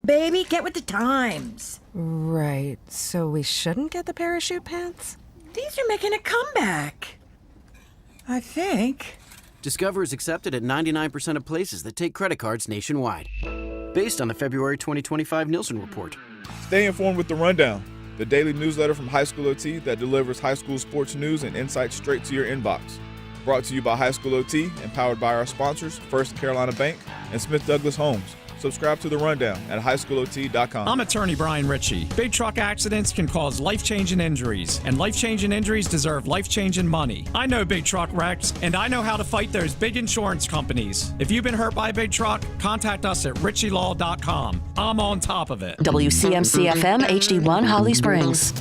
Baby, get with the times. Right, so we shouldn't get the parachute pants? These are making a comeback. I think. Discover is accepted at 99% of places that take credit cards nationwide. Based on the February 2025 Nielsen report. Stay informed with The Rundown, the daily newsletter from High School OT that delivers high school sports news and insights straight to your inbox. Brought to you by High School OT and powered by our sponsors, First Carolina Bank and Smith Douglas Homes. Subscribe to The Rundown at highschoolot.com. I'm attorney Brian Ritchie. Big truck accidents can cause life-changing injuries, and life-changing injuries deserve life-changing money. I know big truck wrecks, and I know how to fight those big insurance companies. If you've been hurt by a big truck, contact us at ritchielaw.com. I'm on top of it. WCMC-FM HD1 Holly Springs.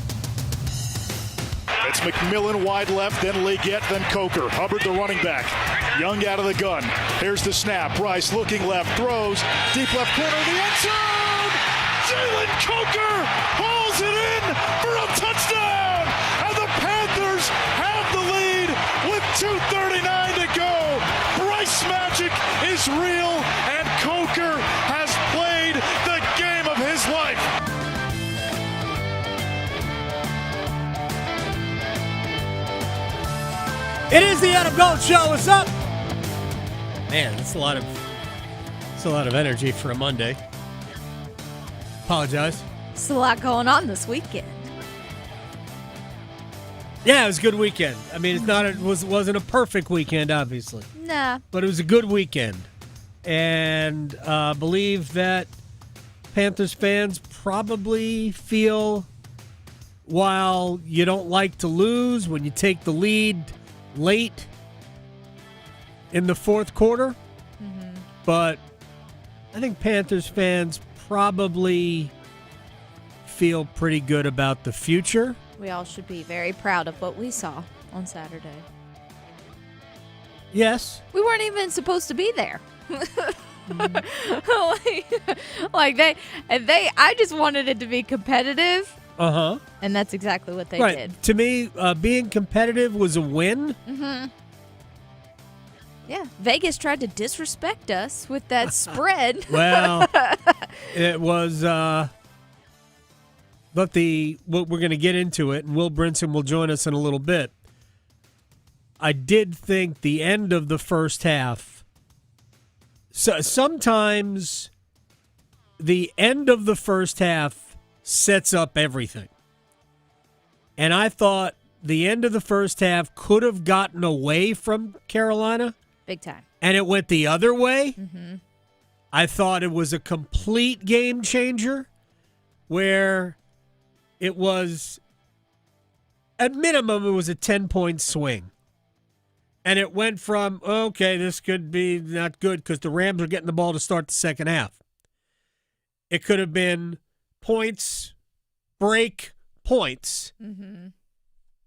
It's McMillan wide left, then Leggett, then Coker. Hubbard, the running back. Young out of the gun. Here's the snap. Bryce looking left, throws. Deep left corner of the end zone. Jalen Coker hauls it in for a touchdown. And the Panthers have the lead with 2:39 to go. Bryce magic is real, and Coker has played the game of his life. It is the Adam Gold Show. What's up? Man, it's a lot of energy for a Monday. Apologize. There's a lot going on this weekend. Yeah, it was a good weekend. I mean, wasn't a perfect weekend, obviously. Nah. But it was a good weekend. And believe that Panthers fans probably feel, while you don't like to lose when you take the lead late in the fourth quarter, but I think Panthers fans probably feel pretty good about the future. We all should be very proud of what we saw on Saturday. Yes. We weren't even supposed to be there. I just wanted it to be competitive. Uh-huh. And that's exactly what they right. did. To me, being competitive was a win. Mm-hmm. Yeah, Vegas tried to disrespect us with that spread. Well, it was, but we're going to get into it, and Will Brinson will join us in a little bit. I did think the end of the first half, so sometimes the end of the first half sets up everything. And I thought the end of the first half could have gotten away from Carolina. Big time. And it went the other way. Mm-hmm. I thought it was a complete game changer where it was, at minimum, it was a 10-point swing. And it went from, okay, this could be not good because the Rams are getting the ball to start the second half. It could have been points, break, points. Mm-hmm.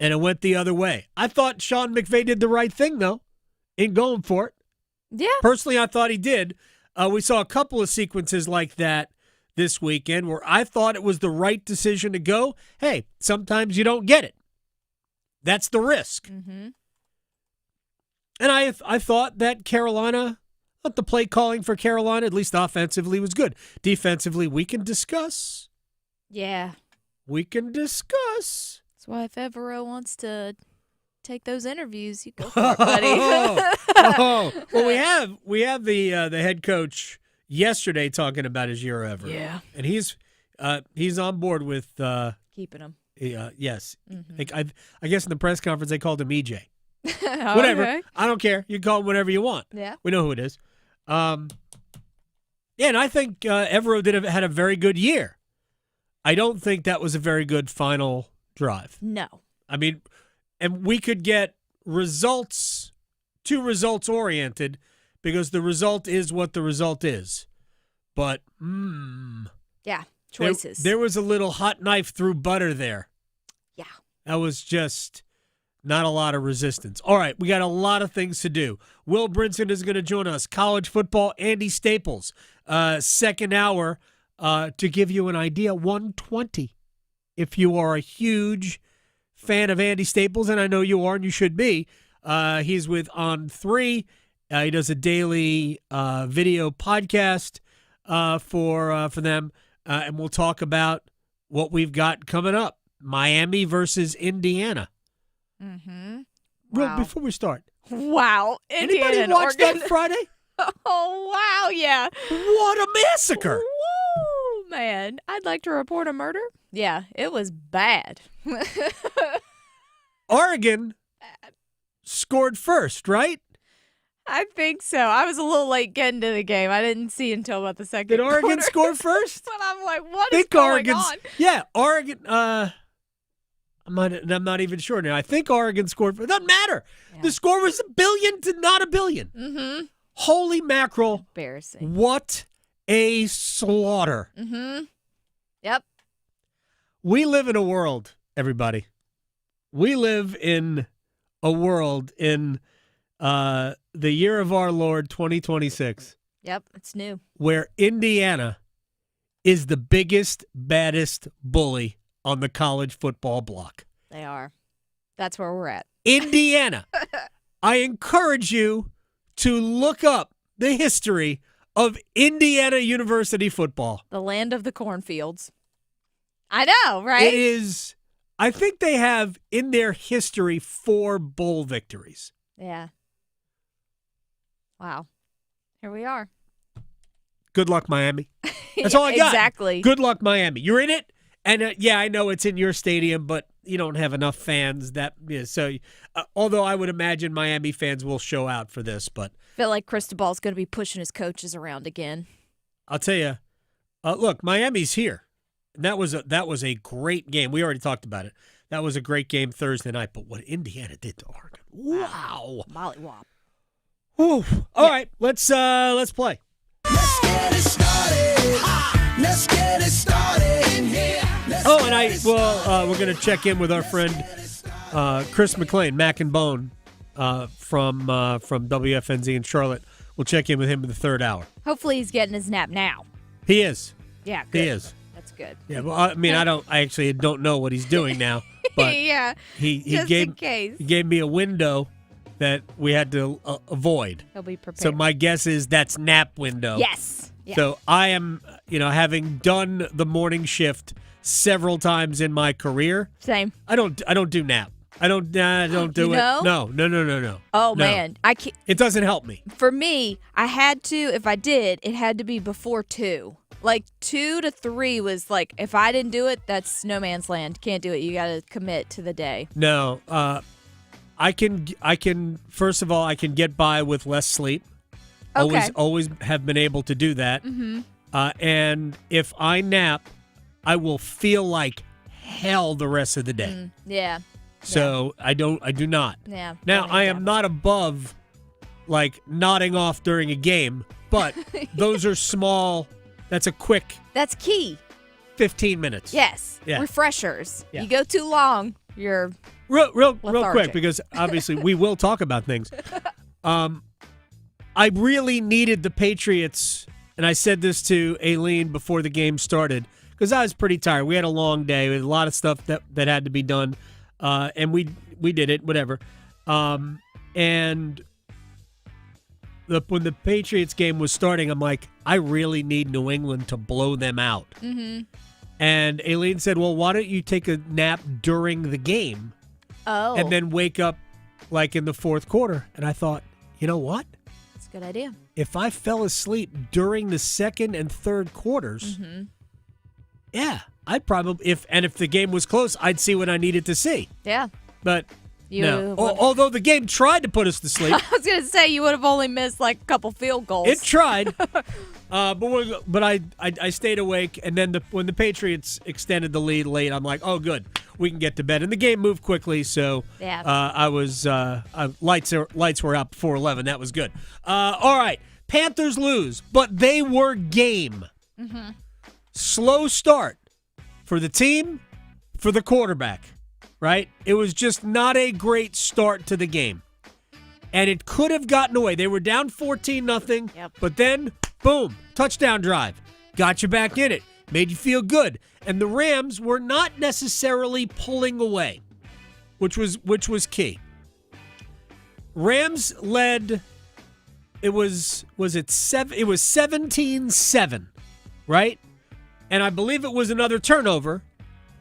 And it went the other way. I thought Sean McVay did the right thing, though, in going for it. Yeah. Personally, I thought he did. We saw a couple of sequences like that this weekend where I thought it was the right decision to go. Hey, sometimes you don't get it. That's the risk. Mm-hmm. And I thought that Carolina, the play calling for Carolina, at least offensively, was good. Defensively, we can discuss. Yeah. We can discuss. That's why if Evero wants to take those interviews, you go for it, buddy. Well, we have the head coach yesterday talking about his year ever. Yeah. And he's on board with keeping him. Yes. Mm-hmm. I guess in the press conference they called him EJ. Whatever. Okay. I don't care. You can call him whatever you want. Yeah. We know who it is. Yeah, and I think Evero had a very good year. I don't think that was a very good final drive. No. I mean, and we could get results, too results oriented, because the result is what the result is. But, yeah, choices. There was a little hot knife through butter there. Yeah. That was just not a lot of resistance. All right, we got a lot of things to do. Will Brinson is going to join us. College football, Andy Staples, second hour, to give you an idea, 120. If you are a huge fan of Andy Staples, and I know you are and you should be, he's with On3. He does a daily video podcast for them. and we'll talk about what we've got coming up. Miami versus Indiana. Mm-hmm. Real, before we start. Wow. Indiana Anybody and watch Oregon. that Friday? Oh, wow, yeah. What a massacre. Woo, man. I'd like to report a murder. Yeah, it was bad. Oregon scored first, right? I think so. I was a little late getting to the game. I didn't see until about the second Did Oregon quarter. score first? But I'm like, what is going on? Yeah, Oregon. I'm not even sure now. I think Oregon scored. It doesn't matter. Yeah. The score was 1 billion to not 1 billion. Mm-hmm. Holy mackerel. Embarrassing. What a slaughter. Mm-hmm. Yep. We live in a world, everybody. We live in a world in the year of our Lord 2026. Yep, it's new. Where Indiana is the biggest, baddest bully on the college football block. They are. That's where we're at. Indiana. I encourage you to look up the history of Indiana University football. The land of the cornfields. I know, right? It is, I think they have in their history 4 bowl victories. Yeah. Wow. Here we are. Good luck, Miami. That's all I got. Exactly. Good luck, Miami. You're in it? And yeah, I know it's in your stadium, but you don't have enough fans. Although I would imagine Miami fans will show out for this, but I feel like Cristobal's going to be pushing his coaches around again. I'll tell you. Look, Miami's here. And that was a great game. We already talked about it. That was a great game Thursday night. But what Indiana did to Oregon, wow! Mollywop. Whew. All right, let's play. Let's get it started. Let's get it started in here. We're going to check in with our friend Chris McLain, Mac and Bone, from WFNZ in Charlotte. We'll check in with him in the third hour. Hopefully he's getting his nap now. He is. Yeah, good. He is. That's good. Yeah, well, I mean, I actually don't know what he's doing now, but yeah, he just gave in case. He gave me a window that we had to avoid. He'll be prepared. So my guess is that's nap window. Yes. Yeah. So I am, having done the morning shift several times in my career. Same. I don't do nap. I don't do it. No? No. Oh, No. man. I can't. It doesn't help me. For me, I had to, if I did, it had to be before 2. Like 2 to 3 was like, if I didn't do it, that's no man's land. Can't do it. You got to commit to the day. No. I can, first of all, I can get by with less sleep. Okay. Always have been able to do that. Mm-hmm. And if I nap, I will feel like hell the rest of the day. Yeah. So I do not. Yeah. Now I am not above like nodding off during a game, but those are small. That's a quick. That's key. 15 minutes. Yes. Yeah. Refreshers. Yeah. You go too long, you're real quick, lethargic. because obviously we will talk about things. I really needed the Patriots, and I said this to Aileen before the game started, because I was pretty tired. We had a long day. We had a lot of stuff that had to be done, and we did it, whatever. And when the Patriots game was starting, I'm like, I really need New England to blow them out. Mm-hmm. And Aileen said, well, why don't you take a nap during the game and then wake up like in the fourth quarter? And I thought, you know what? That's a good idea. If I fell asleep during the second and third quarters, yeah, I'd probably, if the game was close, I'd see what I needed to see. Yeah. But no. Although the game tried to put us to sleep. I was going to say, you would have only missed like a couple field goals. It tried. But I stayed awake, and then when the Patriots extended the lead late, I'm like, oh, good, we can get to bed. And the game moved quickly, so yeah. I was lights were out before 11. That was good. All right, Panthers lose, but they were game. Mm-hmm. Slow start for the team, for the quarterback, right? It was just not a great start to the game. And it could have gotten away. They were down 14-0, but then, boom, touchdown drive. Got you back in it. Made you feel good. And the Rams were not necessarily pulling away, which was key. Rams led, it was 17-7, right? and I believe it was another turnover,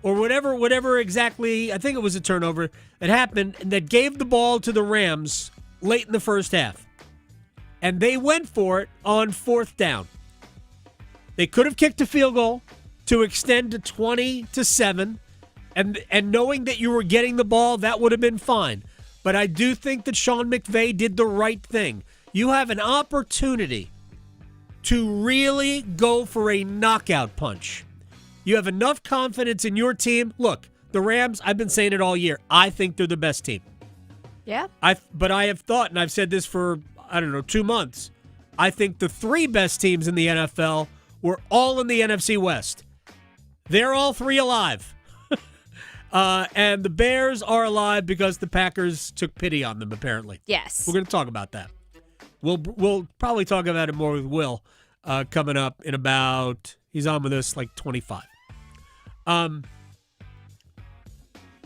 or whatever exactly, I think it was a turnover that happened that gave the ball to the Rams late in the first half. And they went for it on 4th down. They could have kicked a field goal to extend to 20-7, and knowing that you were getting the ball, that would have been fine. But I do think that Sean McVay did the right thing. You have an opportunity to really go for a knockout punch. You have enough confidence in your team. Look, the Rams, I've been saying it all year. I think they're the best team. Yeah. But I have thought, and I've said this for, 2 months, I think the 3 best teams in the NFL were all in the NFC West. They're all 3 alive. And the Bears are alive because the Packers took pity on them, apparently. Yes. We're going to talk about that. We'll probably talk about it more with Will coming up in about, he's on with us like 25.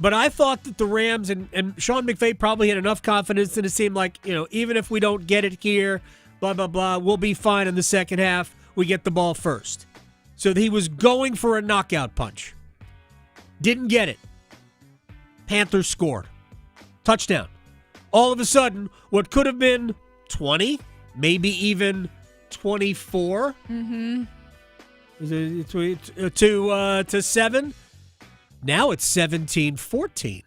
But I thought that the Rams and Sean McVay probably had enough confidence, and it seemed like, even if we don't get it here, blah, blah, blah, we'll be fine in the second half. We get the ball first. So he was going for a knockout punch. Didn't get it. Panthers scored. Touchdown. All of a sudden, what could have been 20, maybe even 24, to 7. Now it's 17-14.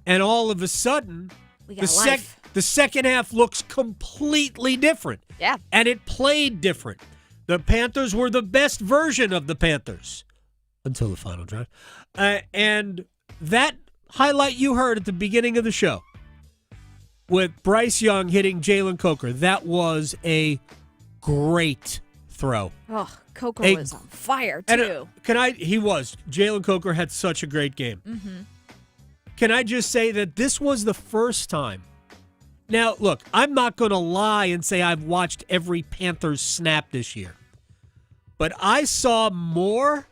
And all of a sudden, the second half looks completely different. Yeah. And it played different. The Panthers were the best version of the Panthers until the final drive. And that highlight you heard at the beginning of the show with Bryce Young hitting Jalen Coker, that was a great throw. Oh, Coker was on fire, too. He was. Jalen Coker had such a great game. Mm-hmm. Can I just say that this was the first time? Now, look, I'm not going to lie and say I've watched every Panthers snap this year. But I saw more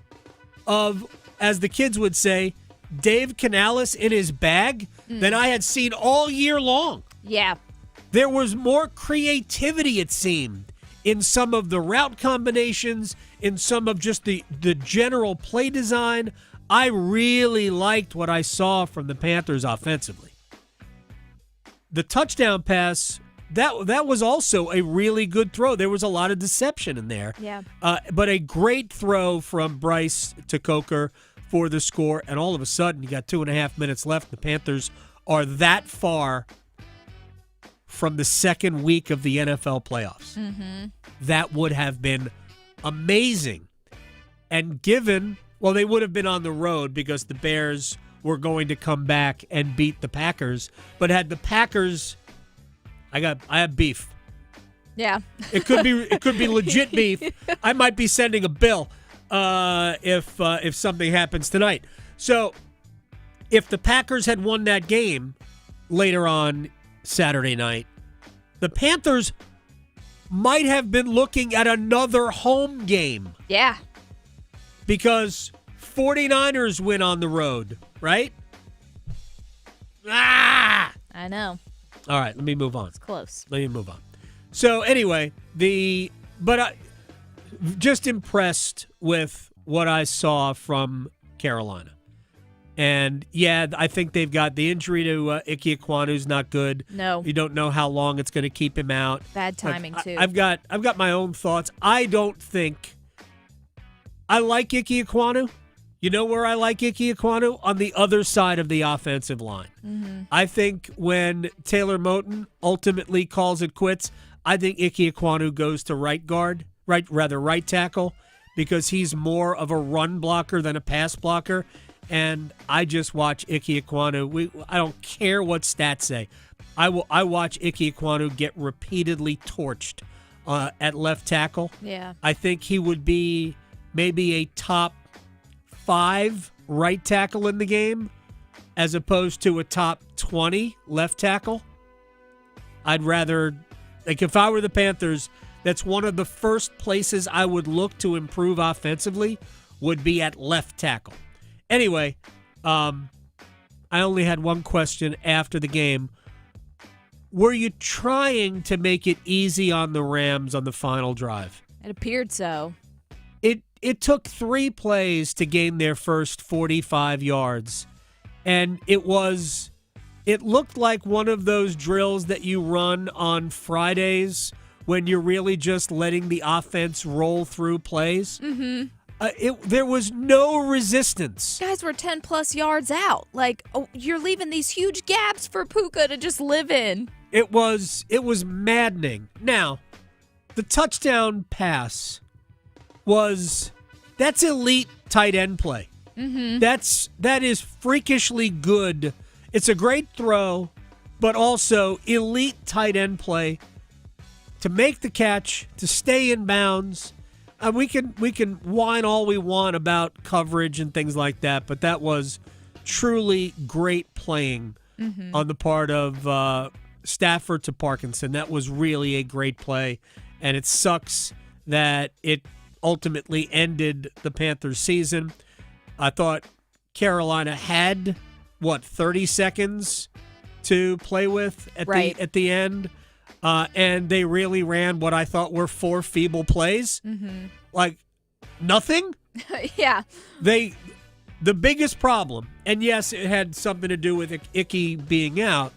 of, as the kids would say, Dave Canales in his bag than I had seen all year long. Yeah. There was more creativity, it seemed, in some of the route combinations, in some of just the general play design. I really liked what I saw from the Panthers offensively. The touchdown pass, that was also a really good throw. There was a lot of deception in there. Yeah. But a great throw from Bryce to Coker for the score, and all of a sudden, you got 2.5 minutes left. The Panthers are that far from the second week of the NFL playoffs. Mm-hmm. That would have been amazing. And given, well, they would have been on the road because the Bears were going to come back and beat the Packers. But had the Packers, I have beef. Yeah. It could be legit beef. I might be sending a bill if something happens tonight. So if the Packers had won that game later on Saturday night, the Panthers might have been looking at another home game. Yeah. Because 49ers win on the road, right? I know. All right, let me move on. It's close. Let me move on. So anyway, I just impressed with what I saw from Carolina. And, yeah, I think they've got the injury to Ike Ekwonu's not good. No. You don't know how long it's going to keep him out. Bad timing, too. I've got my own thoughts. I don't think – I like Ike Ekwonu. You know where I like Ike Ekwonu? On the other side of the offensive line. Mm-hmm. I think when Taylor Moton ultimately calls it quits, I think Ike Ekwonu goes to right tackle, because he's more of a run blocker than a pass blocker. And I just watch Ike Ekwonu. I don't care what stats say. I watch Ike Ekwonu get repeatedly torched at left tackle. Yeah. I think he would be maybe a top 5 right tackle in the game as opposed to a top 20 left tackle. I'd rather, if I were the Panthers, that's one of the first places I would look to improve offensively would be at left tackle. Anyway, I only had one question after the game. Were you trying to make it easy on the Rams on the final drive? It appeared so. It took 3 plays to gain their first 45 yards, and it looked like one of those drills that you run on Fridays when you're really just letting the offense roll through plays. Mm-hmm. There was no resistance. Guys were 10-plus yards out. Like, you're leaving these huge gaps for Puka to just live in. It was maddening. Now, the touchdown pass that's elite tight end play. Mm-hmm. That is freakishly good. It's a great throw, but also elite tight end play to make the catch, to stay in bounds. We can whine all we want about coverage and things like that, but that was truly great playing on the part of Stafford to Parkinson. That was really a great play, and it sucks that it ultimately ended the Panthers season. I thought Carolina had 30 seconds to play with at the end, and they really ran what I thought were 4 feeble plays, like nothing. Yeah, the biggest problem, and yes, it had something to do with Icky being out.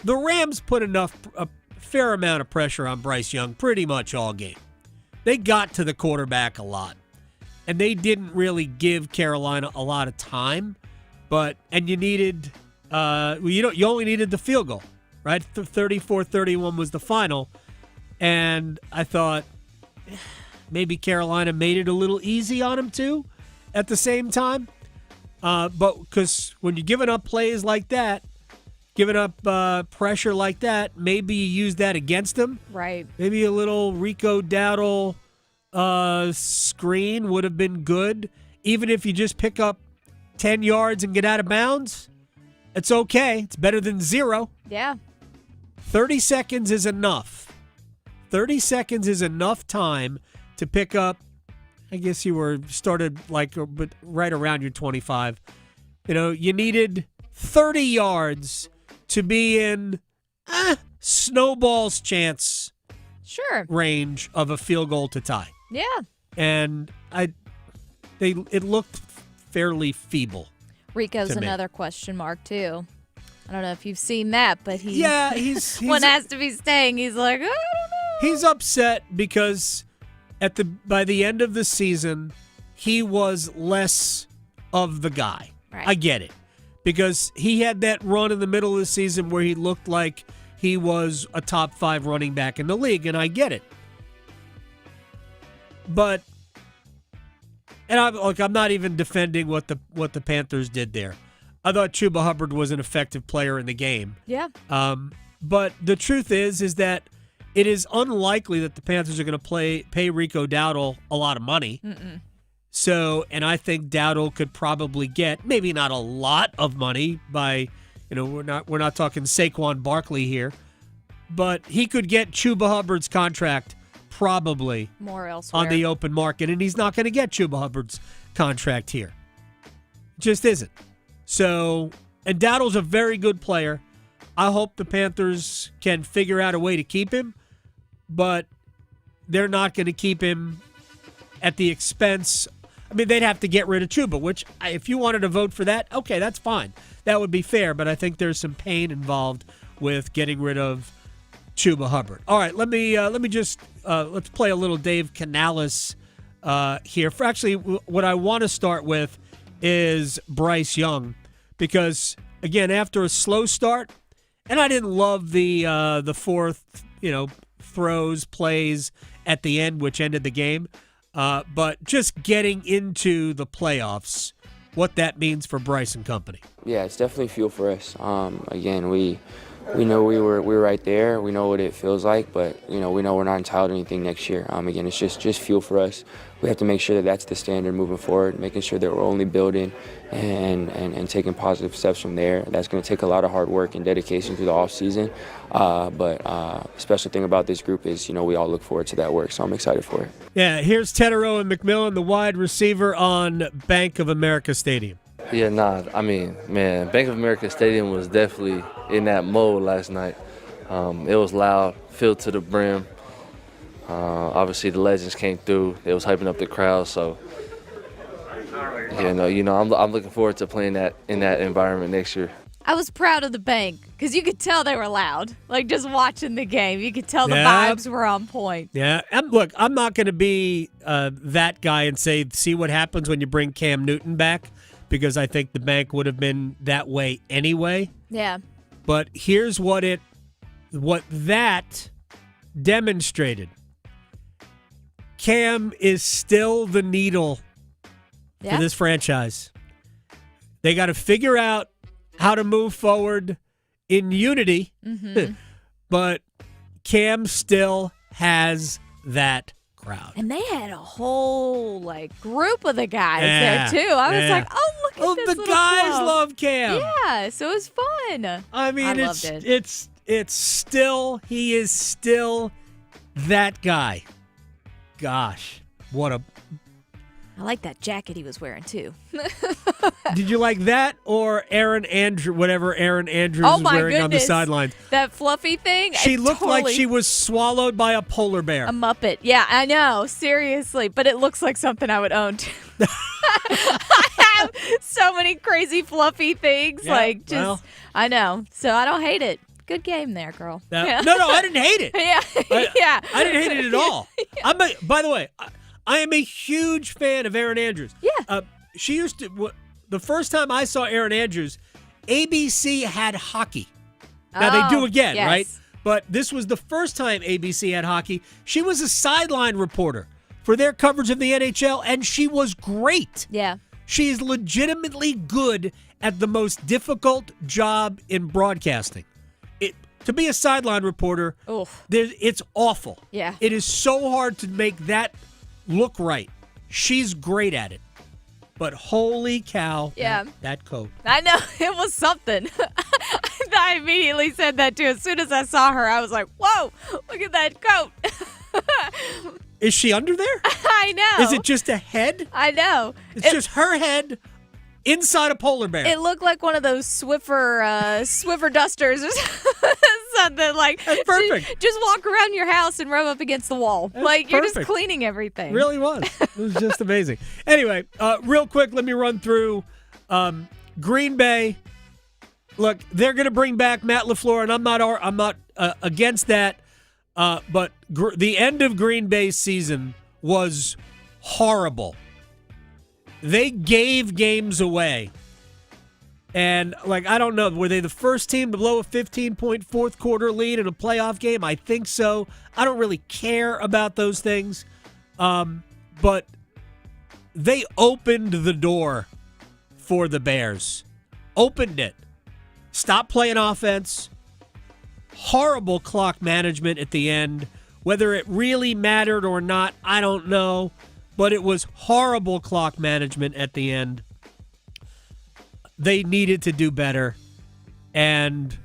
The Rams put a fair amount of pressure on Bryce Young pretty much all game. They got to the quarterback a lot, and they didn't really give Carolina a lot of time. And you needed, you only needed the field goal, right? 34-31 was the final, and I thought maybe Carolina made it a little easy on him too. At the same time, but because when you're giving up plays like that, giving up pressure like that, maybe you use that against them. Right. Maybe a little Rico Dowdle screen would have been good. Even if you just pick up 10 yards and get out of bounds, it's okay. It's better than 0. Yeah. 30 seconds is enough. 30 seconds is enough time to pick up. I guess you started but right around your 25. You needed 30 yards to be in snowball's chance range of a field goal to tie. Yeah. And it looked fairly feeble. Rico's another question mark too. I don't know if you've seen that, but he's one has to be staying. He's like, I don't know. He's upset because by the end of the season, he was less of the guy. Right. I get it. Because he had that run in the middle of the season where he looked like he was a top 5 running back in the league, and I get it. But, and I'm not even defending what the Panthers did there. I thought Chuba Hubbard was an effective player in the game. Yeah. But the truth is that it is unlikely that the Panthers are going to pay Rico Dowdle a lot of money. Mm-mm. So, and I think Dowdle could probably get maybe not a lot of money by, we're not talking Saquon Barkley here, but he could get Chuba Hubbard's contract probably more elsewhere on the open market, and he's not going to get Chuba Hubbard's contract here. Just isn't. So, and Dowdle's a very good player. I hope the Panthers can figure out a way to keep him, but they're not going to keep him at the expense. I mean, they'd have to get rid of Chuba, which if you wanted to vote for that, okay, that's fine. That would be fair, but I think there's some pain involved with getting rid of Chuba Hubbard. All right, let me just let's play a little Dave Canales here. Actually, what I want to start with is Bryce Young, because again, after a slow start, and I didn't love the fourth, throws, plays at the end, which ended the game. But just getting into the playoffs, what that means for Bryce and company. Yeah, it's definitely fuel for us. Again, we know we were right there. We know what it feels like, but we know we're not entitled to anything next year. Again, it's just fuel for us. We have to make sure that that's the standard moving forward, making sure that we're only building and taking positive steps from there. That's going to take a lot of hard work and dedication through the off season. But the special thing about this group is, we all look forward to that work, so I'm excited for it. Yeah, here's Tedero and McMillan, the wide receiver on Bank of America Stadium. Yeah, Bank of America Stadium was definitely in that mode last night. It was loud, filled to the brim. Obviously, the legends came through. It was hyping up the crowd. So, I'm looking forward to playing that in that environment next year. I was proud of the bank because you could tell they were loud. Like, just watching the game, you could tell the vibes were on point. Yeah. Look, I'm not going to be that guy and say, see what happens when you bring Cam Newton back, because I think the bank would have been that way anyway. Yeah. But here's what that demonstrated. Cam is still the needle for this franchise. They got to figure out how to move forward in unity, but Cam still has that crowd. And they had a whole group of the guys there too. I was like, oh, look at this the little guys club. love Cam. Yeah, so it was fun. I mean, I loved it. it's still, he is still that guy. Gosh, what a... I like that jacket he was wearing too. Did you like that or whatever Aaron Andrews was wearing on the sidelines? That fluffy thing? She looked like she was swallowed by a polar bear. A Muppet. Yeah, I know. Seriously. But it looks like something I would own too. I have so many crazy fluffy things. Yeah, I know. So I don't hate it. Good game there, girl. No, I didn't hate it. Yeah. I didn't hate it at all. By the way, I am a huge fan of Aaron Andrews. Yeah. She used to, the first time I saw Aaron Andrews, ABC had hockey. Now they do again, yes. right? But this was the first time ABC had hockey. She was a sideline reporter for their coverage of the NHL, and she was great. Yeah. She is legitimately good at the most difficult job in broadcasting. To be a sideline reporter, it's awful. Yeah. It is so hard to make that look right. She's great at it. But holy cow, that coat. I know. It was something. I immediately said that too. As soon as I saw her, I was like, whoa, look at that coat. Is she under there? I know. Is it just a head? I know. It's just her head inside a polar bear. It looked like one of those Swiffer dusters or something. Like, that's perfect. Just walk around your house and rub up against the wall. That's you're perfect. just cleaning everything. Really was. It was just amazing. Anyway, real quick, let me run through Green Bay. Look, they're going to bring back Matt LaFleur, and I'm not against that. But the end of Green Bay's season was horrible. They gave games away. And, I don't know, were they the first team to blow a 15-point fourth quarter lead in a playoff game? I think so. I don't really care about those things. But they opened the door for the Bears. Opened it. Stop playing offense. Horrible clock management at the end. Whether it really mattered or not, I don't know. But it was horrible clock management at the end. They needed to do better. And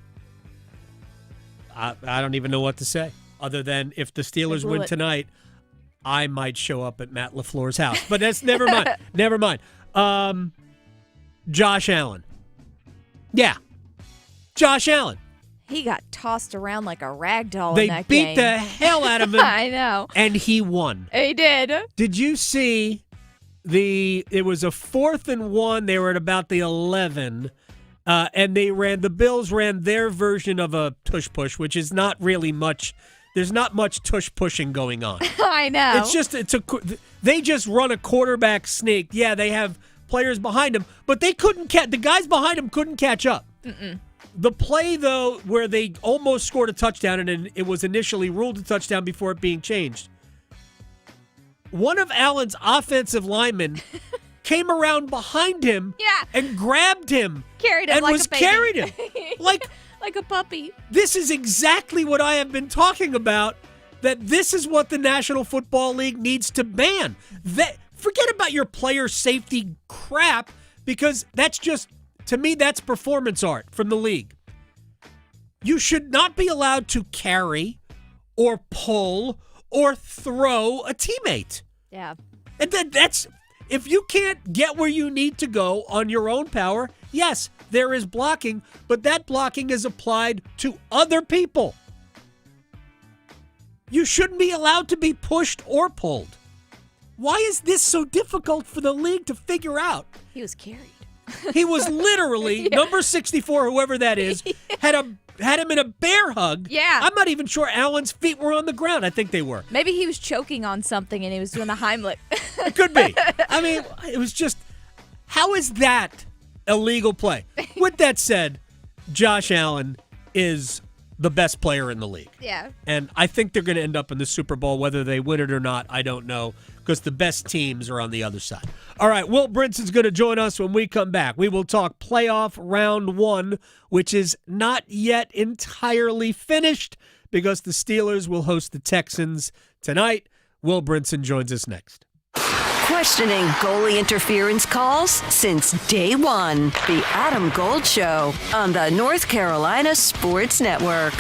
I don't even know what to say. Other than if the Steelers win tonight, I might show up at Matt LaFleur's house. But that's never mind. Never mind. Josh Allen. Yeah. Josh Allen. He got tossed around like a rag doll in that game. They game. beat the hell out of him. I know. And he won. He did. Did you see it was a 4th and 1. They were at about the 11. And the Bills ran their version of a tush push, which is not really much. There's not much tush pushing going on. I know. They just run a quarterback sneak. Yeah, they have players behind them, but they couldn't catch. The guys behind them couldn't catch up. Mm-mm. The play, though, where they almost scored a touchdown and it was initially ruled a touchdown before it being changed. One of Allen's offensive linemen came around behind him and grabbed him. Carried him and like was a baby. carried him. Like a puppy. This is exactly what I have been talking about, that this is what the National Football League needs to ban. Forget about your player safety crap, because that's just, to me, that's performance art from the league. You should not be allowed to carry or pull or throw a teammate. Yeah. And that's, if you can't get where you need to go on your own power, yes, there is blocking, but that blocking is applied to other people. You shouldn't be allowed to be pushed or pulled. Why is this so difficult for the league to figure out? He was carried. He was literally, number 64, whoever that is, had him in a bear hug. Yeah. I'm not even sure Allen's feet were on the ground. I think they were. Maybe he was choking on something and he was doing the Heimlich. It could be. I mean, it was just, how is that illegal play? With that said, Josh Allen is the best player in the league. Yeah. And I think they're going to end up in the Super Bowl. Whether they win it or not, I don't know, because the best teams are on the other side. All right, Wilt Brinson's going to join us when we come back. We will talk playoff round 1, which is not yet entirely finished because the Steelers will host the Texans tonight. Wilt Brinson joins us next. Questioning goalie interference calls since day one. The Adam Gold Show on the North Carolina Sports Network.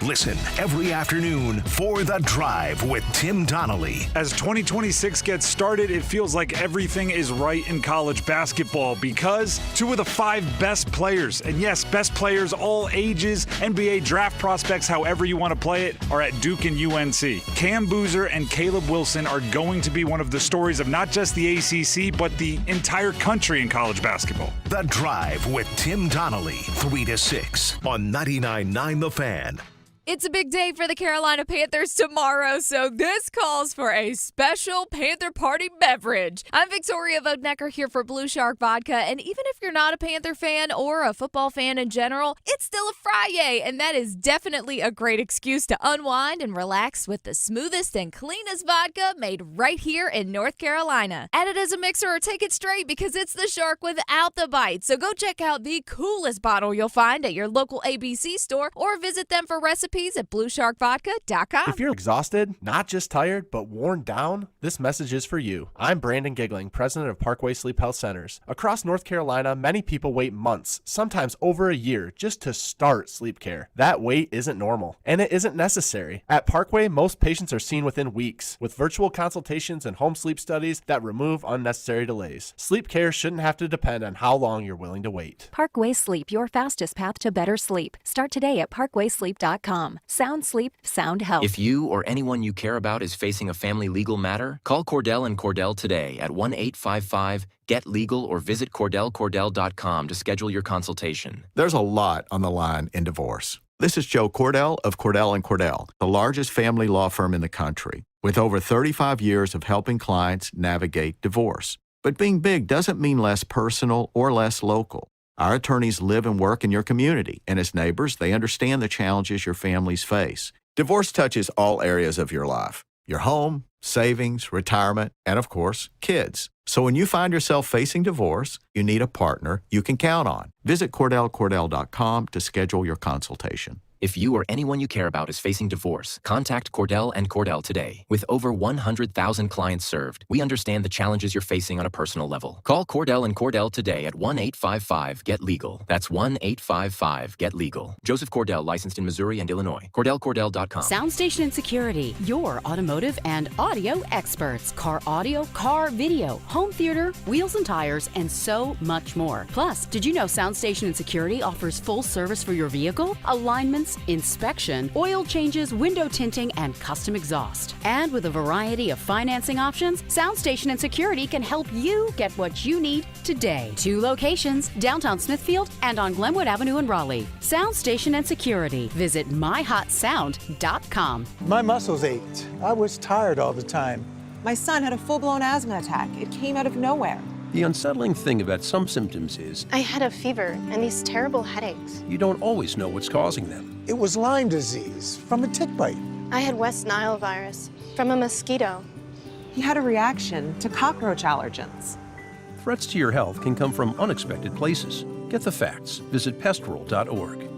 Listen every afternoon for The Drive with Tim Donnelly. As 2026 gets started, it feels like everything is right in college basketball because 2 of the 5 best players, and yes, best players all ages, NBA draft prospects, however you want to play it, are at Duke and UNC. Cam Boozer and Caleb Wilson are going to be one of the stories of not just the ACC, but the entire country in college basketball. The Drive with Tim Donnelly, 3 to 6 on 99.9 The Fan. It's a big day for the Carolina Panthers tomorrow, so this calls for a special Panther Party beverage. I'm Victoria Vodnecker here for Blue Shark Vodka, and even if you're not a Panther fan or a football fan in general, it's still a Friday, and that is definitely a great excuse to unwind and relax with the smoothest and cleanest vodka made right here in North Carolina. Add it as a mixer or take it straight because it's the Shark without the bite, so go check out the coolest bottle you'll find at your local ABC store or visit them for recipes at BlueSharkVodka.com. If you're exhausted, not just tired, but worn down, this message is for you. I'm Brandon Giggling, president of Parkway Sleep Health Centers. Across North Carolina, many people wait months, sometimes over a year, just to start sleep care. That wait isn't normal, and it isn't necessary. At Parkway, most patients are seen within weeks, with virtual consultations and home sleep studies that remove unnecessary delays. Sleep care shouldn't have to depend on how long you're willing to wait. Parkway Sleep, your fastest path to better sleep. Start today at parkwaysleep.com. Sound sleep, sound health. If you or anyone you care about is facing a family legal matter, call Cordell and Cordell today at 1-855-GET-LEGAL or visit CordellCordell.com to schedule your consultation. There's a lot on the line in divorce. This is Joe Cordell of Cordell & Cordell, the largest family law firm in the country, with over 35 years of helping clients navigate divorce. But being big doesn't mean less personal or less local. Our attorneys live and work in your community, and as neighbors, they understand the challenges your families face. Divorce touches all areas of your life: your home, savings, retirement, and of course, kids. So when you find yourself facing divorce, you need a partner you can count on. Visit CordellCordell.com to schedule your consultation. If you or anyone you care about is facing divorce, contact Cordell and Cordell today. With over 100,000 clients served, we understand the challenges you're facing on a personal level. Call Cordell and Cordell today at 1-855-GET-LEGAL. That's 1-855-GET-LEGAL. Joseph Cordell, licensed in Missouri and Illinois. CordellCordell.com. Soundstation and Security, your automotive and audio experts. Car audio, car video, home theater, wheels and tires, and so much more. Plus, did you know Soundstation and Security offers full service for your vehicle? Alignments, inspection, oil changes, window tinting, and custom exhaust. And with a variety of financing options, Soundstation and Security can help you get what you need today. 2 locations, downtown Smithfield and on Glenwood Avenue in Raleigh. Soundstation and Security. Visit myhotsound.com. My muscles ached. I was tired all the time. My son had a full-blown asthma attack. It came out of nowhere. The unsettling thing about some symptoms is I had a fever and these terrible headaches. you don't always know what's causing them. It was Lyme disease from a tick bite. I had West Nile virus from a mosquito. He had a reaction to cockroach allergens. Threats to your health can come from unexpected places. Get the facts. Visit pestworld.org.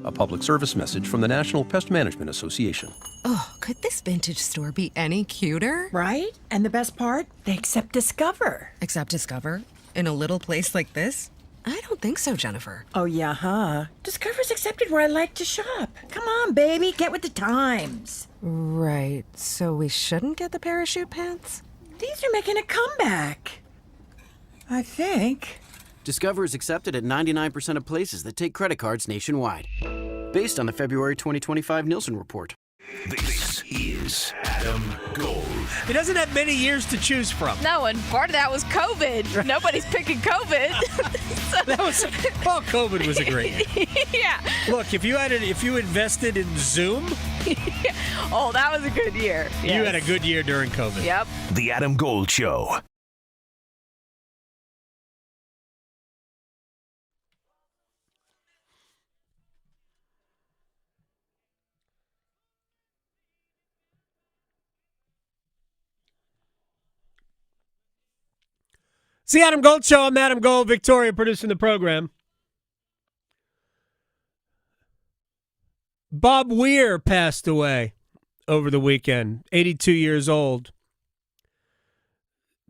A public service message from the National Pest Management Association. Oh, could this vintage store be any cuter? Right? And the best part? They accept Discover. Accept Discover? In a little place like this? I don't think so, Jennifer. Oh, yeah, huh? Discover's accepted where I like to shop. Come on, baby, get with the times. Right, so we shouldn't get the parachute pants? These are making a comeback. I think. Discover is accepted at 99% of places that take credit cards nationwide. Based on the February 2025 Nielsen report. This is Adam Gold. He doesn't have many years to choose from. No, and part of that was COVID. Nobody's picking COVID. COVID was a great year. Yeah. Look, if you invested in Zoom, Oh, that was a good year. you had a good year during COVID. Yep. The Adam Gold Show. It's the Adam Gold Show. I'm Adam Gold, Victoria producing the program. Bob Weir passed away over the weekend, 82 years old.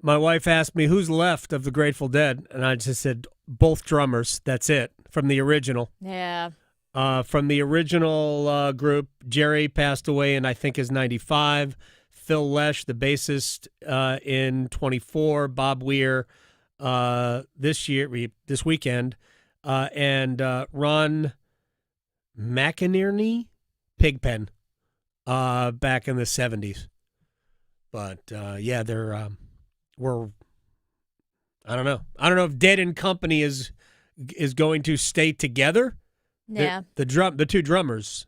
My wife asked me who's left of the Grateful Dead, and I just said both drummers. That's it, from the original. Yeah. From the original group, Jerry passed away in, I think, is 95. Phil Lesh, the bassist, in 24. Bob Weir this weekend. And Ron McInerney, Pigpen, back in the 70s. But, yeah, we're, I don't know. I don't know if Dead and Company is going to stay together. Yeah. The two drummers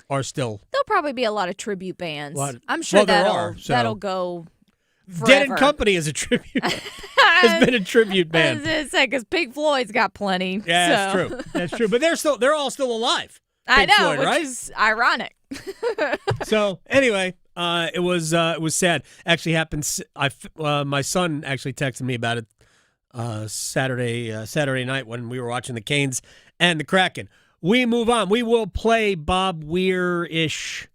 are still. There'll probably be a lot of tribute bands. I'm Well, sure there are, so. that'll go forever. Dead and Company is a tribute. Has been a tribute I band. was going to say, because Pink Floyd's got plenty. Yeah, so. that's true. That's true. But they're all still alive. I Pink know, Floyd, which right? is ironic. So anyway, it was sad. Actually happened. My son actually texted me about it Saturday night when we were watching the Canes and the Kraken. We move on. We will play Bob Weir-ish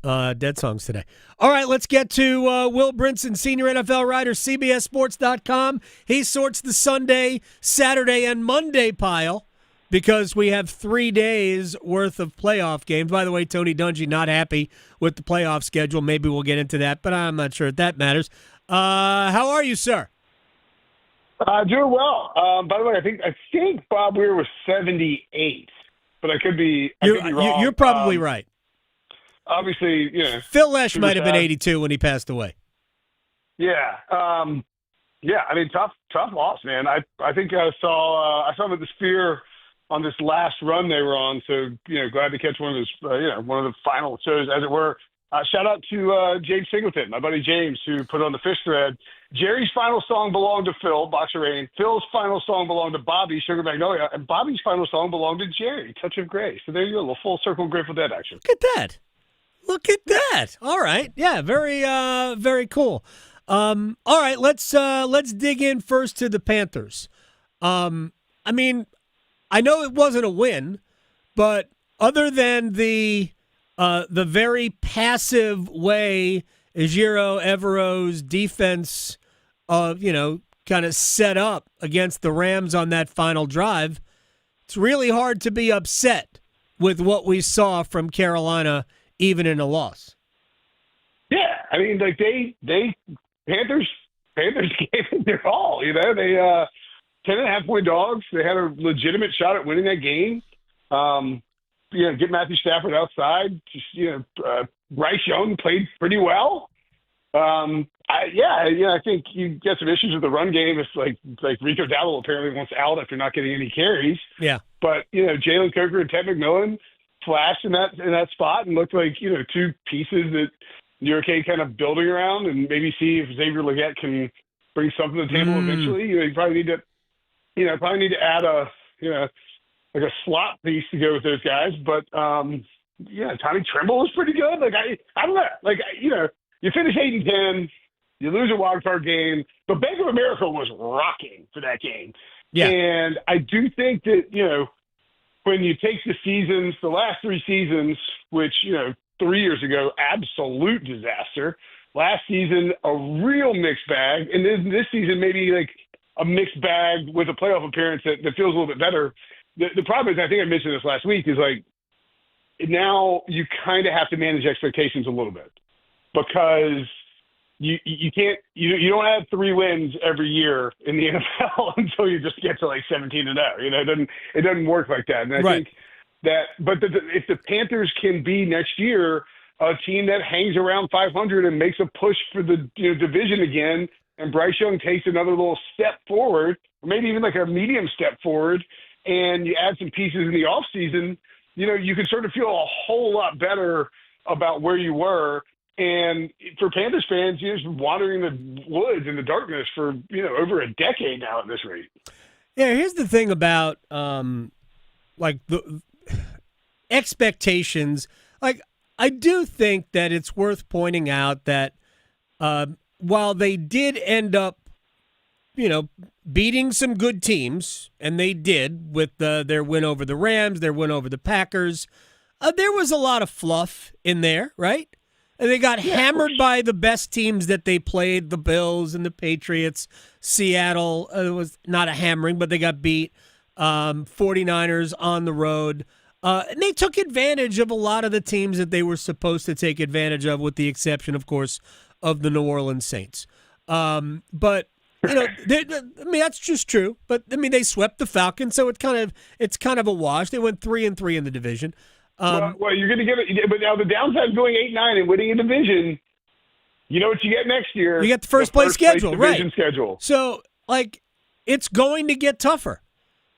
Dead songs today. All right, let's get to Will Brinson, senior NFL writer, CBSSports.com. He sorts the Sunday, Saturday, and Monday pile because we have 3 days worth of playoff games. By the way, Tony Dungy not happy with the playoff schedule. Maybe we'll get into that, but I'm not sure if that matters. How are you, sir? Doing well. By the way, I think Bob Weir was 78, but I could be wrong. You're probably right. Obviously, Phil Lesh might have been 82 when he passed away. Yeah. Yeah. I mean, tough loss, man. I think I saw him at the Sphere on this last run they were on. So, glad to catch one of those, one of the final shows, as it were. Shout out to James Singleton, my buddy James, who put on the fish thread. Jerry's final song belonged to Phil, Boxer Rain. Phil's final song belonged to Bobby, Sugar Magnolia. And Bobby's final song belonged to Jerry, Touch of Grace. So there you go, a little full circle Grateful Dead action. Look at that. Look at that. All right. Yeah, very cool. All right, let's dig in first to the Panthers. I mean, I know it wasn't a win, but other than the very passive way Ejiro Evero's defense, kind of set up against the Rams on that final drive, it's really hard to be upset with what we saw from Carolina, even in a loss. Yeah, I mean, like Panthers gave it their all. They 10.5-point dogs. They had a legitimate shot at winning that game. Get Matthew Stafford outside. Bryce Young played pretty well. I think you get some issues with the run game. It's like Rico Dowdle apparently wants out after not getting any carries. Yeah. But Jalen Coker and Ted McMillan flashed in that spot and looked like two pieces that New York kind of building around, and maybe see if Xavier Legette can bring something to the table eventually. You probably need to add a a slot piece to go with those guys. But Tommy Tremble was pretty good. I don't know. You finish 8-10, you lose a wild card game, but Bank of America was rocking for that game. Yeah. And I do think that when you take the last 3 seasons, which 3 years ago, absolute disaster. Last season, a real mixed bag. And then this season, maybe like a mixed bag with a playoff appearance that feels a little bit better. The problem is, I think I mentioned this last week, is now you kind of have to manage expectations a little bit, because you don't have 3 wins every year in the NFL until you just get to 17-0. It doesn't work like that. And I think that, but if the Panthers can be next year a team that hangs around 500 and makes a push for the division again, and Bryce Young takes another little step forward, or maybe even like a medium step forward, and you add some pieces in the offseason, you can sort of feel a whole lot better about where you were. And for Panthers fans, you're just wandering the woods in the darkness for, over a decade now at this rate. Yeah, here's the thing about the expectations. Like, I do think that it's worth pointing out that while they did end up, beating some good teams, and they did with their win over the Rams, their win over the Packers, there was a lot of fluff in there, right? And they got hammered by the best teams that they played, the Bills and the Patriots. Seattle was not a hammering, but they got beat. 49ers on the road. And they took advantage of a lot of the teams that they were supposed to take advantage of, with the exception, of course, of the New Orleans Saints. But, that's just true. But, they swept the Falcons, so it's kind of a wash. They went 3-3 in the division. Well, you're going to get it, but now the downside of going 8-9 and winning a division, you know what you get next year? You get the first place schedule, division right? Schedule. So, it's going to get tougher.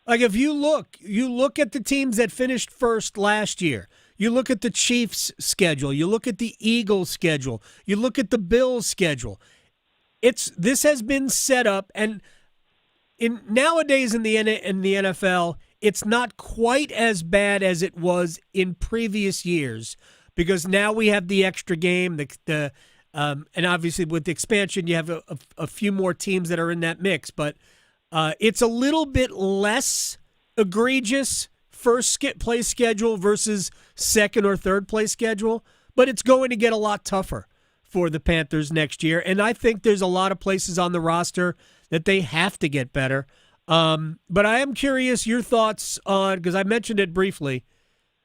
Like, if you look at the teams that finished first last year. You look at the Chiefs' schedule. You look at the Eagles' schedule. You look at the Bills' schedule. This has been set up, and nowadays in the NFL. It's not quite as bad as it was in previous years, because now we have the extra game. And obviously with the expansion, you have a few more teams that are in that mix. But it's a little bit less egregious first place schedule versus second or third place schedule. But it's going to get a lot tougher for the Panthers next year. And I think there's a lot of places on the roster that they have to get better. But I am curious your thoughts on, because I mentioned it briefly,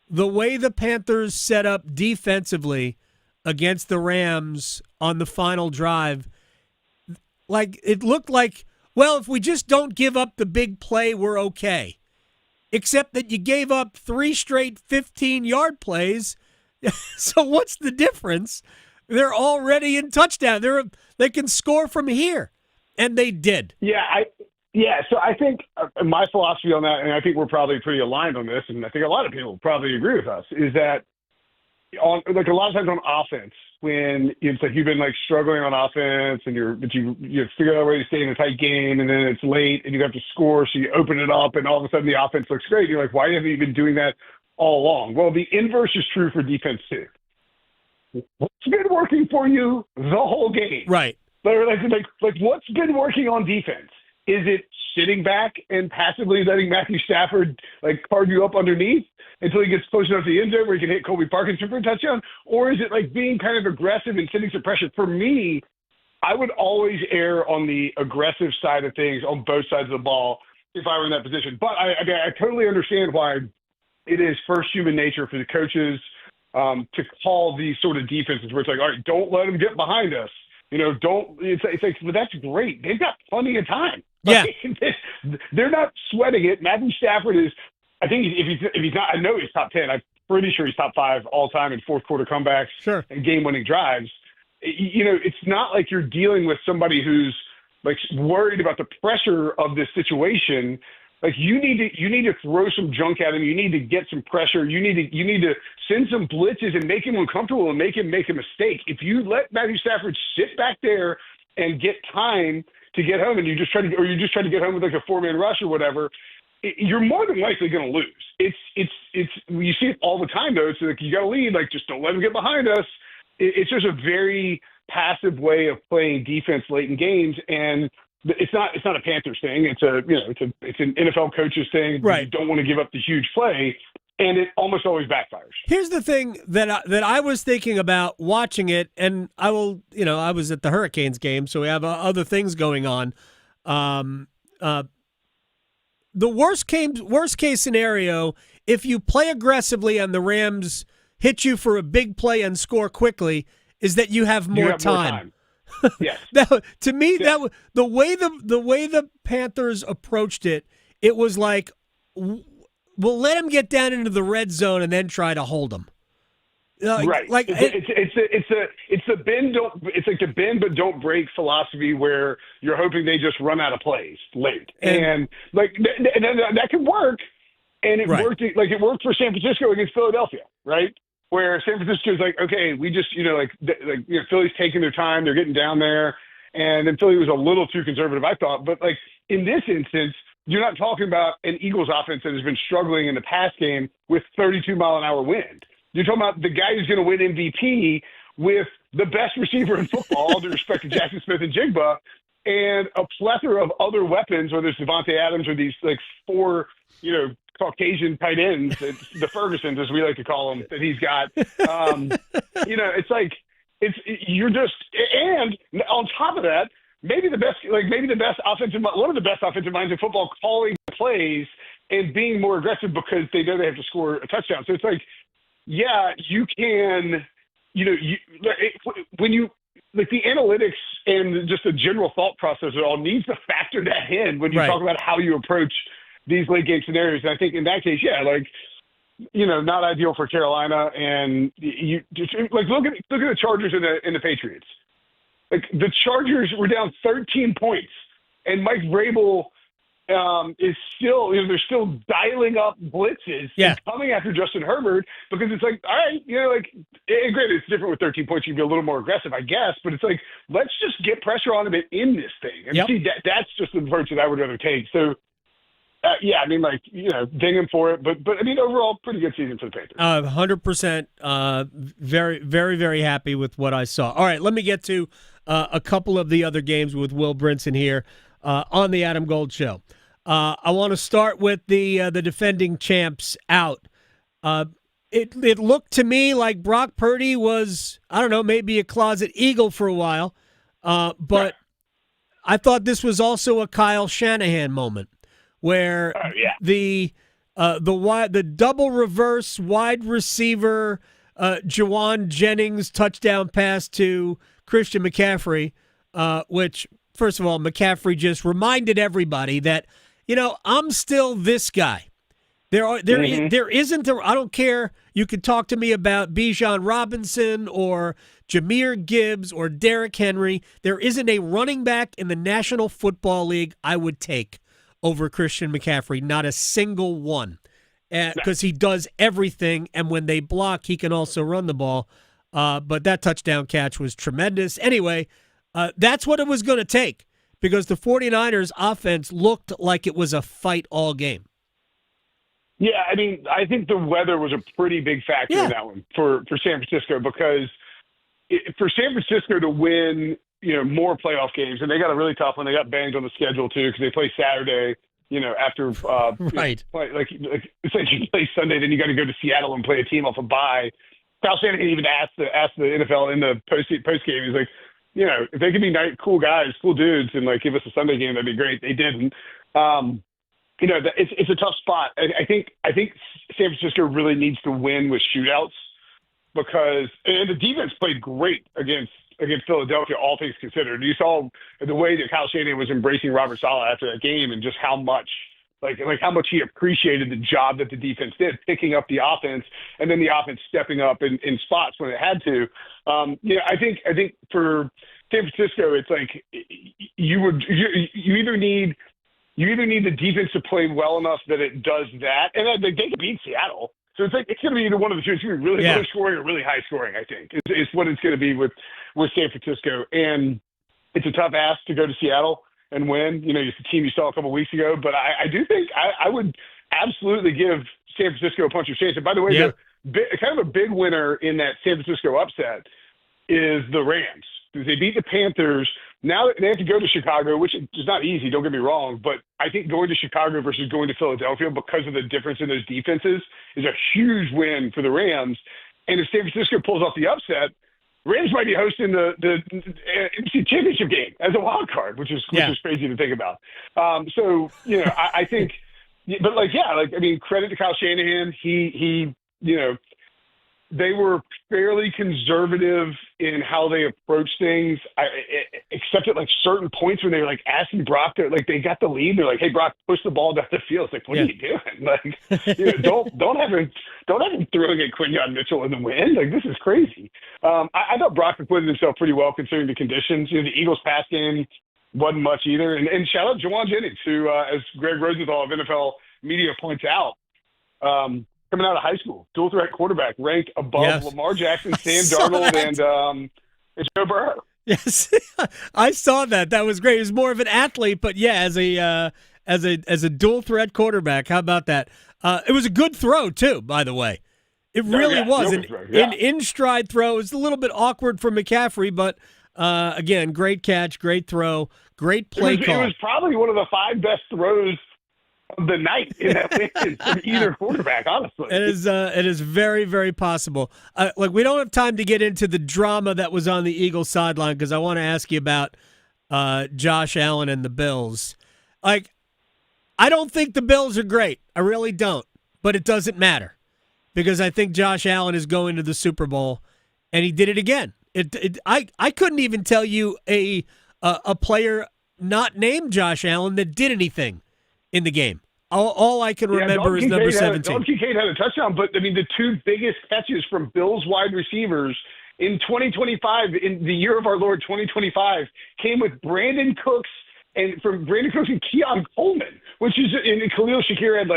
the way the Panthers set up defensively against the Rams on the final drive. Like, it looked like, well, if we just don't give up the big play, we're okay. Except that you gave up 3 straight 15-yard plays. So what's the difference? They're already in touchdown. They can score from here. And they did. Yeah, so I think my philosophy on that, and I think we're probably pretty aligned on this, and I think a lot of people probably agree with us, is that a lot of times on offense, when it's like you've been struggling on offense, and you figure out a way to stay in a tight game, and then it's late and you have to score, so you open it up, and all of a sudden the offense looks great. You're like, why haven't you been doing that all along? Well, the inverse is true for defense too. What's been working for you the whole game? Right. Like what's been working on defense? Is it sitting back and passively letting Matthew Stafford card you up underneath until he gets close enough to the end zone where he can hit Colby Parkinson for a touchdown? Or is it being kind of aggressive and sending some pressure? For me, I would always err on the aggressive side of things on both sides of the ball if I were in that position. But I totally understand why it is first human nature for the coaches to call these sort of defenses where it's like, all right, don't let them get behind us. It's like, well, that's great. They've got plenty of time. Yeah. They're not sweating it. Matthew Stafford is, I think if he's not, I know he's top 10. I'm pretty sure he's top 5 all time in fourth quarter comebacks and game winning drives. It's not like you're dealing with somebody who's worried about the pressure of this situation. You need to throw some junk at him. You need to get some pressure. You need to send some blitzes and make him uncomfortable and make him make a mistake. If you let Matthew Stafford sit back there and get time to get home, and you just try to get home with a 4-man rush or whatever, you're more than likely going to lose. It's you see it all the time though. It's you got to lead. Just don't let him get behind us. It's just a very passive way of playing defense late in games, and it's not a Panthers thing. It's an NFL coaches thing. Right. You don't want to give up the huge play, and it almost always backfires. Here's the thing that I was thinking about watching it, and I was at the Hurricanes game, so we have other things going on. The worst case scenario, if you play aggressively and the Rams hit you for a big play and score quickly, is that you have more time. Yes. To me, that the way the Panthers approached it, it was like, we'll let him get down into the red zone and then try to hold him. Right. Like it's the bend don't it's like the bend but don't break philosophy where you're hoping they just run out of plays late and that can work, and it worked for San Francisco against Philadelphia, right? Where San Francisco's like, okay, we just Philly's taking their time, they're getting down there, and then Philly was a little too conservative, I thought. But like in this instance, you're not talking about an Eagles offense that has been struggling in the past game with 32-mile-an-hour wind. You're talking about the guy who's going to win MVP with the best receiver in football, all due respect to Jackson Smith and Jigba, and a plethora of other weapons, whether it's Devontae Adams or these like four, Caucasian tight ends, the Fergusons, as we like to call them, that he's got. It's like you're just, and on top of that, maybe the best offensive, one of the best offensive minds in football, calling plays and being more aggressive because they know they have to score a touchdown. So it's like, yeah, you can, when you, like the analytics and just the general thought process, it all needs to factor that in when you talk about how you approach these late game scenarios. And I think in that case, not ideal for Carolina. And you just like, look at the Chargers and the Patriots. Like the Chargers were down 13 points and Mike Vrabel is still, they're still dialing up blitzes and coming after Justin Herbert because it's like, all right, and granted, it's different with 13 points. You'd be a little more aggressive, I guess, but it's like, let's just get pressure on him and end this thing. And see, that's just the approach that I would rather take. So, ding him for it. But overall, pretty good season for the Panthers. 100%. Very, very, very happy with what I saw. All right, let me get to a couple of the other games with Will Brinson here on the Adam Gold Show. I want to start with the defending champs out. It looked to me like Brock Purdy was, I don't know, maybe a closet Eagle for a while, but I thought this was also a Kyle Shanahan moment where the double reverse wide receiver Juwan Jennings touchdown pass to Christian McCaffrey, which, first of all, McCaffrey just reminded everybody that, I'm still this guy. There isn't I don't care. You could talk to me about Bijan Robinson or Jahmyr Gibbs or Derrick Henry. There isn't a running back in the National Football League I would take over Christian McCaffrey. Not a single one. Because he does everything, and when they block, he can also run the ball. But that touchdown catch was tremendous. Anyway, that's what it was going to take because the 49ers offense looked like it was a fight all game. Yeah, I think the weather was a pretty big factor in that one for San Francisco because for San Francisco to win, more playoff games, and they got a really tough one. They got banged on the schedule, too, because they play Saturday, after it's like you play Sunday, then you got to go to Seattle and play a team off a bye. Kyle Shanahan even asked the NFL in the post game. He's like, if they could be cool guys, cool dudes, and like give us a Sunday game, that'd be great. They didn't. It's a tough spot. I think San Francisco really needs to win with shootouts because the defense played great against Philadelphia, all things considered. You saw the way that Kyle Shanahan was embracing Robert Saleh after that game and just how much how much he appreciated the job that the defense did, picking up the offense and then the offense stepping up in spots when it had to. I think for San Francisco, it's like you either need the defense to play well enough that it does that, and they can beat Seattle. So it's like it's going to be either one of the two. It's going to be really low scoring or really high scoring. I think it's what it's going to be with San Francisco, and it's a tough ask to go to Seattle and win. It's the team you saw a couple weeks ago, but I do think I would absolutely give San Francisco a punch of chance. And by the way, kind of a big winner in that San Francisco upset is the Rams. They beat the Panthers. Now they have to go to Chicago, which is not easy, don't get me wrong, but I think going to Chicago versus going to Philadelphia because of the difference in those defenses is a huge win for the Rams. And if San Francisco pulls off the upset, Rams might be hosting the NFC Championship game as a wild card, which is crazy to think about. I think, but credit to Kyle Shanahan. He they were fairly conservative in how they approach things, except at like certain points when they're like asking Brock, like they got the lead, they're like, "Hey Brock, push the ball down the field." It's like, what are you doing? Like, don't have him throwing at Quinyon Mitchell in the wind. Like, this is crazy. I thought Brock acquitted himself pretty well considering the conditions. The Eagles' pass game wasn't much either. And shout out Jawan Jennings, who, as Greg Rosenthal of NFL Media points out, coming out of high school, dual threat quarterback, ranked above Lamar Jackson, Sam Darnold, and Joe Burrow. Yes, I saw that. That was great. He was more of an athlete, but as a dual threat quarterback, how about that? It was a good throw too, by the way. It really was an in stride throw. It was a little bit awkward for McCaffrey, but again, great catch, great throw, great play call. It was probably one of the 5 best throws of the night in that win from either quarterback, honestly. It is very, very possible. We don't have time to get into the drama that was on the Eagles sideline because I want to ask you about Josh Allen and the Bills. I don't think the Bills are great. I really don't. But it doesn't matter because I think Josh Allen is going to the Super Bowl, and he did it again. I couldn't even tell you a player not named Josh Allen that did anything in the game. All I can remember is number 17. Dalton Kincaid had a touchdown, but, the 2 biggest catches from Bills wide receivers in 2025, in the year of our Lord 2025, came with Brandon Cooks and Keon Coleman, which is – and Khalil Shakir had,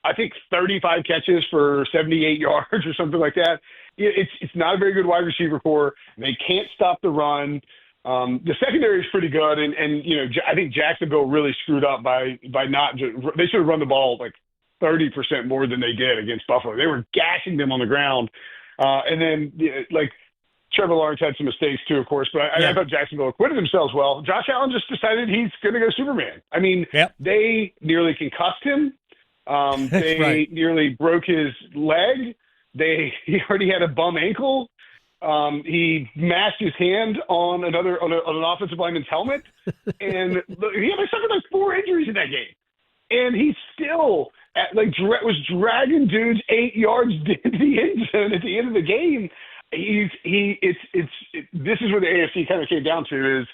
I think 35 catches for 78 yards or something like that. It's not a very good wide receiver core. They can't stop the run. The secondary is pretty good, and I think Jacksonville really screwed up by not. They should have run the ball 30% more than they did against Buffalo. They were gashing them on the ground, and then Trevor Lawrence had some mistakes too, of course. But I thought Jacksonville acquitted themselves well. Josh Allen just decided he's going to go Superman. I mean, they nearly concussed him. They nearly broke his leg. He already had a bum ankle. He mashed his hand on an offensive lineman's helmet, and he suffered 4 injuries in that game, and he still was dragging dudes 8 yards into the end zone at the end of the game. This is where the AFC kind of came down to is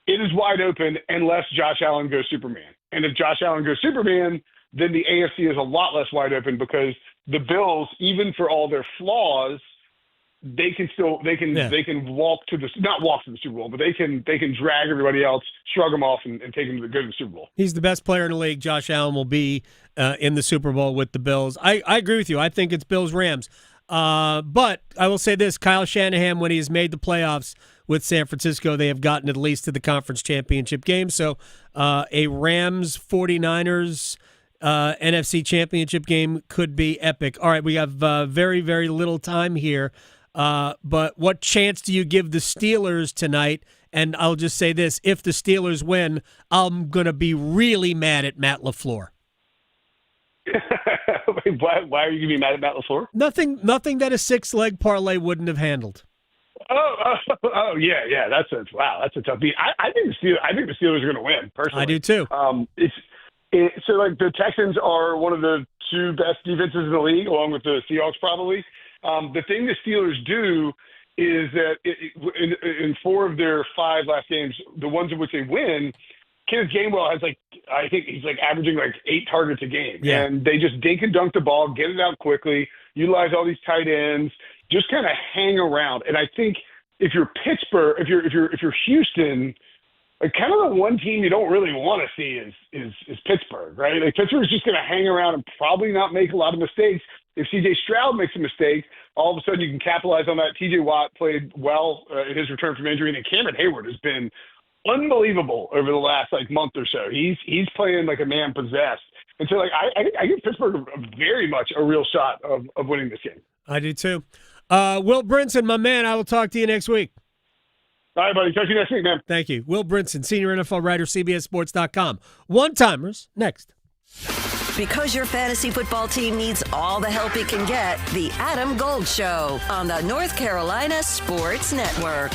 it is wide open unless Josh Allen goes Superman, and if Josh Allen goes Superman, then the AFC is a lot less wide open because the Bills, even for all their flaws, they can walk to not walk to the Super Bowl, but they can drag everybody else, shrug them off, and take them to go to the Super Bowl. He's the best player in the league. Josh Allen will be in the Super Bowl with the Bills. I agree with you. I think it's Bills-Rams. But I will say this, Kyle Shanahan, when he has made the playoffs with San Francisco, they have gotten at least to the conference championship game. So a Rams-49ers NFC championship game could be epic. All right, we have very, very little time here. But what chance do you give the Steelers tonight? And I'll just say this, if the Steelers win, I'm going to be really mad at Matt LaFleur. Why are you going to be mad at Matt LaFleur? Nothing that a 6-leg parlay wouldn't have handled. Oh, yeah. That's a tough beat. I think the Steelers are going to win, personally. I do too. So the Texans are one of the 2 best defenses in the league, along with the Seahawks probably. The thing the Steelers do is that in 4 of their 5 last games, the ones in which they win, Kenneth Gainwell has I think he's averaging 8 targets a game. Yeah. And they just dink and dunk the ball, get it out quickly, utilize all these tight ends, just kind of hang around. And I think if you're Pittsburgh, if you're Houston, kind of the one team you don't really want to see is Pittsburgh, right? Pittsburgh's just going to hang around and probably not make a lot of mistakes. If C.J. Stroud makes a mistake, all of a sudden you can capitalize on that. T.J. Watt played well in his return from injury, and Cameron Hayward has been unbelievable over the last month or so. He's playing like a man possessed, and so I give Pittsburgh very much a real shot of winning this game. I do too. Will Brinson, my man, I will talk to you next week. All right, buddy. Talk to you next week, man. Thank you. Will Brinson, senior NFL writer, CBSSports.com. One-timers next. Because your fantasy football team needs all the help it can get, the Adam Gold Show on the North Carolina Sports Network.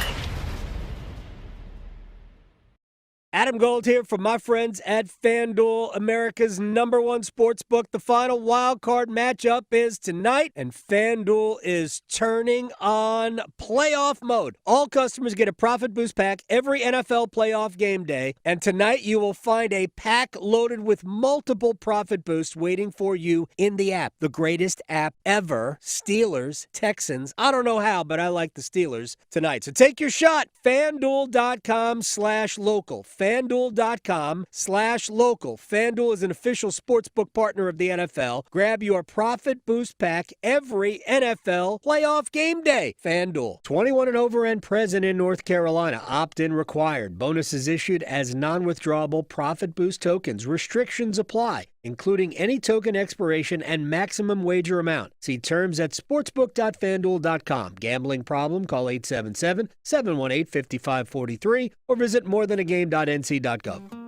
Adam Gold here from my friends at FanDuel, America's #1 sports book. The final wild card matchup is tonight, and FanDuel is turning on playoff mode. All customers get a Profit Boost pack every NFL playoff game day, and tonight you will find a pack loaded with multiple Profit Boosts waiting for you in the app. The greatest app ever. Steelers, Texans. I don't know how, but I like the Steelers tonight. So take your shot. FanDuel.com/local. FanDuel.com/local. FanDuel is an official sportsbook partner of the NFL. Grab your Profit Boost pack every NFL playoff game day. FanDuel. 21 and over and present in North Carolina. Opt-in required. Bonuses issued as non-withdrawable Profit Boost tokens. Restrictions apply, including any token expiration and maximum wager amount. See terms at sportsbook.fanduel.com. Gambling problem? Call 877-718-5543 or visit morethanagame.nc.gov.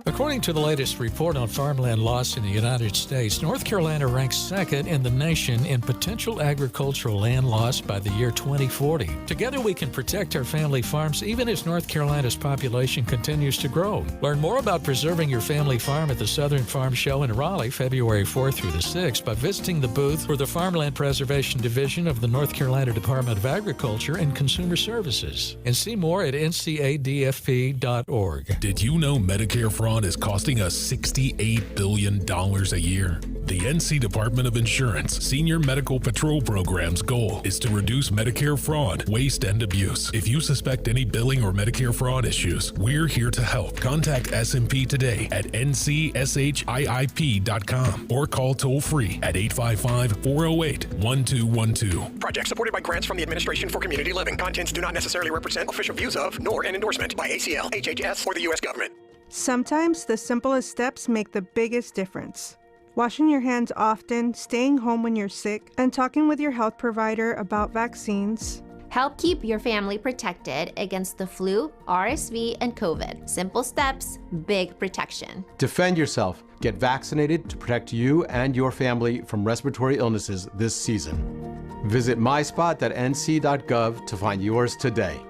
According to the latest report on farmland loss in the United States, North Carolina ranks second in the nation in potential agricultural land loss by the year 2040. Together we can protect our family farms even as North Carolina's population continues to grow. Learn more about preserving your family farm at the Southern Farm Show in Raleigh, February 4th through the 6th by visiting the booth for the Farmland Preservation Division of the North Carolina Department of Agriculture and Consumer Services. And see more at ncadfp.org. Did you know Medicare fraud is costing us $68 billion a year? The NC Department of Insurance Senior Medical Patrol Program's goal is to reduce Medicare fraud, waste, and abuse. If you suspect any billing or Medicare fraud issues, we're here to help. Contact SMP today at ncshiip.com or call toll-free at 855-408-1212. Project supported by grants from the Administration for Community Living. Contents do not necessarily represent official views of, nor an endorsement by ACL, HHS, or the U.S. government. Sometimes the simplest steps make the biggest difference. Washing your hands often, staying home when you're sick, and talking with your health provider about vaccines. Help keep your family protected against the flu, RSV, and COVID. Simple steps, big protection. Defend yourself. Get vaccinated to protect you and your family from respiratory illnesses this season. Visit myspot.nc.gov to find yours today.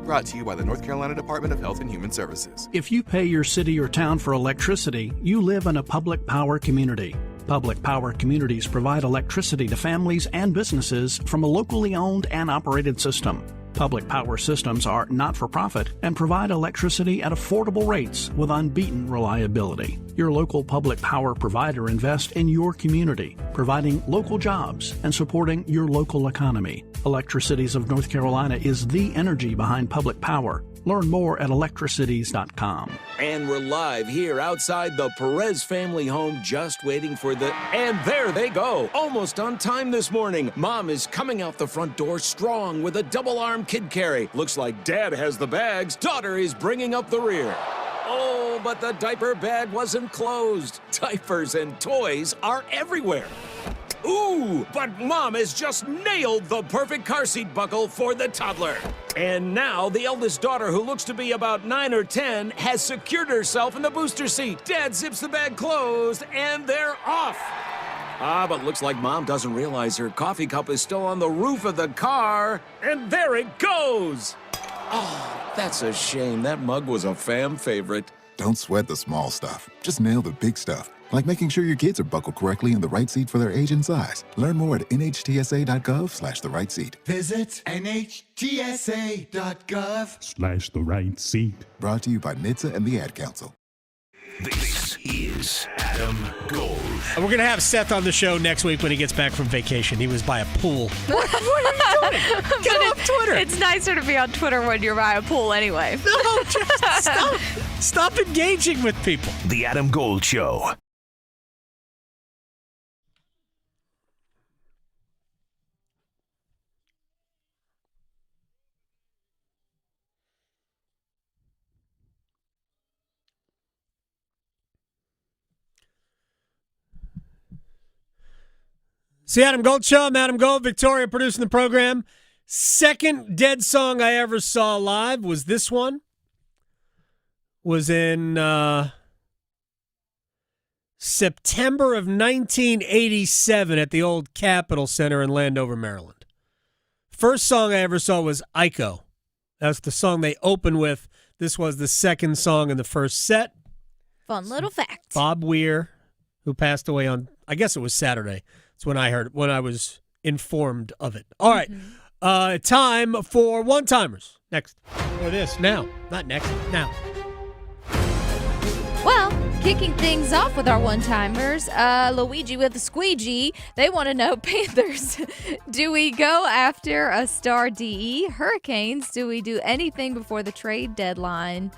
Brought to you by the North Carolina Department of Health and Human Services. If you pay your city or town for electricity, you live in a public power community. Public power communities provide electricity to families and businesses from a locally owned and operated system. Public power systems are not-for-profit and provide electricity at affordable rates with unbeaten reliability. Your local public power provider invests in your community, providing local jobs and supporting your local economy. Electricities of North Carolina is the energy behind public power. Learn more at electricities.com. And we're live here outside the Perez family home, just waiting for the... And there they go! Almost on time this morning. Mom is coming out the front door strong with a double-arm kid carry. Looks like Dad has the bags. Daughter is bringing up the rear. Oh, but the diaper bag wasn't closed. Diapers and toys are everywhere. Ooh, but Mom has just nailed the perfect car seat buckle for the toddler. And now the eldest daughter, who looks to be about 9 or 10, has secured herself in the booster seat. Dad zips the bag closed, and they're off. But looks like Mom doesn't realize her coffee cup is still on the roof of the car. And there it goes. Oh, that's a shame. That mug was a fam favorite. Don't sweat the small stuff. Just nail the big stuff. Like making sure your kids are buckled correctly in the right seat for their age and size. Learn more at nhtsa.gov/the right seat. Visit nhtsa.gov/the right seat. Brought to you by NHTSA and the Ad Council. This is Adam Gold. We're going to have Seth on the show next week when he gets back from vacation. He was by a pool. What are you doing? Get off Twitter. It's nicer to be on Twitter when you're by a pool anyway. No, just stop engaging with people. The Adam Gold Show. It's the Adam Gold Show. I'm Adam Gold, Victoria producing the program. Second dead song I ever saw live was this one. Was in September of 1987 at the old Capitol Center in Landover, Maryland. First song I ever saw was Ico. That's the song they open with. This was the second song in the first set. Fun little fact. Bob Weir, who passed away on, I guess it was Saturday. That's when I heard it, when I was informed of it. All right. Time for one-timers. Next. Or this. Now. Not next. Now. Well, kicking things off with our one-timers, Luigi with the squeegee. They want to know, Panthers, do we go after a star DE? Hurricanes, do we do anything before the trade deadline?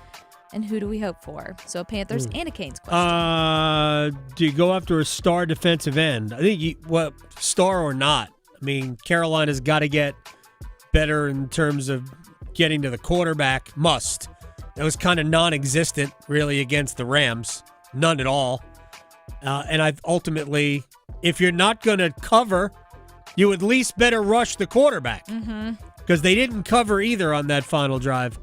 And who do we hope for? So a Panthers and a Canes question. Do you go after a star defensive end? I think, star or not. I mean, Carolina's got to get better in terms of getting to the quarterback. Must. That was kind of non-existent, really, against the Rams. None at all. And ultimately, if you're not going to cover, you at least better rush the quarterback. Because they didn't cover either on that final drive.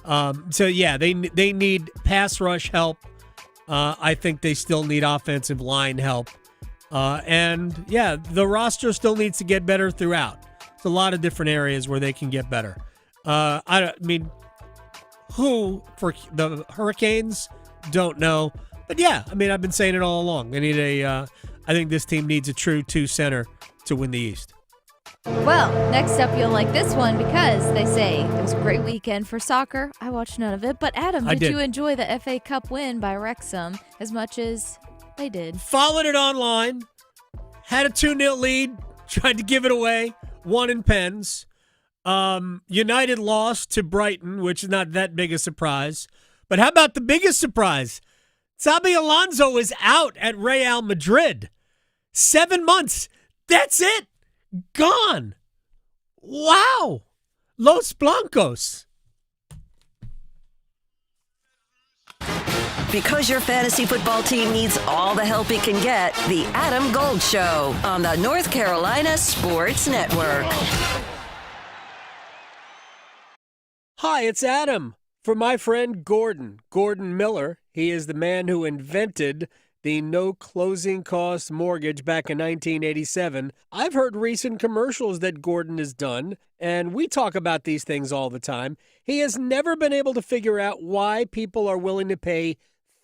They need pass rush help. I think they still need offensive line help. The roster still needs to get better throughout. There's a lot of different areas where they can get better. Who for the Hurricanes? Don't know. But I've been saying it all along. They need I think this team needs a true 2-center to win the East. Well, next up, you'll like this one because they say it was a great weekend for soccer. I watched none of it. But Adam, did you enjoy the FA Cup win by Wrexham as much as they did? Followed it online. Had a 2-0 lead. Tried to give it away. Won in pens. United lost to Brighton, which is not that big a surprise. But how about the biggest surprise? Xabi Alonso is out at Real Madrid. 7 months. That's it. Gone. Wow. Los Blancos. Because your fantasy football team needs all the help it can get, the Adam Gold Show on the North Carolina Sports Network. Hi, it's Adam for my friend Gordon Miller. He is the man who invented the no closing cost mortgage back in 1987. I've heard recent commercials that Gordon has done, and we talk about these things all the time. He has never been able to figure out why people are willing to pay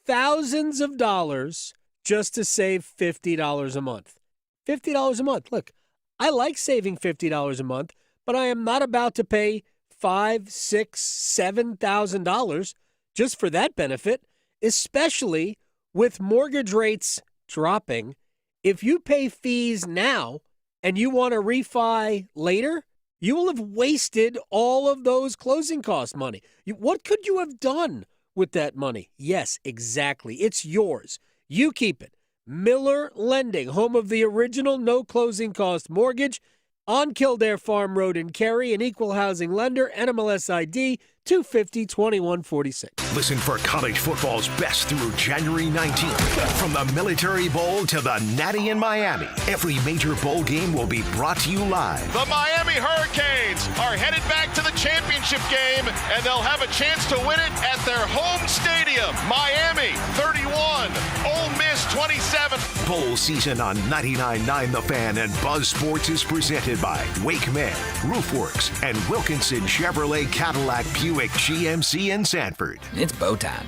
thousands of dollars just to save $50 a month. $50 a month. Look, I like saving $50 a month, but I am not about to pay $5,000, $6,000, $7,000 just for that benefit, especially with mortgage rates dropping. If you pay fees now and you want to refi later, you will have wasted all of those closing cost money. What could you have done with that money? Yes, exactly. It's yours. You keep it. Miller Lending, home of the original no closing cost mortgage on Kildare Farm Road in Cary, an equal housing lender, NMLS ID 250-2146. Listen for college football's best through January 19th. From the Military Bowl to the Natty in Miami, every major bowl game will be brought to you live. The Miami Hurricanes are headed back to the championship game, and they'll have a chance to win it at their home stadium. Miami 31, Ole Miss 27. Bowl season on 99.9 The Fan and Buzz Sports is presented by Wake Men, Roofworks, and Wilkinson Chevrolet Cadillac Buick GMC in Sanford. It's bow time.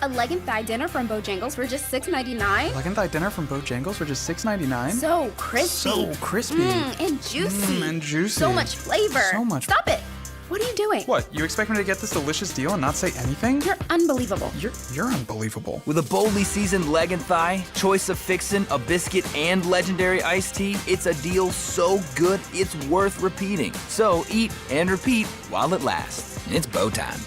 A leg and thigh dinner from Bojangles for just $6.99. Leg and thigh dinner from Bojangles for just $6.99. So crispy. So crispy. And juicy. And juicy. So much flavor. So much. Stop it. What are you doing? What, you expect me to get this delicious deal and not say anything? You're unbelievable. You're unbelievable. With a boldly seasoned leg and thigh, choice of fixin', a biscuit, and legendary iced tea, it's a deal so good it's worth repeating. So eat and repeat while it lasts. It's bow time.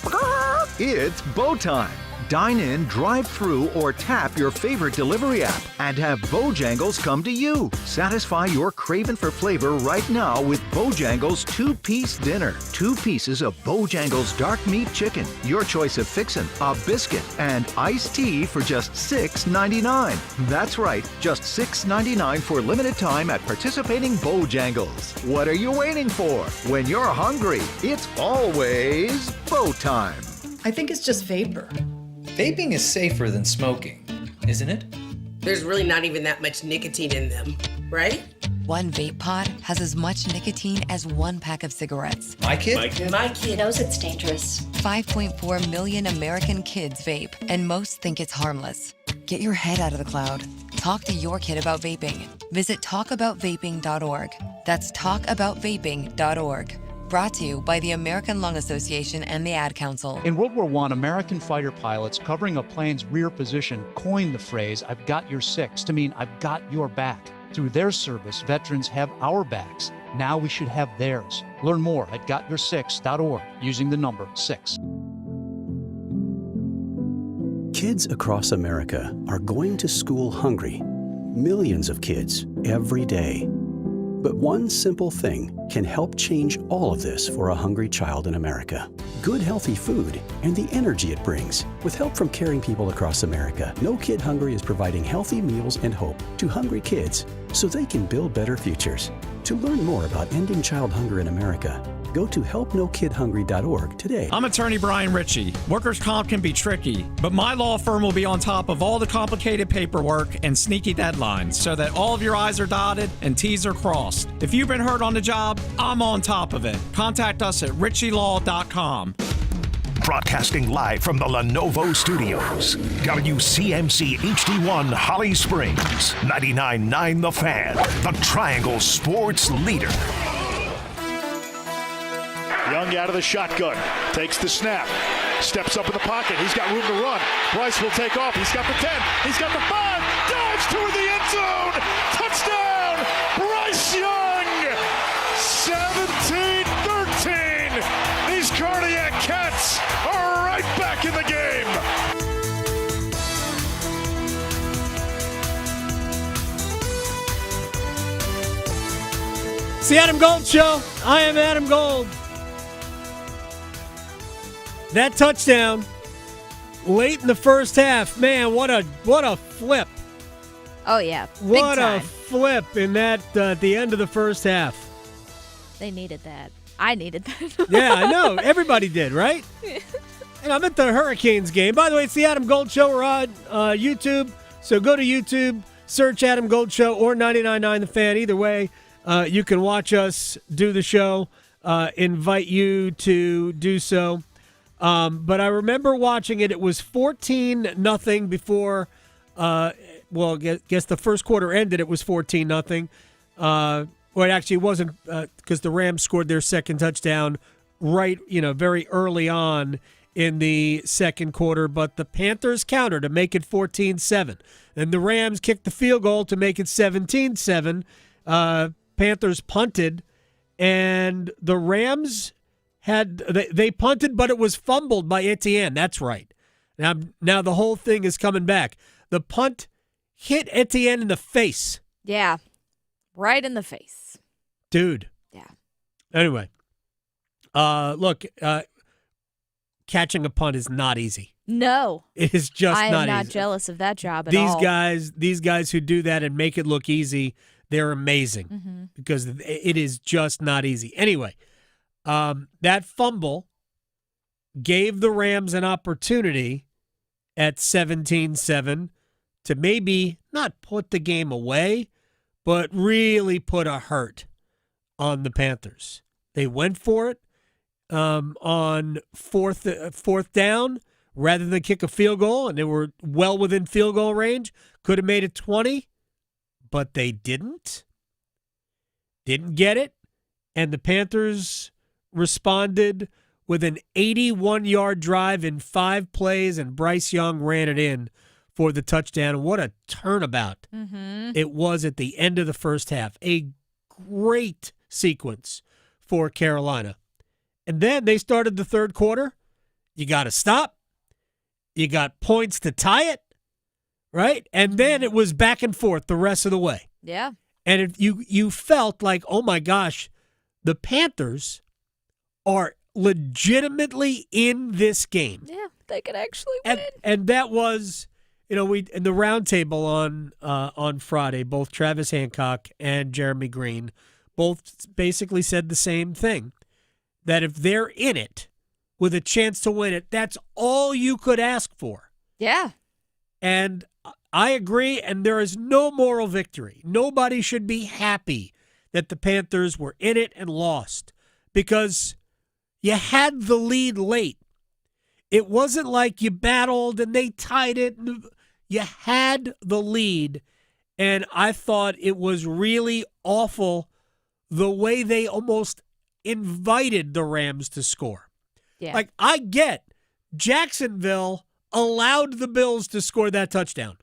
It's bow time. Dine in, drive through, or tap your favorite delivery app and have Bojangles come to you. Satisfy your craving for flavor right now with Bojangles 2-piece dinner. 2 pieces of Bojangles dark meat chicken, your choice of fixin', a biscuit, and iced tea for just $6.99. That's right, just $6.99 for limited time at participating Bojangles. What are you waiting for? When you're hungry, it's always bow time. I think it's just vapor. Vaping is safer than smoking, isn't it? There's really not even that much nicotine in them, right? One vape pod has as much nicotine as one pack of cigarettes. My kid? My kid knows it's dangerous. 5.4 million American kids vape, and most think it's harmless. Get your head out of the cloud. Talk to your kid about vaping. Visit talkaboutvaping.org. That's talkaboutvaping.org. Brought to you by the American Lung Association and the Ad Council. In World War I, American fighter pilots covering a plane's rear position coined the phrase, "I've got your six," to mean "I've got your back." Through their service, veterans have our backs. Now we should have theirs. Learn more at gotyoursix.org using the number 6. Kids across America are going to school hungry. Millions of kids every day. But one simple thing can help change all of this for a hungry child in America. Good, healthy food and the energy it brings. With help from caring people across America, No Kid Hungry is providing healthy meals and hope to hungry kids so they can build better futures. To learn more about ending child hunger in America, go to helpnokidhungry.org today. I'm attorney Brian Ritchie. Workers' comp can be tricky, but my law firm will be on top of all the complicated paperwork and sneaky deadlines so that all of your I's are dotted and T's are crossed. If you've been hurt on the job, I'm on top of it. Contact us at ritchielaw.com. Broadcasting live from the Lenovo Studios. WCMC HD1 Holly Springs. 99.9 The Fan. The Triangle Sports Leader. Young out of the shotgun. Takes the snap. Steps up in the pocket. He's got room to run. Bryce will take off. He's got the 10. He's got the 5. Dives toward the end zone. Touchdown. Bryce Young. 17-13. These Cardiac Cats are right back in the game. It's the Adam Gold Show. I am Adam Gold. That touchdown late in the first half, man, what a flip. Oh, yeah. What a flip in that at the end of the first half. They needed that. I needed that. Yeah, I know. Everybody did, right? And I'm at the Hurricanes game. By the way, it's the Adam Gold Show. We're on YouTube. So go to YouTube, search Adam Gold Show or 99.9 The Fan. Either way, you can watch us do the show. Invite you to do so. But I remember watching it. It was 14-0 before, I guess the first quarter ended. It was 14-0. Well, it actually wasn't because the Rams scored their second touchdown right, very early on in the second quarter. But the Panthers countered to make it 14-7. And the Rams kicked the field goal to make it 17-7. Panthers punted, and the Rams they punted, but it was fumbled by Etienne. That's right. Now the whole thing is coming back. The punt hit Etienne in the face. Yeah, right in the face. Dude. Yeah. Anyway, look, catching a punt is not easy. No. It is just not easy. I'm not jealous of that job at all. These guys who do that and make it look easy, they're amazing because it is just not easy. Anyway, that fumble gave the Rams an opportunity at 17-7 to maybe not put the game away, but really put a hurt on the Panthers. They went for it on fourth down rather than kick a field goal, and they were well within field goal range. Could have made it 20, but they didn't. Didn't get it, and the Panthers responded with an 81-yard drive in 5 plays, and Bryce Young ran it in for the touchdown. What a turnabout it was at the end of the first half. A great sequence for Carolina. And then they started the third quarter. You got to stop. You got points to tie it, right? And then it was back and forth the rest of the way. Yeah. And you felt like, oh, my gosh, the Panthers are legitimately in this game. Yeah, they could actually win. And that was, we in the roundtable on Friday, both Travis Hancock and Jeremy Green both basically said the same thing, that if they're in it with a chance to win it, that's all you could ask for. Yeah. And I agree, and there is no moral victory. Nobody should be happy that the Panthers were in it and lost because you had the lead late. It wasn't like you battled and they tied it. You had the lead, and I thought it was really awful the way they almost invited the Rams to score. Yeah. Like, I get Jacksonville allowed the Bills to score that touchdown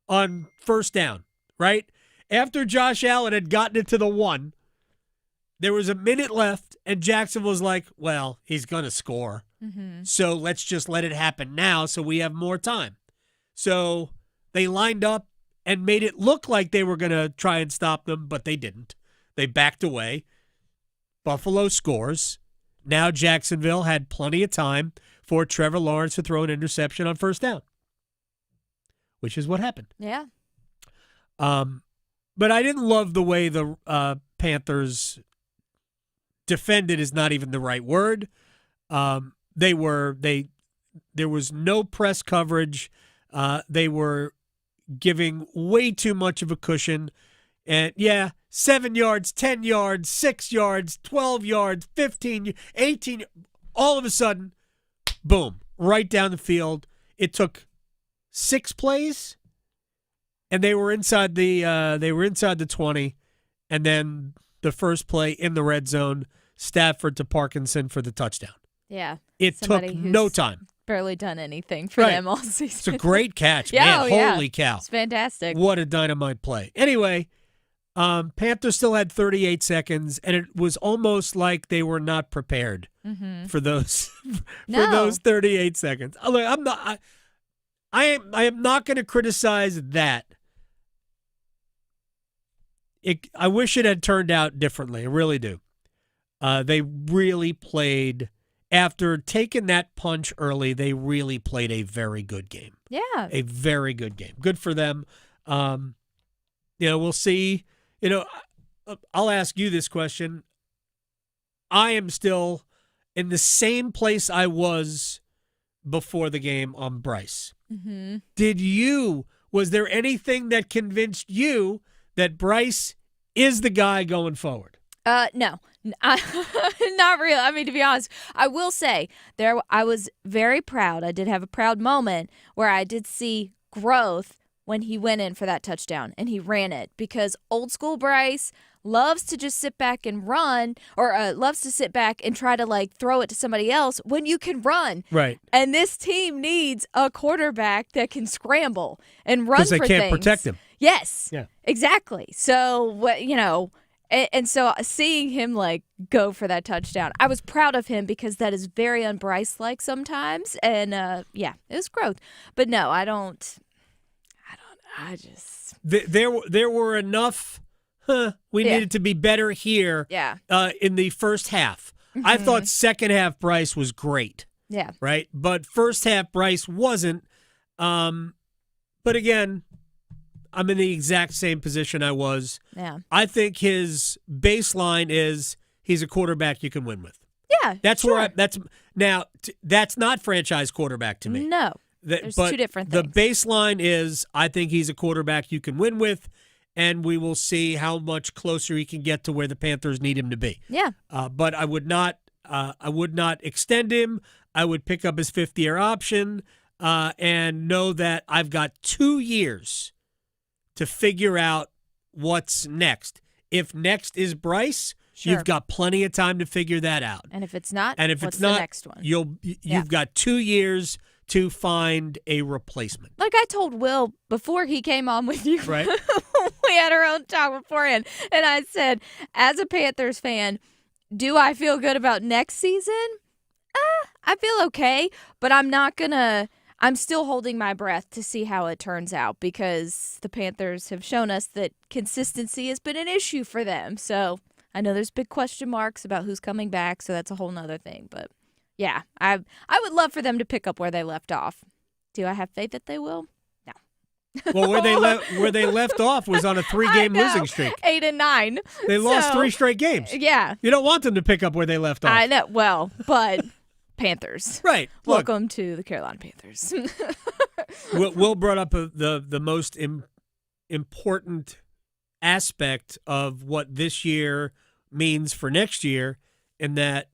on first down, right? After Josh Allen had gotten it to the 1, there was a minute left, and Jackson was like, well, he's going to score. So let's just let it happen now so we have more time. So they lined up and made it look like they were going to try and stop them, but they didn't. They backed away. Buffalo scores. Now Jacksonville had plenty of time for Trevor Lawrence to throw an interception on first down, which is what happened. Yeah. But I didn't love the way the Panthers defended is not even the right word. There was no press coverage. They were giving way too much of a cushion. And 7 yards, 10 yards, 6 yards, 12 yards, 15, 18, all of a sudden, boom, right down the field. It took 6 plays, and they were inside the 20, and then the first play in the red zone, Stafford to Parkinson for the touchdown. Yeah. It took no time. Barely done anything for them all season. It's a great catch, Yeah, man. Holy cow. It's fantastic. What a dynamite play. Anyway, Panthers still had 38 seconds, and it was almost like they were not prepared for those for those 38 seconds. Look, I am not going to criticize that. I wish it had turned out differently. I really do. They really played, after taking that punch early, they really played a very good game. Yeah. A very good game. Good for them. We'll see. I'll ask you this question. I am still in the same place I was before the game on Bryce. Was there anything that convinced you that Bryce is the guy going forward? No, not really. I mean, to be honest, I will say I was very proud. I did have a proud moment where I did see growth when he went in for that touchdown and he ran it, because old school Bryce loves to just sit back and run, or loves to sit back and try to throw it to somebody else when you can run. Right. And this team needs a quarterback that can scramble and run for things. Because they can't protect him. Yes. Yeah. Exactly. So, and so seeing him go for that touchdown, I was proud of him because that is very un-Bryce-like sometimes. And it was growth. But no, I just there were enough. We needed to be better here. Yeah. In the first half, I thought second half Bryce was great. Yeah. Right, but first half Bryce wasn't. But again, I'm in the exact same position I was. Yeah. I think his baseline is he's a quarterback you can win with. Yeah. That's sure. where that's not franchise quarterback to me. No. There's but two different things. The baseline is I think he's a quarterback you can win with, and we will see how much closer he can get to where the Panthers need him to be. Yeah. But I would not extend him. I would pick up his 5th-year option and know that I've got 2 years to figure out what's next. If next is Bryce, Sure. you've got plenty of time to figure that out. And if it's not, and if what's it's not, the next one? You've got 2 years to find a replacement. Like I told Will before he came on with you, right? We had our own talk beforehand, and I said, as a Panthers fan, do I feel good about next season? I feel okay, but I'm still holding my breath to see how it turns out, because the Panthers have shown us that consistency has been an issue for them. So I know there's big question marks about who's coming back, so that's a whole nother thing. But yeah, I would love for them to pick up where they left off. Do I have faith that they will? No. Well, where they left off was on a 3-game losing streak. 8 and 9. They lost 3 straight games. Yeah. You don't want them to pick up where they left off. I know. Well, but Panthers. Right. Welcome to the Carolina Panthers. Will brought up the most important aspect of what this year means for next year, in that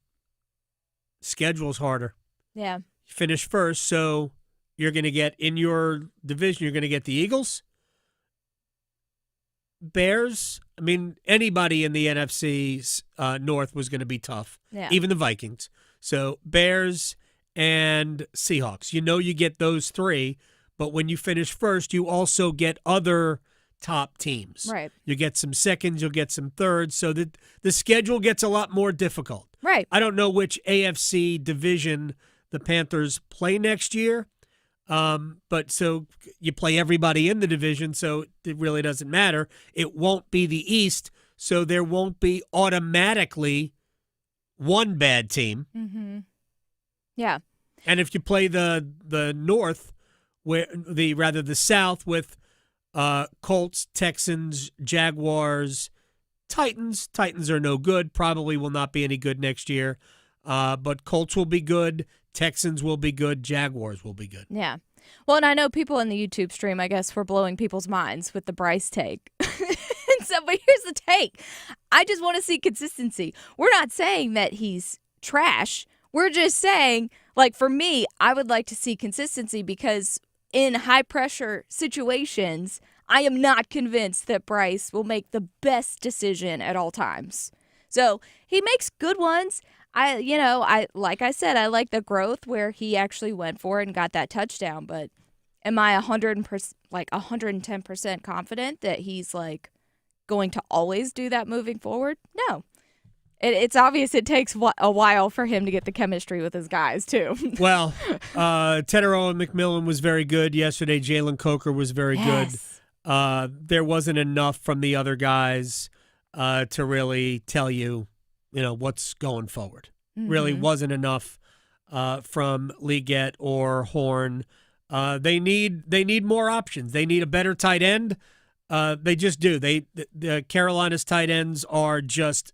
schedule's harder. Yeah. You finish first, so you're going to get, in your division, you're going to get the Eagles, Bears. I mean, anybody in the NFC North was going to be tough, even the Vikings. So Bears and Seahawks. You know you get those three, but when you finish first, you also get other top teams. Right. You get some seconds, you'll get some thirds, so that the schedule gets a lot more difficult. Right. I don't know which AFC division the Panthers play next year, but so you play everybody in the division, so it really doesn't matter. It won't be the East, so there won't be automatically one bad team. Mm-hmm. Yeah. And if you play the North, the South with Colts, Texans, Jaguars, Titans. Titans are no good. Probably will not be any good next year. But Colts will be good. Texans will be good. Jaguars will be good. Yeah. Well, and I know people in the YouTube stream, I guess, were blowing people's minds with the Bryce take. But here's the take. I just want to see consistency. We're not saying that he's trash. We're just saying, like, for me, I would like to see consistency because in high-pressure situations, I am not convinced that Bryce will make the best decision at all times. So he makes good ones. I like I said, I like the growth where he actually went for it and got that touchdown. But am I 110% confident that he's like going to always do that moving forward? No. It's obvious it takes a while for him to get the chemistry with his guys, too. Well, Tedero and McMillan was very good yesterday. Jalen Coker was very good. There wasn't enough from the other guys to really tell you, what's going forward. Mm-hmm. Really wasn't enough from Leggett or Horn. They need more options. They need a better tight end. They just do. The Carolina's tight ends are just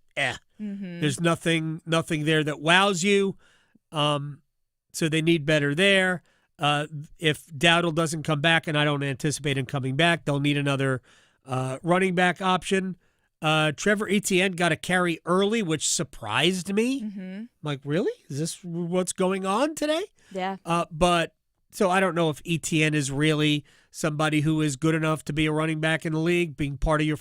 Mm-hmm. There's nothing there that wows you. So they need better there. If Dowdle doesn't come back, and I don't anticipate him coming back, they'll need another running back option. Trevor Etienne got a carry early, which surprised me. Mm-hmm. I'm like, really? Is this what's going on today? Yeah. But so I don't know if Etienne is really somebody who is good enough to be a running back in the league, being part of your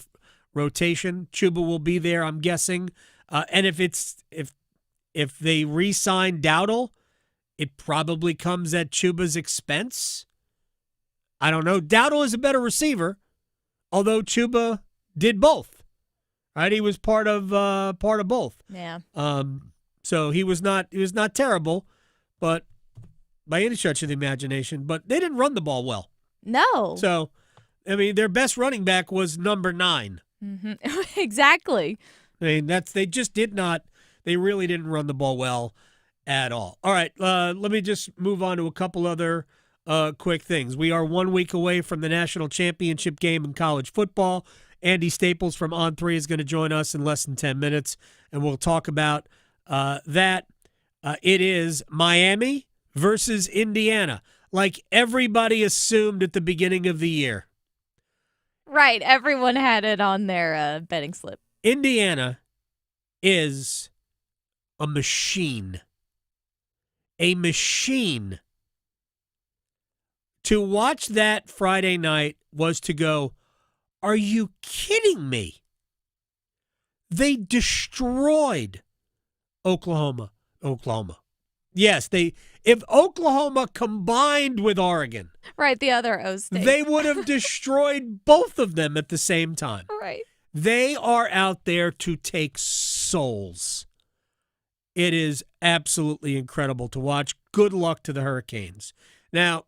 rotation. Chuba will be there, I'm guessing. And if they re-sign Dowdle, it probably comes at Chuba's expense. I don't know. Dowdle is a better receiver, although Chuba did both. Right? He was part of both. Yeah. So he was not terrible, but by any stretch of the imagination. But they didn't run the ball well. No. So, I mean, their best running back was number 9. Mm-hmm. Exactly. I mean, they just did not. They really didn't run the ball well at all. All right, let me just move on to a couple other quick things. We are 1 week away from the national championship game in college football. Andy Staples from On3 is going to join us in less than 10 minutes, and we'll talk about that. It is Miami versus Indiana, like everybody assumed at the beginning of the year. Right. Everyone had it on their betting slip. Indiana is a machine. A machine. To watch that Friday night was to go, are you kidding me? They destroyed Oklahoma. Yes, if Oklahoma combined with Oregon. Right, the other O state. They would have destroyed both of them at the same time. Right. They are out there to take souls. It is absolutely incredible to watch. Good luck to the Hurricanes. Now,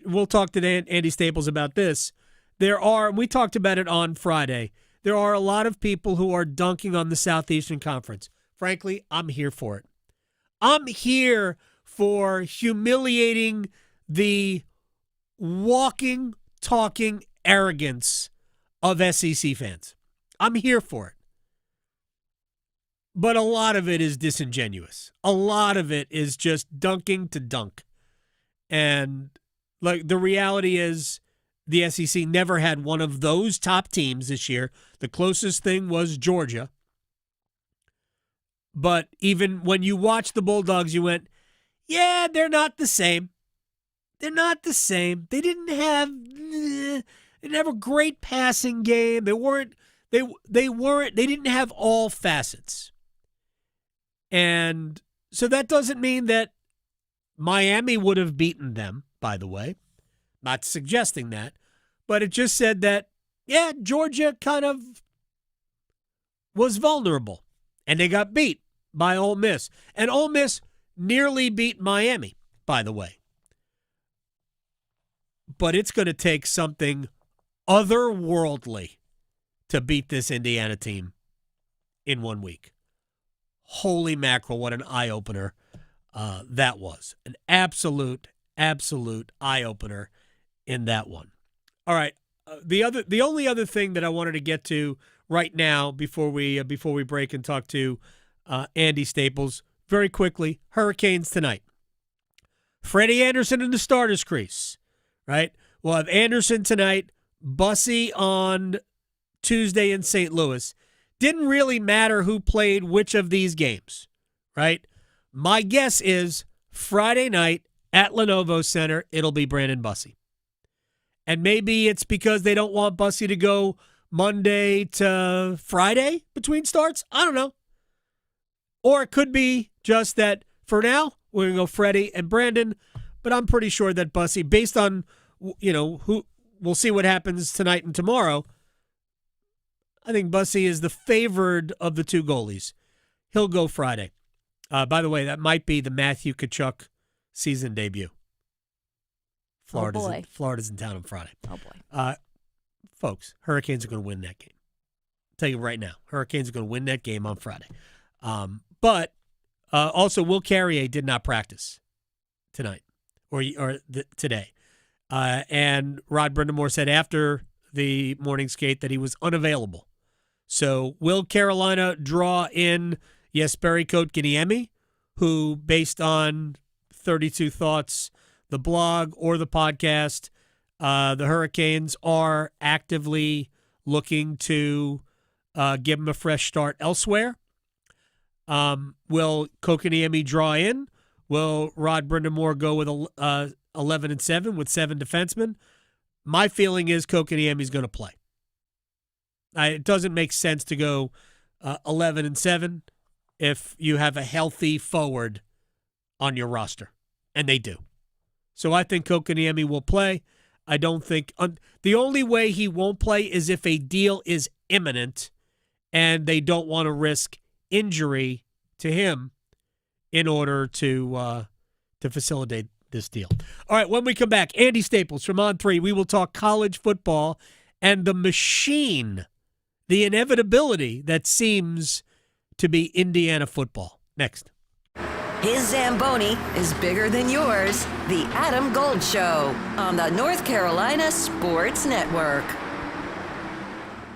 we'll talk to Andy Staples about this. We talked about it on Friday, there are a lot of people who are dunking on the Southeastern Conference. Frankly, I'm here for it. I'm here for humiliating the walking, talking arrogance of SEC fans. I'm here for it. But a lot of it is disingenuous. A lot of it is just dunking to dunk. And like the reality is the SEC never had one of those top teams this year. The closest thing was Georgia. But even when you watch the Bulldogs, you went, yeah, they're not the same. They're not the same. They didn't have a great passing game. They didn't have all facets. And so that doesn't mean that Miami would have beaten them, by the way. Not suggesting that. But it just said that, yeah, Georgia kind of was vulnerable. And they got beat by Ole Miss. And Ole Miss nearly beat Miami, by the way. But it's going to take something otherworldly to beat this Indiana team in 1 week. Holy mackerel, what an eye-opener that was. An absolute eye-opener in that one. All right, the only other thing that I wanted to get to right now before we break and talk to Andy Staples, very quickly, Hurricanes tonight. Freddie Anderson in the starters crease, right? We'll have Anderson tonight, Bussey on Tuesday in St. Louis. Didn't really matter who played which of these games, right? My guess is Friday night at Lenovo Center, it'll be Brandon Bussey. And maybe it's because they don't want Bussey to go Monday to Friday between starts. I don't know. Or it could be just that for now, we're going to go Freddie and Brandon. But I'm pretty sure that Bussey, based on, who we'll see what happens tonight and tomorrow, I think Bussey is the favored of the two goalies. He'll go Friday. By the way, that might be the Matthew Tkachuk season debut. Florida's in town on Friday. Oh, boy. Folks, Hurricanes are going to win that game. I'll tell you right now, Hurricanes are going to win that game on Friday. But also, Will Carrier did not practice tonight or today. And Rod Brindamore said after the morning skate that he was unavailable. So will Carolina draw in Jesperi Kotkaniemi, who, based on 32 Thoughts, the blog or the podcast, the Hurricanes are actively looking to give him a fresh start elsewhere. Will Kotkaniemi draw in? Will Rod Brindamore go with 11-7 with 7 defensemen? My feeling is Kotkaniemi's going to play. It doesn't make sense to go 11-7 if you have a healthy forward on your roster, and they do. So I think Kotkaniemi will play. I don't think the only way he won't play is if a deal is imminent and they don't want to risk injury to him in order to facilitate this deal. All right, when we come back, Andy Staples from On3, we will talk college football and the machine, the inevitability that seems to be Indiana football. Next. His Zamboni is bigger than yours. The Adam Gold Show on the North Carolina Sports Network.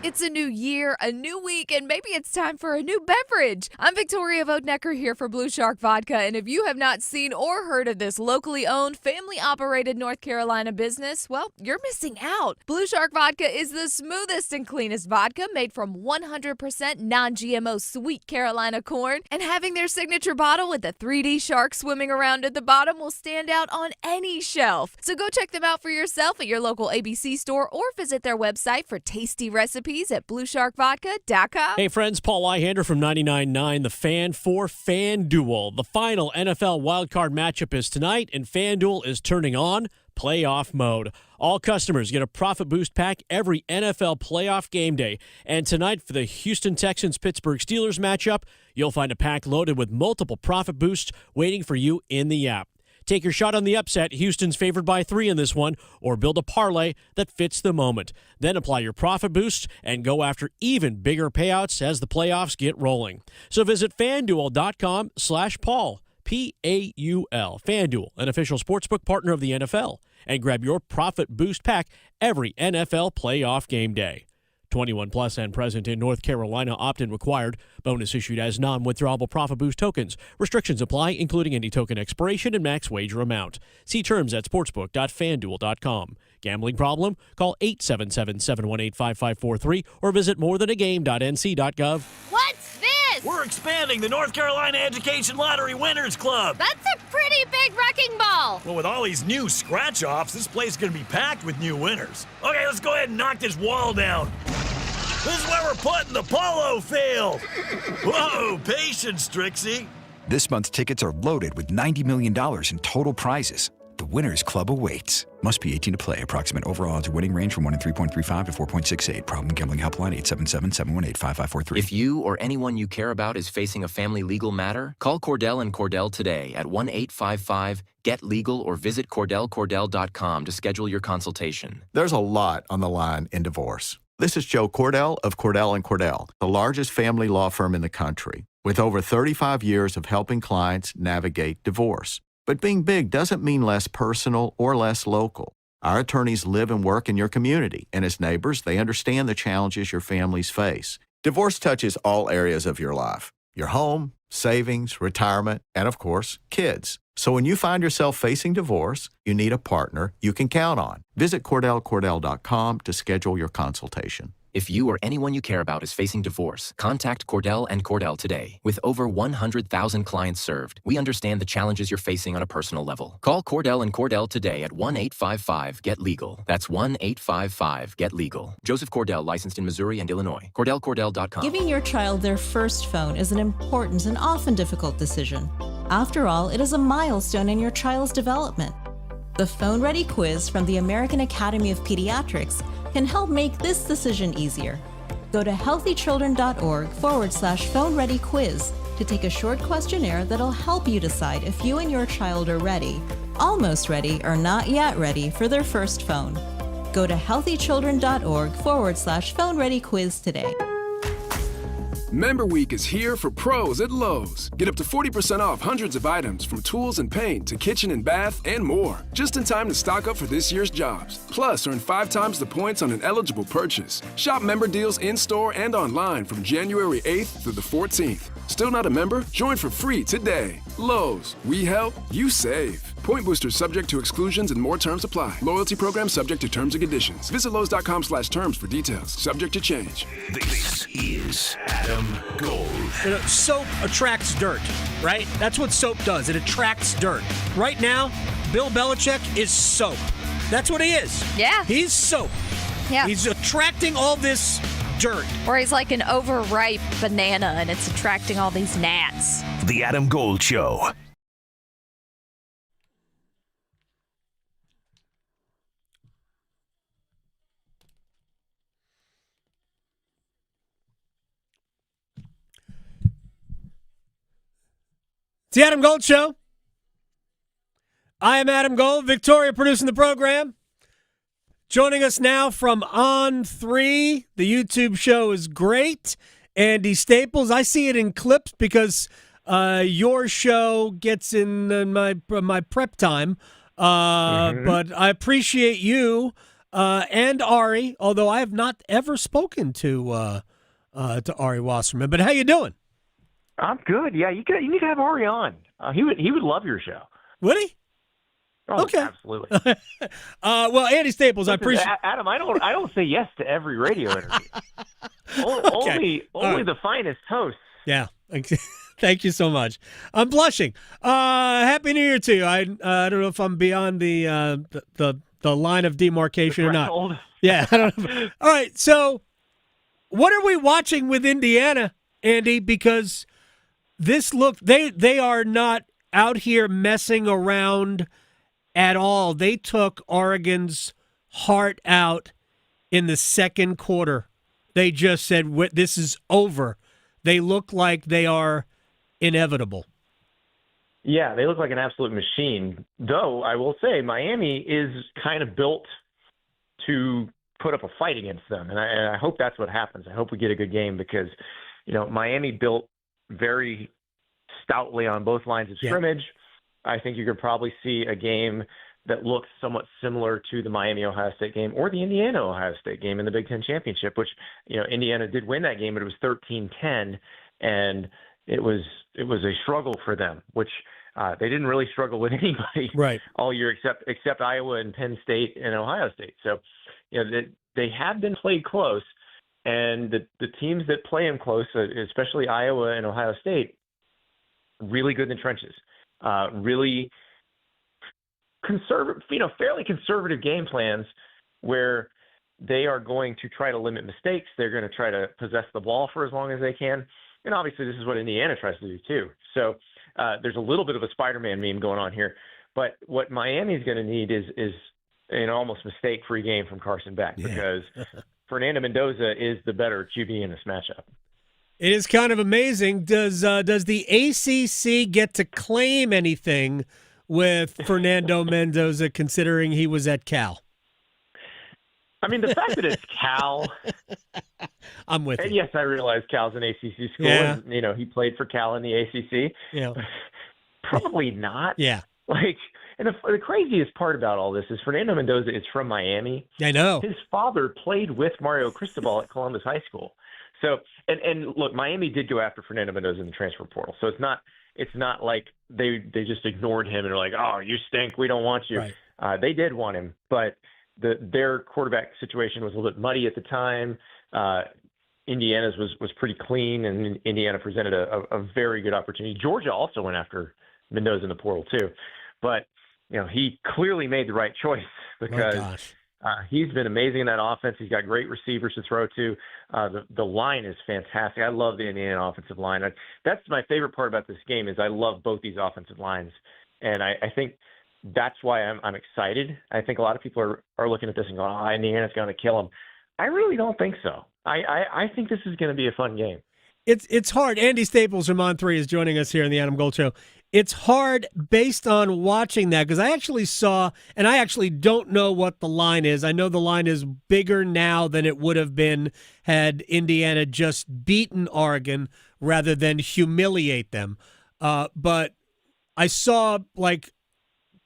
It's a new year, a new week, and maybe it's time for a new beverage. I'm Victoria Vodnecker here for Blue Shark Vodka, and if you have not seen or heard of this locally owned, family-operated North Carolina business, well, you're missing out. Blue Shark Vodka is the smoothest and cleanest vodka made from 100% non-GMO sweet Carolina corn, and having their signature bottle with the 3D shark swimming around at the bottom will stand out on any shelf. So go check them out for yourself at your local ABC store or visit their website for tasty recipes at BlueSharkVodka.com. Hey friends, Paul Weihander from 99.9 The Fan for FanDuel. The final NFL wildcard matchup is tonight, and FanDuel is turning on playoff mode. All customers get a profit boost pack every NFL playoff game day. And tonight for the Houston Texans-Pittsburgh Steelers matchup, you'll find a pack loaded with multiple profit boosts waiting for you in the app. Take your shot on the upset. Houston's favored by 3 in this one, or build a parlay that fits the moment. Then apply your profit boost and go after even bigger payouts as the playoffs get rolling. So visit FanDuel.com/Paul, P-A-U-L. FanDuel, an official sportsbook partner of the NFL, and grab your profit boost pack every NFL playoff game day. 21 plus and present in North Carolina. Opt-in required. Bonus issued as non-withdrawable profit boost tokens. Restrictions apply, including any token expiration and max wager amount. See terms at sportsbook.fanduel.com. Gambling problem? Call 877-718-5543 or visit morethanagame.nc.gov. What's this? We're expanding the North Carolina Education Lottery Winners Club. That's a pretty big wrecking ball. Well, with all these new scratch-offs, this place is going to be packed with new winners. Okay, let's go ahead and knock this wall down. This is where we're putting the polo field. Whoa, patience, Trixie. This month's tickets are loaded with $90 million in total prizes. The Winners Club awaits. Must be 18 to play. Approximate overall odds winning range from 1 in 3.35 to 4.68. Problem gambling helpline 877-718-5543. If you or anyone you care about is facing a family legal matter, call Cordell and Cordell today at 1-855-GET-LEGAL or visit CordellCordell.com to schedule your consultation. There's a lot on the line in divorce. This is Joe Cordell of Cordell & Cordell, the largest family law firm in the country, with over 35 years of helping clients navigate divorce. But being big doesn't mean less personal or less local. Our attorneys live and work in your community, and as neighbors, they understand the challenges your families face. Divorce touches all areas of your life: your home, savings, retirement, and of course, kids. So when you find yourself facing divorce, you need a partner you can count on. Visit CordellCordell.com to schedule your consultation. If you or anyone you care about is facing divorce, contact Cordell and Cordell today. With over 100,000 clients served, we understand the challenges you're facing on a personal level. Call Cordell and Cordell today at 1-855-GET-LEGAL. That's 1-855-GET-LEGAL. Joseph Cordell, licensed in Missouri and Illinois. CordellCordell.com. Giving your child their first phone is an important and often difficult decision. After all, it is a milestone in your child's development. The Phone Ready quiz from the American Academy of Pediatrics can help make this decision easier. Go to healthychildren.org/Phone Ready quiz to take a short questionnaire that'll help you decide if you and your child are ready, almost ready, or not yet ready for their first phone. Go to healthychildren.org/Phone Ready quiz today. Member Week is here for pros at Lowe's. Get up to 40% off hundreds of items from tools and paint to kitchen and bath and more. Just in time to stock up for this year's jobs. Plus, earn 5 times the points on an eligible purchase. Shop member deals in-store and online from January 8th through the 14th. Still not a member? Join for free today. Lowe's. We help, you save. Point boosters subject to exclusions and more terms apply. Loyalty program subject to terms and conditions. Visit Lowe's.com/terms for details. Subject to change. This is Adam Gold. You know, soap attracts dirt, right? That's what soap does. It attracts dirt. Right now, Bill Belichick is soap. That's what he is. Yeah. He's soap. Yeah. He's attracting all this dirt. Or he's like an overripe banana and it's attracting all these gnats. The Adam Gold Show. It's the Adam Gold Show. I am Adam Gold, Victoria producing the program. Joining us now from On3, the YouTube show is great. Andy Staples, I see it in clips because your show gets in my prep time. But I appreciate you and Ari, although I have not ever spoken to Ari Wasserman. But how you doing? I'm good. Yeah, you need to have Ari on. He would love your show. Would he? Oh, okay, absolutely. Well, Andy Staples, I appreciate. Adam, I don't say yes to every radio interview. Only the finest hosts. Yeah. Thank you so much. I'm blushing. Happy New Year to you. I don't know if I'm beyond the line of demarcation or not. Yeah, I don't know. All right. So, what are we watching with Indiana, Andy? Because they are not out here messing around at all. They took Oregon's heart out in the second quarter. They just said, this is over. They look like they are inevitable. Yeah, they look like an absolute machine. Though, I will say, Miami is kind of built to put up a fight against them. And I hope that's what happens. I hope we get a good game because, Miami built very stoutly on both lines of scrimmage. I think you could probably see a game that looks somewhat similar to the Miami-Ohio State game or the Indiana-Ohio State game in the Big Ten Championship, which, Indiana did win that game, but it was 13-10, and it was a struggle for them, which they didn't really struggle with anybody all year except Iowa and Penn State and Ohio State. So, they have been played close, and the teams that play them close, especially Iowa and Ohio State, really good in the trenches, really conservative, fairly conservative game plans where they are going to try to limit mistakes. They're going to try to possess the ball for as long as they can. And obviously this is what Indiana tries to do too. So there's a little bit of a Spider-Man meme going on here, but what Miami's going to need is an almost mistake-free game from Carson Beck because Fernando Mendoza is the better QB in this matchup. It is kind of amazing. Does the ACC get to claim anything with Fernando Mendoza, considering he was at Cal? I mean, the fact that it's Cal, I'm with you. Yes, I realize Cal's an ACC school. Yeah. And, he played for Cal in the ACC. Yeah, probably not. Yeah, and the craziest part about all this is Fernando Mendoza is from Miami. I know. His father played with Mario Cristobal at Columbus High School. So, and look, Miami did go after Fernando Mendoza in the transfer portal. So it's not like they just ignored him and were like, oh, you stink, we don't want you. Right. They did want him, but their quarterback situation was a little bit muddy at the time. Indiana's was pretty clean, and Indiana presented a very good opportunity. Georgia also went after Mendoza in the portal too, but he clearly made the right choice because he's been amazing in that offense. He's got great receivers to throw to. The line is fantastic. I love the Indiana offensive line. That's my favorite part about this game is I love both these offensive lines, and I think that's why I'm excited. I think a lot of people are looking at this and going, oh, Indiana's going to kill them. I really don't think so. I think this is going to be a fun game. It's hard. Andy Staples from On3 is joining us here in the Adam Gold Show. It's hard based on watching that because I actually saw, and I actually don't know what the line is. I know the line is bigger now than it would have been had Indiana just beaten Oregon rather than humiliate them. But I saw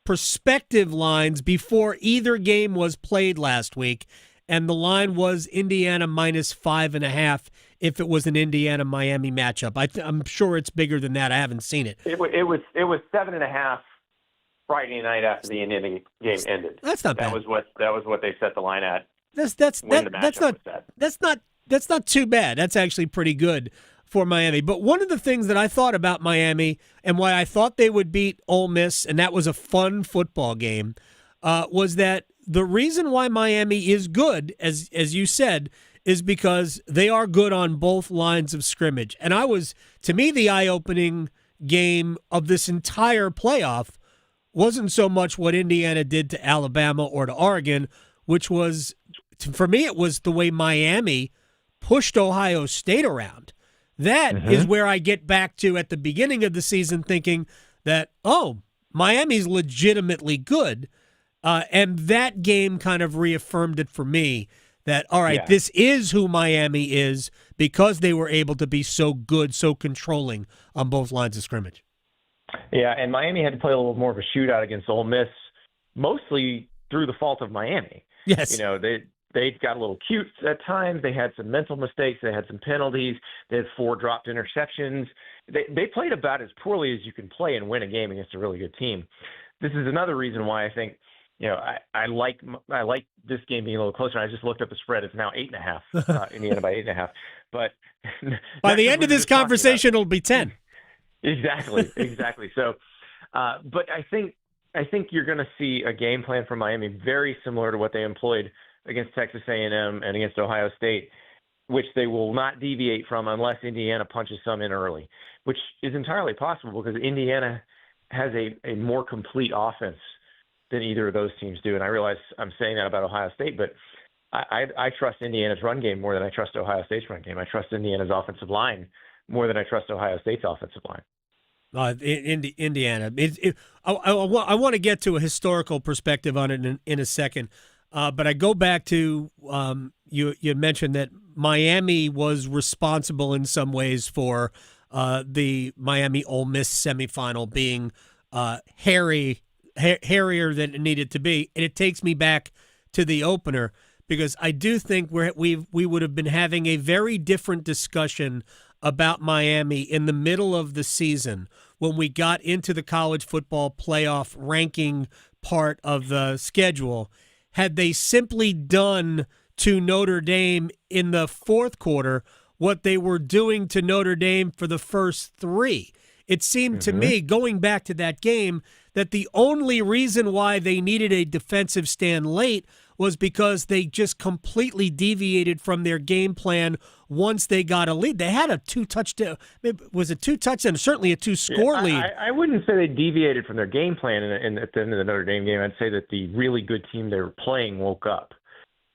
prospective lines before either game was played last week, and the line was Indiana -5.5 if it was an Indiana-Miami matchup. I'm sure it's bigger than that. I haven't seen it. It was 7.5 Friday night after the Indiana game ended. That's not bad. That was what they set the line at. That's not too bad. That's actually pretty good for Miami. But one of the things that I thought about Miami and why I thought they would beat Ole Miss, and that was a fun football game, was that the reason why Miami is good, as you said, is because they are good on both lines of scrimmage. And to me, the eye-opening game of this entire playoff wasn't so much what Indiana did to Alabama or to Oregon, which was, for me, it was the way Miami pushed Ohio State around. That is where I get back to at the beginning of the season thinking that, Miami's legitimately good. And that game kind of reaffirmed it for me that, all right, this is who Miami is because they were able to be so good, so controlling on both lines of scrimmage. Yeah, and Miami had to play a little more of a shootout against Ole Miss, mostly through the fault of Miami. Yes. They got a little cute at times. They had some mental mistakes. They had some penalties. They had 4 dropped interceptions. They played about as poorly as you can play and win a game against a really good team. This is another reason why I think I like this game being a little closer. I just looked up the spread. It's now 8.5. Indiana by 8.5. But by the end of this conversation, it'll be 10. Exactly. So, but I think you're going to see a game plan from Miami very similar to what they employed against Texas A&M and against Ohio State, which they will not deviate from unless Indiana punches some in early, which is entirely possible because Indiana has a more complete offense than either of those teams do. And I realize I'm saying that about Ohio State, but I trust Indiana's run game more than I trust Ohio State's run game. I trust Indiana's offensive line more than I trust Ohio State's offensive line. Indiana. I want to get to a historical perspective on it in a second, but I go back to you mentioned that Miami was responsible in some ways for the Miami Ole Miss semifinal being hairy hairier than it needed to be. And it takes me back to the opener because I do think we would have been having a very different discussion about Miami in the middle of the season when we got into the college football playoff ranking part of the schedule, had they simply done to Notre Dame in the fourth quarter what they were doing to Notre Dame for the first three. It seemed to me, going back to that game, that the only reason why they needed a defensive stand late was because they just completely deviated from their game plan once they got a lead. They had a two-touchdown. Was it two touchdowns? Certainly a two-score lead. I wouldn't say they deviated from their game plan at the end of the Notre Dame game. I'd say that the really good team they were playing woke up,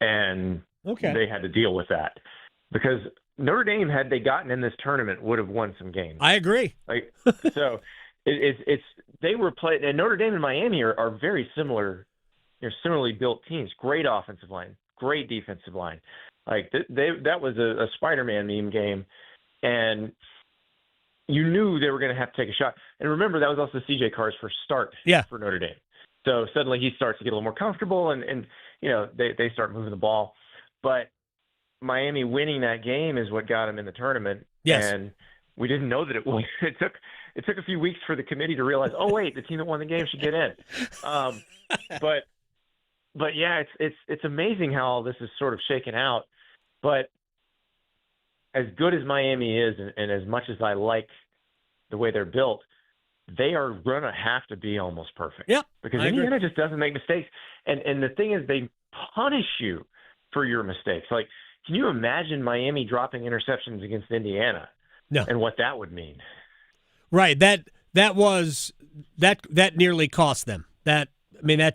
and they had to deal with that. Because Notre Dame, had they gotten in this tournament, would have won some games. I agree. So it's they were playing, and Notre Dame and Miami are very similar. They're similarly built teams. Great offensive line, great defensive line. That was a Spider-Man meme game, and you knew they were going to have to take a shot. And remember, that was also C.J. Carr's first start for Notre Dame. So suddenly he starts to get a little more comfortable, and they start moving the ball. But Miami winning that game is what got him in the tournament. Yes. And we didn't know that it would. It took a few weeks for the committee to realize, oh wait, the team that won the game should get in. But yeah, it's amazing how all this is sort of shaken out. But as good as Miami is, and as much as I like the way they're built, they are going to have to be almost perfect. Yep, because Indiana just doesn't make mistakes. And the thing is, they punish you for your mistakes. Like, can you imagine Miami dropping interceptions against Indiana? No. And what that would mean? Right. That nearly cost them. That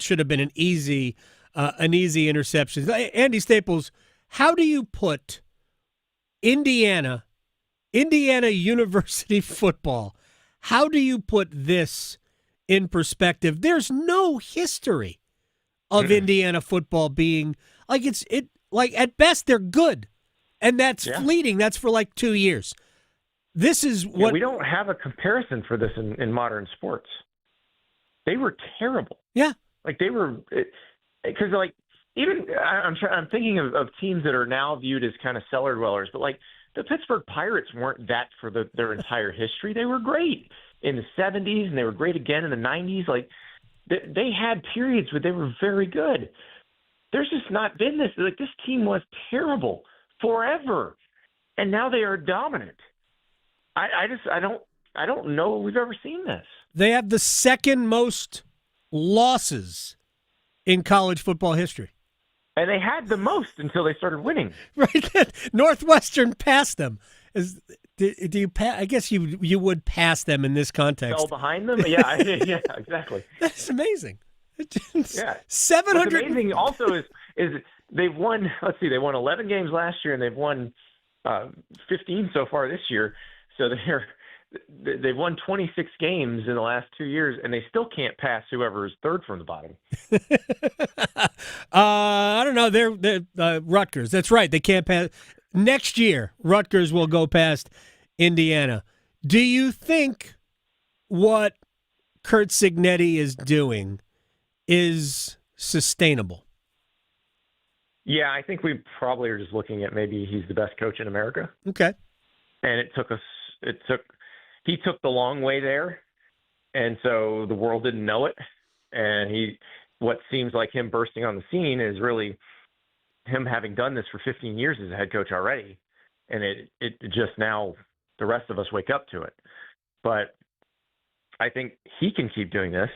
should have been an easy interception. Andy Staples, how do you put Indiana University football? How do you put this in perspective? There's no history of Indiana football being like at best they're good, and that's fleeting. That's for like 2 years. This is what we don't have a comparison for this in modern sports. They were terrible. Yeah, they were, because even I'm thinking of teams that are now viewed as kind of cellar dwellers, but the Pittsburgh Pirates weren't that for their entire history. They were great in the 70s, and they were great again in the 90s. They had periods where they were very good. There's just not been this. This team was terrible forever, and now they are dominant. I don't know we've ever seen this. They have the second most losses in college football history. And they had the most until they started winning. Right. Northwestern passed them. Do you I guess you would pass them in this context. Fell behind them? Yeah, yeah, exactly. That's amazing. Yeah. 700. What's amazing also is they've won, they won 11 games last year, and they've won 15 so far this year. So they've won 26 games in the last 2 years, and they still can't pass whoever is third from the bottom. I don't know. They're Rutgers. That's right. They can't pass. Next year, Rutgers will go past Indiana. Do you think what Curt Cignetti is doing is sustainable? Yeah, I think we probably are just looking at maybe he's the best coach in America. Okay. And he took the long way there, and so the world didn't know it. And what seems like him bursting on the scene is really him having done this for 15 years as a head coach already. And it just now the rest of us wake up to it. But I think he can keep doing this.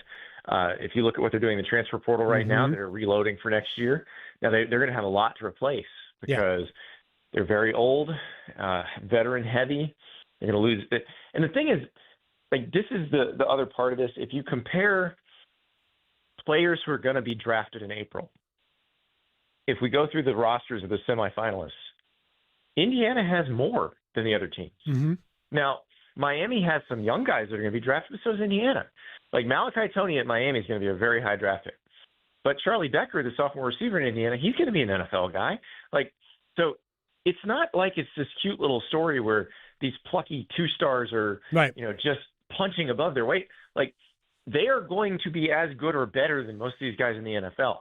If you look at what they're doing in the transfer portal right now, they're reloading for next year. Now they're going to have a lot to replace because they're very old, veteran heavy. They're going to lose it. And the thing is, this is the other part of this. If you compare players who are going to be drafted in April, if we go through the rosters of the semifinalists, Indiana has more than the other teams. Mm-hmm. Now, Miami has some young guys that are going to be drafted, but so is Indiana. Malachi Toney at Miami is going to be a very high draft pick. But Charlie Becker, the sophomore receiver in Indiana, he's going to be an NFL guy. So it's not like it's this cute little story where these plucky two stars are, just punching above their weight. they are going to be as good or better than most of these guys in the NFL.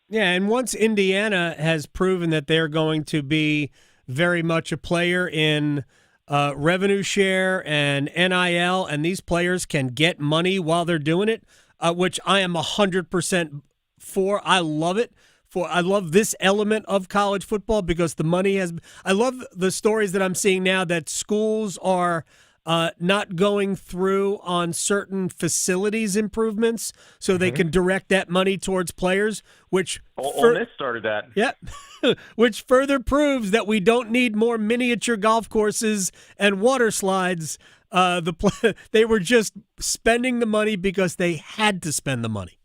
Yeah, and once Indiana has proven that they're going to be very much a player in revenue share and NIL, and these players can get money while they're doing it, which I am 100% for. I love it. I love this element of college football because the money has. I love the stories that I'm seeing now that schools are not going through on certain facilities improvements so they can direct that money towards players, which Ole Miss started that. Yeah, which further proves that we don't need more miniature golf courses and water slides. They were just spending the money because they had to spend the money.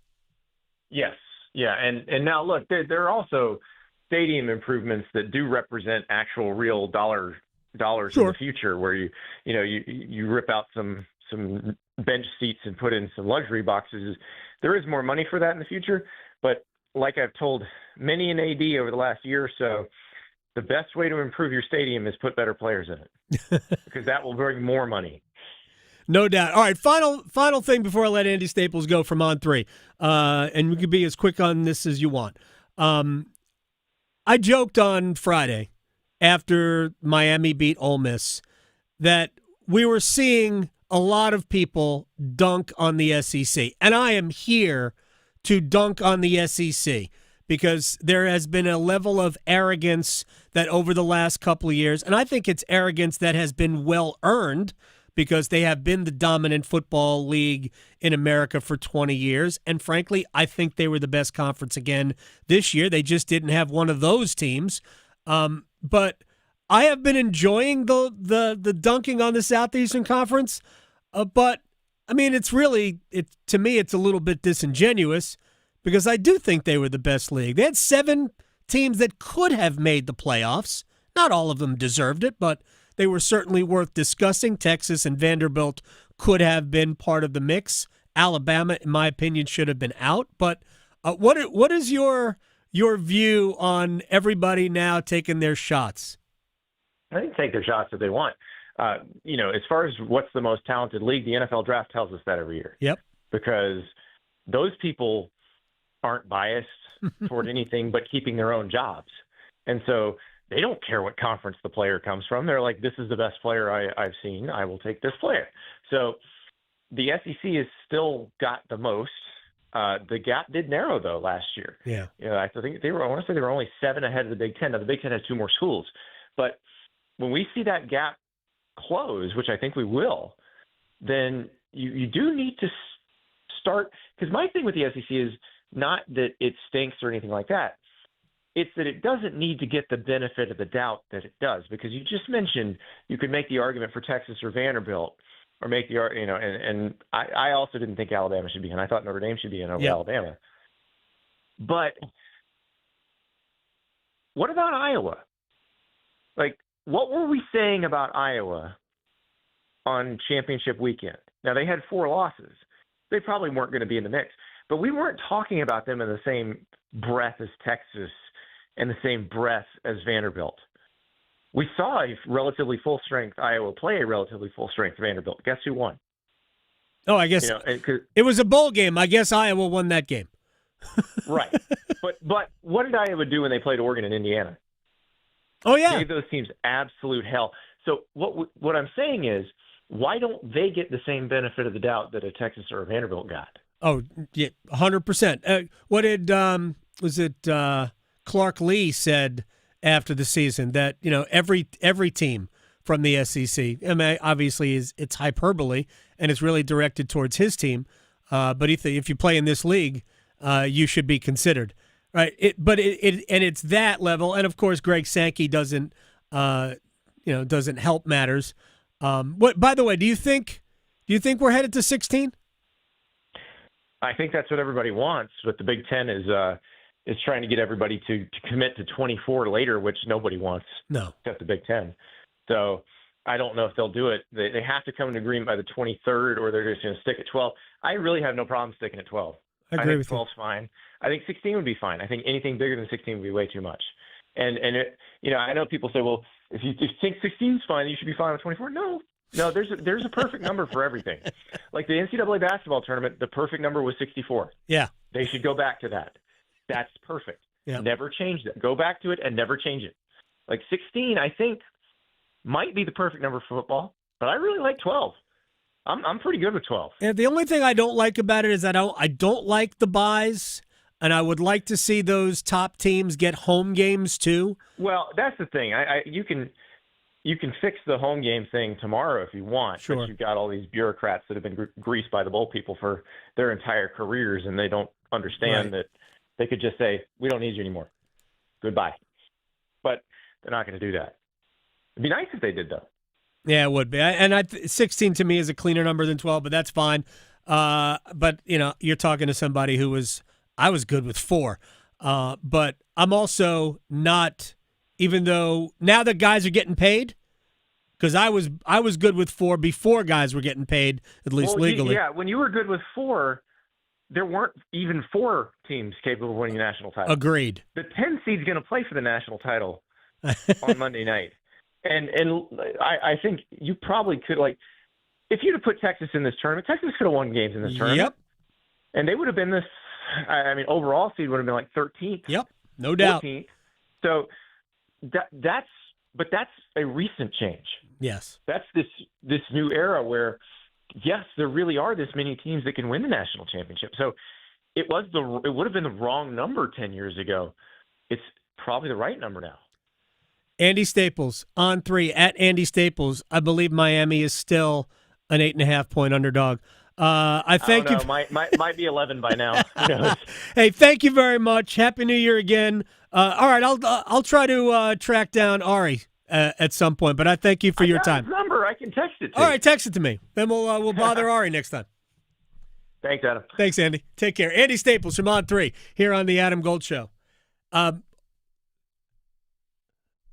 Yes, yeah, and now look, there are also stadium improvements that do represent actual real dollars in the future, where you rip out some bench seats and put in some luxury boxes. There is more money for that in the future, but like I've told many an AD over the last year or so, the best way to improve your stadium is put better players in it because that will bring more money. No doubt. All right, final thing before I let Andy Staples go from On 3, and we can be as quick on this as you want. I joked on Friday after Miami beat Ole Miss that we were seeing a lot of people dunk on the SEC. And I am here to dunk on the SEC because there has been a level of arrogance that over the last couple of years, and I think it's arrogance that has been well-earned because they have been the dominant football league in America for 20 years. And frankly, I think they were the best conference again this year. They just didn't have one of those teams. But I have been enjoying the dunking on the Southeastern Conference. But, I mean, to me, it's a little bit disingenuous because I do think they were the best league. They had 7 teams that could have made the playoffs. Not all of them deserved it, but they were certainly worth discussing. Texas and Vanderbilt could have been part of the mix. Alabama, in my opinion, should have been out. But what is your view on everybody now taking their shots? I think take their shots if they want. As far as what's the most talented league, the NFL draft tells us that every year. Yep. Because those people aren't biased toward anything but keeping their own jobs. And so they don't care what conference the player comes from. They're like, this is the best player I've seen. I will take this player. So the SEC has still got the most. The gap did narrow, though, last year. Yeah. I think I want to say they were only 7 ahead of the Big Ten. Now, the Big Ten has 2 more schools. But when we see that gap close, which I think we will, then you do need to start – because my thing with the SEC is not that it stinks or anything like that. It's that it doesn't need to get the benefit of the doubt that it does, because you just mentioned you could make the argument for Texas or Vanderbilt, or make the and I also didn't think Alabama should be in. I thought Notre Dame should be in over Alabama. But what about Iowa? Like, what were we saying about Iowa on championship weekend? Now, they had 4 losses. They probably weren't going to be in the mix, but we weren't talking about them in the same breath as Texas and the same breath as Vanderbilt. We saw a relatively full-strength Iowa play a relatively full-strength Vanderbilt. Guess who won? Oh, I guess it was a bowl game. I guess Iowa won that game. Right. But what did Iowa do when they played Oregon and Indiana? Oh, yeah. Gave those teams absolute hell. So what I'm saying is, why don't they get the same benefit of the doubt that a Texas or a Vanderbilt got? Oh, yeah, 100%. What did was it Clark Lee said after the season that every team from the SEC, I mean, obviously it's hyperbole and it's really directed towards his team, but if you play in this league, you should be considered, right? It's that level, and of course Greg Sankey doesn't help matters. By the way, do you think we're headed to 16? I think that's what everybody wants, but the Big Ten is trying to get everybody to commit to 24 later, which nobody wants. No, except the Big Ten. So I don't know if they'll do it. They have to come to agreement by the 23rd, or they're just going to stick at 12. I really have no problem sticking at 12. I agree with 12's fine. I think 16 would be fine. I think anything bigger than 16 would be way too much. And I know people say, well, if you think 16 is fine, you should be fine with 24. No, No, there's a perfect number for everything. Like the NCAA basketball tournament, the perfect number was 64. Yeah. They should go back to that. That's perfect. Yeah. Never change that. Go back to it and never change it. Like 16, I think, might be the perfect number for football, but I really like 12. I'm pretty good with 12. And the only thing I don't like about it is I don't like the buys, and I would like to see those top teams get home games too. Well, that's the thing. You can fix the home game thing tomorrow if you want, Sure. but you've got all these bureaucrats that have been greased by the bowl people for their entire careers, and they don't understand that they could just say, we don't need you anymore. Goodbye. But they're not going to do that. It'd be nice if they did, though. Yeah, it would be. 16 to me is a cleaner number than 12, but that's fine. But, you're talking to somebody I was good with 4. But I'm also not, even though now that guys are getting paid, because I was good with 4 before guys were getting paid, at least legally. Yeah, when you were good with 4, there weren't even 4 teams capable of winning the national title. Agreed. The 10 seed's going to play for the national title on Monday night. And I think you probably could, if you'd have put Texas in this tournament, Texas could have won games in this tournament. Yep. And they would have been overall seed would have been like 13th. Yep, no doubt. 14th. So that's a recent change. Yes. That's this new era where, yes, there really are this many teams that can win the national championship. So it would have been the wrong number 10 years ago. It's probably the right number now. Andy Staples on 3 at Andy Staples. I believe Miami is still an 8.5-point underdog. I thank you. Might be 11 by now. Who knows? Hey, thank you very much. Happy New Year again. All right, I'll try to track down Ari at some point, but I thank you for your time. His number, I can text it to All you. right, text it to me. Then we'll bother Ari next time. Thanks, Adam. Thanks, Andy. Take care. Andy Staples from On 3 here on the Adam Gold Show.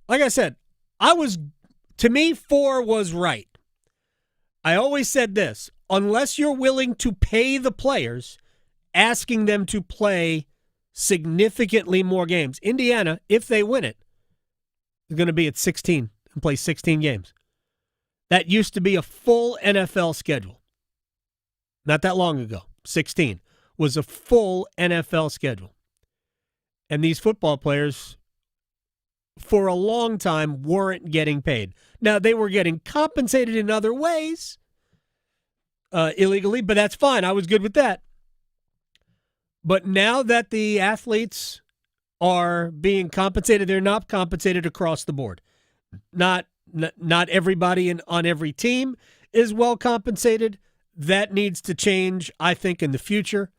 Like I said, to me, 4 was right. I always said this, unless you're willing to pay the players, asking them to play significantly more games. Indiana, if they win it, is going to be at 16 and play 16 games. That used to be a full NFL schedule. Not that long ago. 16 was a full NFL schedule. And these football players, for a long time, weren't getting paid. Now, they were getting compensated in other ways, illegally, but that's fine. I was good with that. But now that the athletes are being compensated, they're not compensated across the board. Not everybody on every team is well compensated. That needs to change, I think, in the future.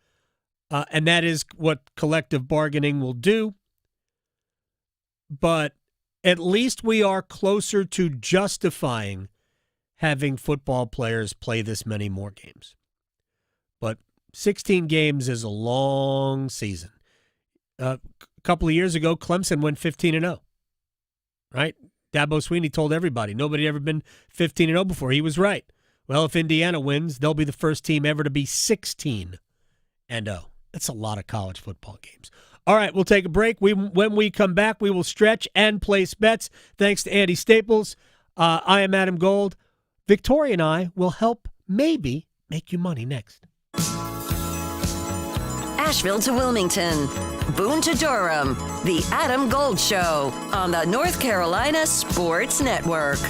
And that is what collective bargaining will do. But at least we are closer to justifying having football players play this many more games. But 16 games is a long season. A couple of years ago, Clemson went 15-0. Right? Dabo Swinney told everybody nobody had ever been 15-0 before. He was right. Well, if Indiana wins, they'll be the first team ever to be 16-0. That's a lot of college football games. All right, we'll take a break. When we come back, we will stretch and place bets. Thanks to Andy Staples. I am Adam Gold. Victoria and I will help maybe make you money next. Asheville to Wilmington, Boone to Durham. The Adam Gold Show on the North Carolina Sports Network.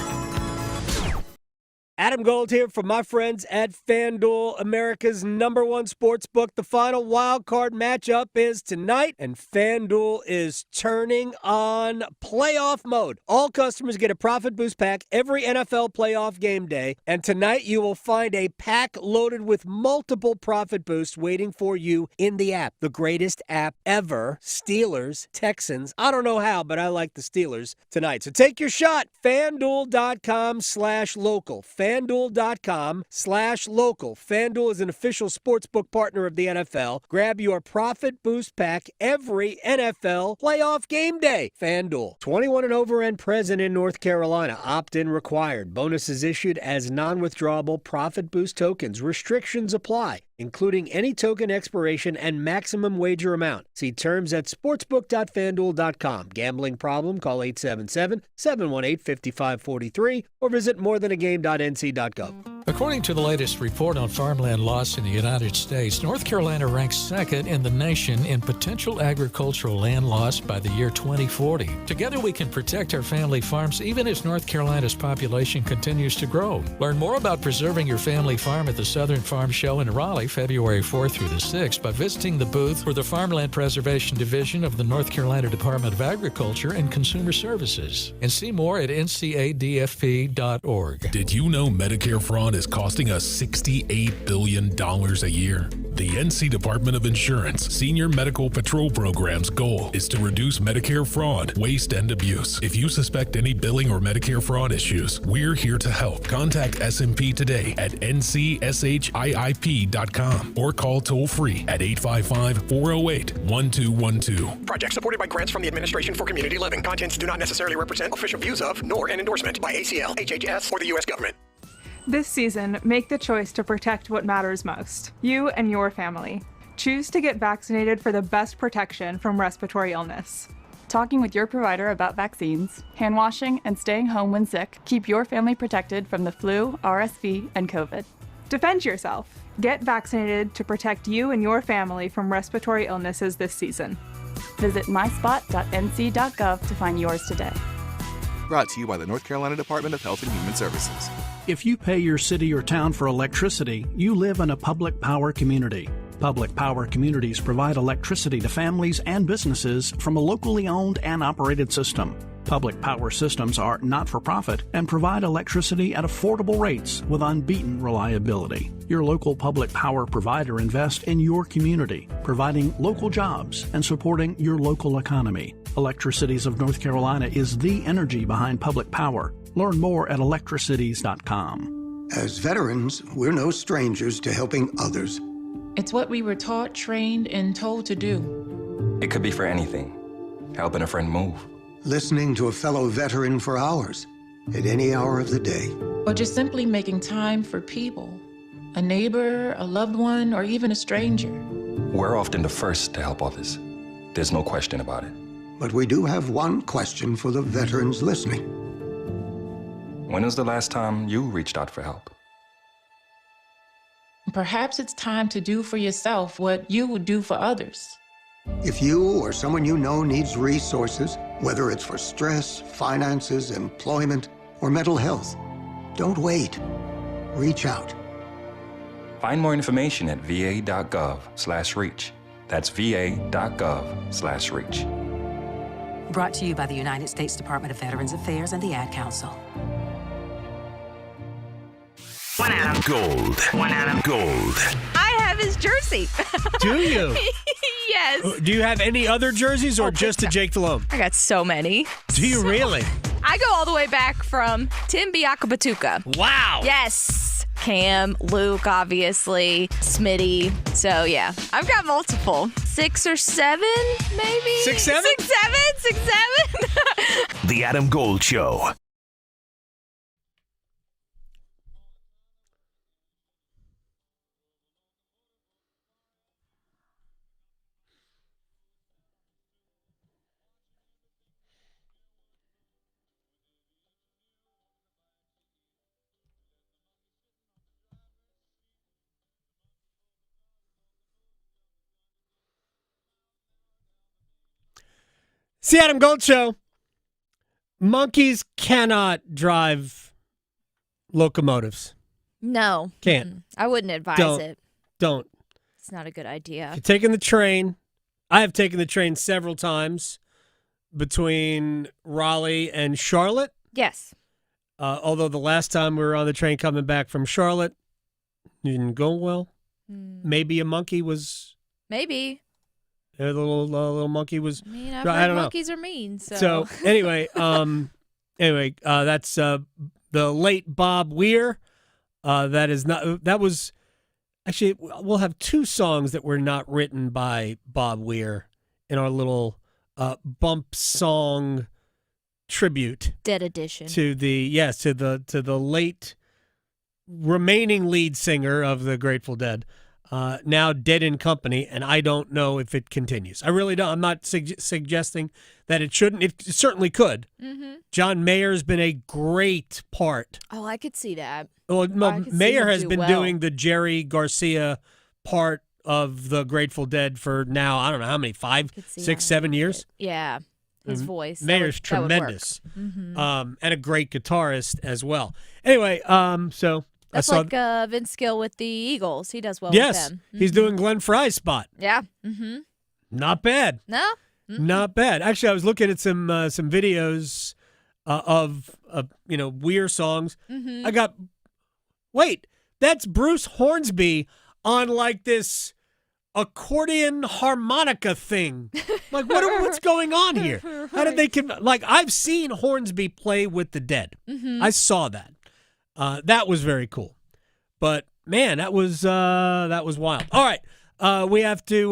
Adam Gold here from my friends at FanDuel, America's #1 sports book. The final wild card matchup is tonight, and FanDuel is turning on playoff mode. All customers get a profit boost pack every NFL playoff game day, and tonight you will find a pack loaded with multiple profit boosts waiting for you in the app. The greatest app ever. Steelers, Texans. I don't know how, but I like the Steelers tonight. So take your shot. FanDuel.com/local. FanDuel.com/local. FanDuel is an official sportsbook partner of the NFL. Grab your profit boost pack every NFL playoff game day. FanDuel. 21 and over and present in North Carolina. Opt-in required. Bonuses issued as non-withdrawable profit boost tokens. Restrictions apply. including any token expiration and maximum wager amount. See terms at sportsbook.fanduel.com. Gambling problem? Call 877-718-5543 or visit morethanagame.nc.gov. According to the latest report on farmland loss in the United States, North Carolina ranks second in the nation in potential agricultural land loss by the year 2040. Together we can protect our family farms even as North Carolina's population continues to grow. Learn more about preserving your family farm at the Southern Farm Show in Raleigh, February 4th through the 6th by visiting the booth for the Farmland Preservation Division of the North Carolina Department of Agriculture and Consumer Services. And see more at ncadfp.org. Did you know Medicare fraud is costing us $68 billion a year? The NC Department of Insurance Senior Medical Patrol Program's goal is to reduce Medicare fraud, waste, and abuse. If you suspect any billing or Medicare fraud issues, we're here to help. Contact SMP today at ncshiip.com or call toll-free at 855-408-1212. Project supported by grants from the Administration for Community Living. Contents do not necessarily represent official views of, nor an endorsement by ACL, HHS, or the U.S. government. This season, make the choice to protect what matters most, you and your family. Choose to get vaccinated for the best protection from respiratory illness. Talking with your provider about vaccines, hand washing, and staying home when sick keep your family protected from the flu, RSV, and COVID. Defend yourself. Get vaccinated to protect you and your family from respiratory illnesses this season. Visit myspot.nc.gov to find yours today. Brought to you by the North Carolina Department of Health and Human Services. If you pay your city or town for electricity, you live in a public power community. Public power communities provide electricity to families and businesses from a locally owned and operated system. Public power systems are not-for-profit and provide electricity at affordable rates with unbeaten reliability. Your local public power provider invests in your community, providing local jobs and supporting your local economy. Electricities of North Carolina is the energy behind public power. Learn more at electricities.com. As veterans, we're no strangers to helping others. It's what we were taught, trained, and told to do. It could be for anything. Helping a friend move. Listening to a fellow veteran for hours, at any hour of the day. Or just simply making time for people. A neighbor, a loved one, or even a stranger. We're often the first to help others. There's no question about it. But we do have one question for the veterans listening. When was the last time you reached out for help? Perhaps it's time to do for yourself what you would do for others. If you or someone you know needs resources, whether it's for stress, finances, employment, or mental health, don't wait. Reach out. Find more information at va.gov/reach. That's va.gov/reach. Brought to you by the United States Department of Veterans Affairs and the Ad Council. One Adam. Gold. One Adam. Gold. I have his jersey. Do you? Yes. Do you have any other jerseys or just a Jake Delhomme? I got so many. Do you really? I go all the way back from Tim Biakabatuka. Wow. Yes. Cam, Luke, obviously, Smitty. So, yeah, I've got multiple. 6 or 7, maybe? 6, 7? 6, 7? 6, 7? The Adam Gold Show. It's the Adam Gold Show. Monkeys cannot drive locomotives. No. Can't. I wouldn't advise it. Don't. It's not a good idea. If you're taking the train, I have taken the train several times between Raleigh and Charlotte. Yes. Although the last time we were on the train coming back from Charlotte, it didn't go well. Maybe a monkey was... Maybe. A little monkey was... I mean, I've I heard don't know. monkeys are mean, so... So, anyway, that's the late Bob Weir. That was... Actually, we'll have 2 songs that were not written by Bob Weir in our little bump song tribute. Dead edition. To the late remaining lead singer of the Grateful Dead. now dead in company, and I don't know if it continues. I really don't. I'm not suggesting that it shouldn't. It certainly could. Mm-hmm. John Mayer's been a great part. Oh, I could see that. Well, Mayer has been well. doing the Jerry Garcia part of the Grateful Dead for now, I don't know how many, 5, 6, 7 years? Yeah, his voice. Mayer's tremendous. Mm-hmm. And a great guitarist as well. Anyway, so that's I saw like Vince Gill with the Eagles. He does well yes, with them. He's doing Glenn Fry's spot. Yeah. Mm-hmm. Not bad. No? Not bad. Actually, I was looking at some videos of Weir songs. Mm-hmm. Wait, that's Bruce Hornsby on like this accordion harmonica thing. Like, what's going on here? How did they I've seen Hornsby play with the Dead. Mm-hmm. I saw that. That was very cool. But man, that was wild. All right, we have to.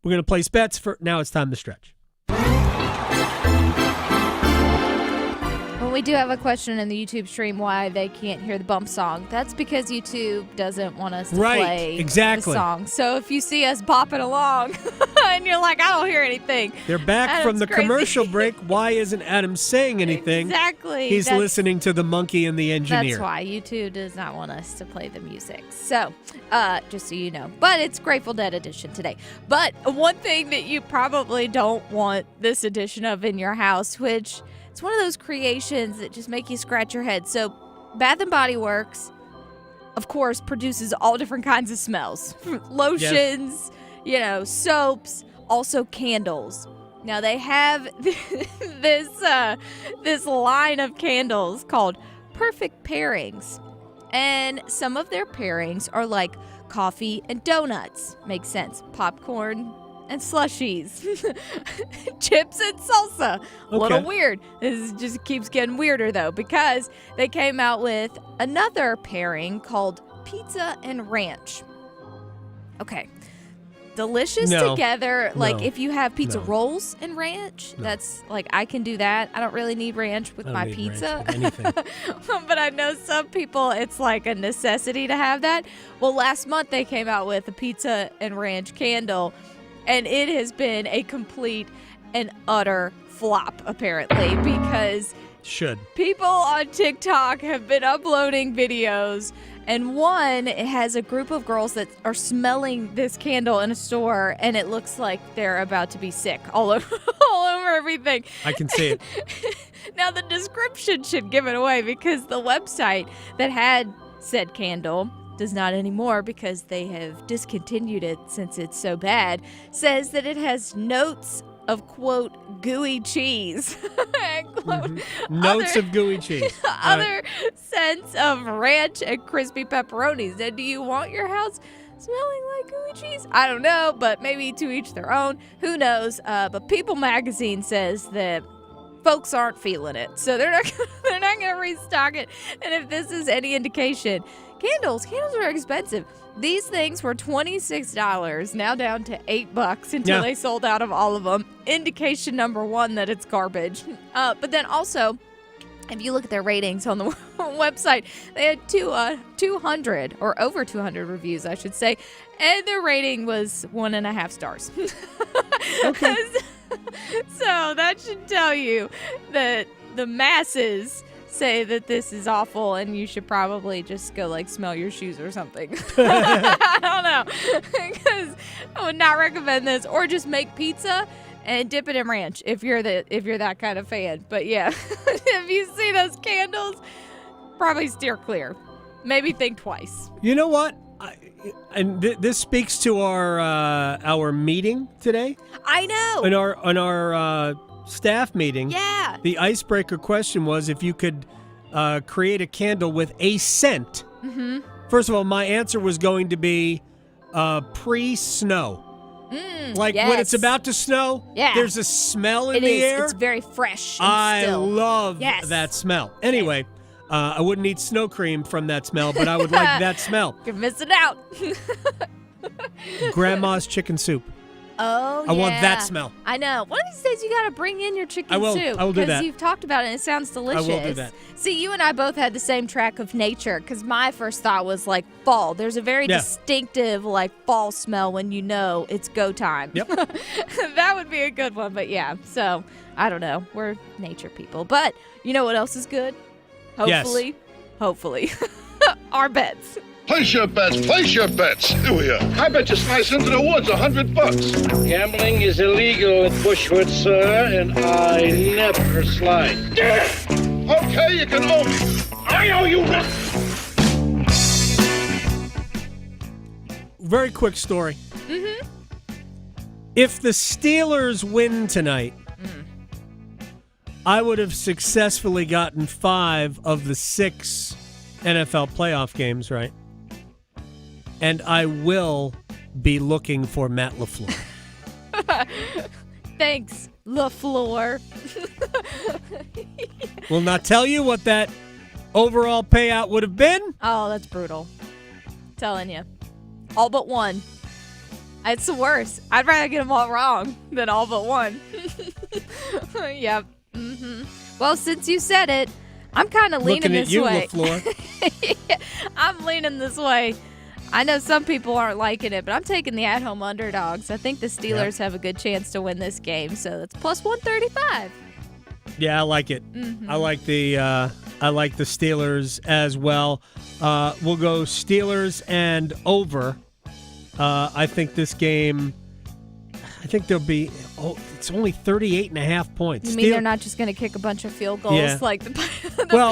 We're gonna place bets for now. It's time to stretch. Well, we do have a question in the YouTube stream why they can't hear the bump song. That's because YouTube doesn't want us to play the song. So if you see us bopping along and you're like, I don't hear anything. They're back Adam's from the crazy. commercial break. Why isn't Adam saying anything? Exactly. He's listening to the monkey and the engineer. That's why YouTube does not want us to play the music. So, just so you know. But it's Grateful Dead edition today. But one thing that you probably don't want this edition of in your house, which it's one of those creations that just make you scratch your head. So, Bath & Body Works, of course, produces all different kinds of smells. Lotions, soaps, also candles. Now, they have this line of candles called Perfect Pairings. And some of their pairings are like coffee and donuts. Makes sense. Popcorn and slushies. Chips and salsa. A little weird. This just keeps getting weirder, though, because they came out with another pairing called pizza and ranch. Okay. Delicious together. Like, if you have pizza rolls and ranch, that's, like, I can do that. I don't really need ranch with my pizza. But I know some people, it's like a necessity to have that. Well, last month they came out with a pizza and ranch candle, and it has been a complete and utter flop, apparently, because people on TikTok have been uploading videos, and one has a group of girls that are smelling this candle in a store, and it looks like they're about to be sick all over everything. I can see it. Now, the description should give it away, because the website that had said candle does not anymore, because they have discontinued it since it's so bad, says that it has notes of, quote, gooey cheese. Quote, notes of gooey cheese. Other scents of ranch and crispy pepperonis. Now, do you want your house smelling like gooey cheese? I don't know, but maybe to each their own. Who knows? But People Magazine says that folks aren't feeling it, so they're not going to restock it. And if this is any indication, candles are expensive. These things were $26, now down to $8 until they sold out of all of them. Indication number one that it's garbage. But then also, if you look at their ratings on the website, they had 200 or over 200 reviews, I should say, and their rating was 1.5 stars. Okay. So that should tell you that the masses say that this is awful and you should probably just go smell your shoes or something. I don't know, because I would not recommend this, or just make pizza and dip it in ranch if you're that kind of fan. But yeah, if you see those candles, probably steer clear. Maybe think twice. You know what? This speaks to our meeting today. I know. In our staff meeting. Yeah. The icebreaker question was if you could create a candle with a scent. Mm-hmm. First of all, my answer was going to be pre-snow. When it's about to snow, there's a smell in the air. It's very fresh and I still. love that smell. Anyway, I wouldn't eat snow cream from that smell, but I would like that smell. You're missing out. Grandma's chicken soup. Oh, I want that smell. I know. One of these days you got to bring in your chicken soup. I will do that. Because you've talked about it and it sounds delicious. I will do that. See, you and I both had the same track of nature because my first thought was like fall. There's a very distinctive like fall smell when you know it's go time. Yep. That would be a good one. But yeah, so I don't know. We're nature people. But you know what else is good? Hopefully. Yes. Hopefully. Our bets. Place your bets. Do you? I bet you slice into the woods $100. Gambling is illegal at Bushwood, sir, and I never slide. Okay, you can owe me. I owe you nothing. Very quick story. Mm-hmm. If the Steelers win tonight, I would have successfully gotten 5 of the 6 NFL playoff games right. And I will be looking for Matt LaFleur. Thanks, LaFleur. Will not tell you what that overall payout would have been. Oh, that's brutal. Telling you. All but one. It's the worst. I'd rather get them all wrong than all but one. Yep. Mm-hmm. Well, since you said it, I'm kind of leaning this way. Looking at you, LaFleur. I'm leaning this way. I know some people aren't liking it, but I'm taking the at-home underdogs. I think the Steelers have a good chance to win this game, so that's plus 135. Yeah, I like it. Mm-hmm. I like the Steelers as well. We'll go Steelers and over. I think this game. I think there'll be. Oh, it's only 38.5 points. You mean they're not just going to kick a bunch of field goals like the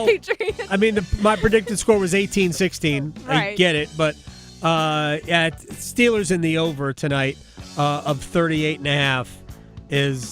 Patriots? I mean, my predicted score was 18-16. Right. I get it, but Steelers in the over tonight of 38.5 is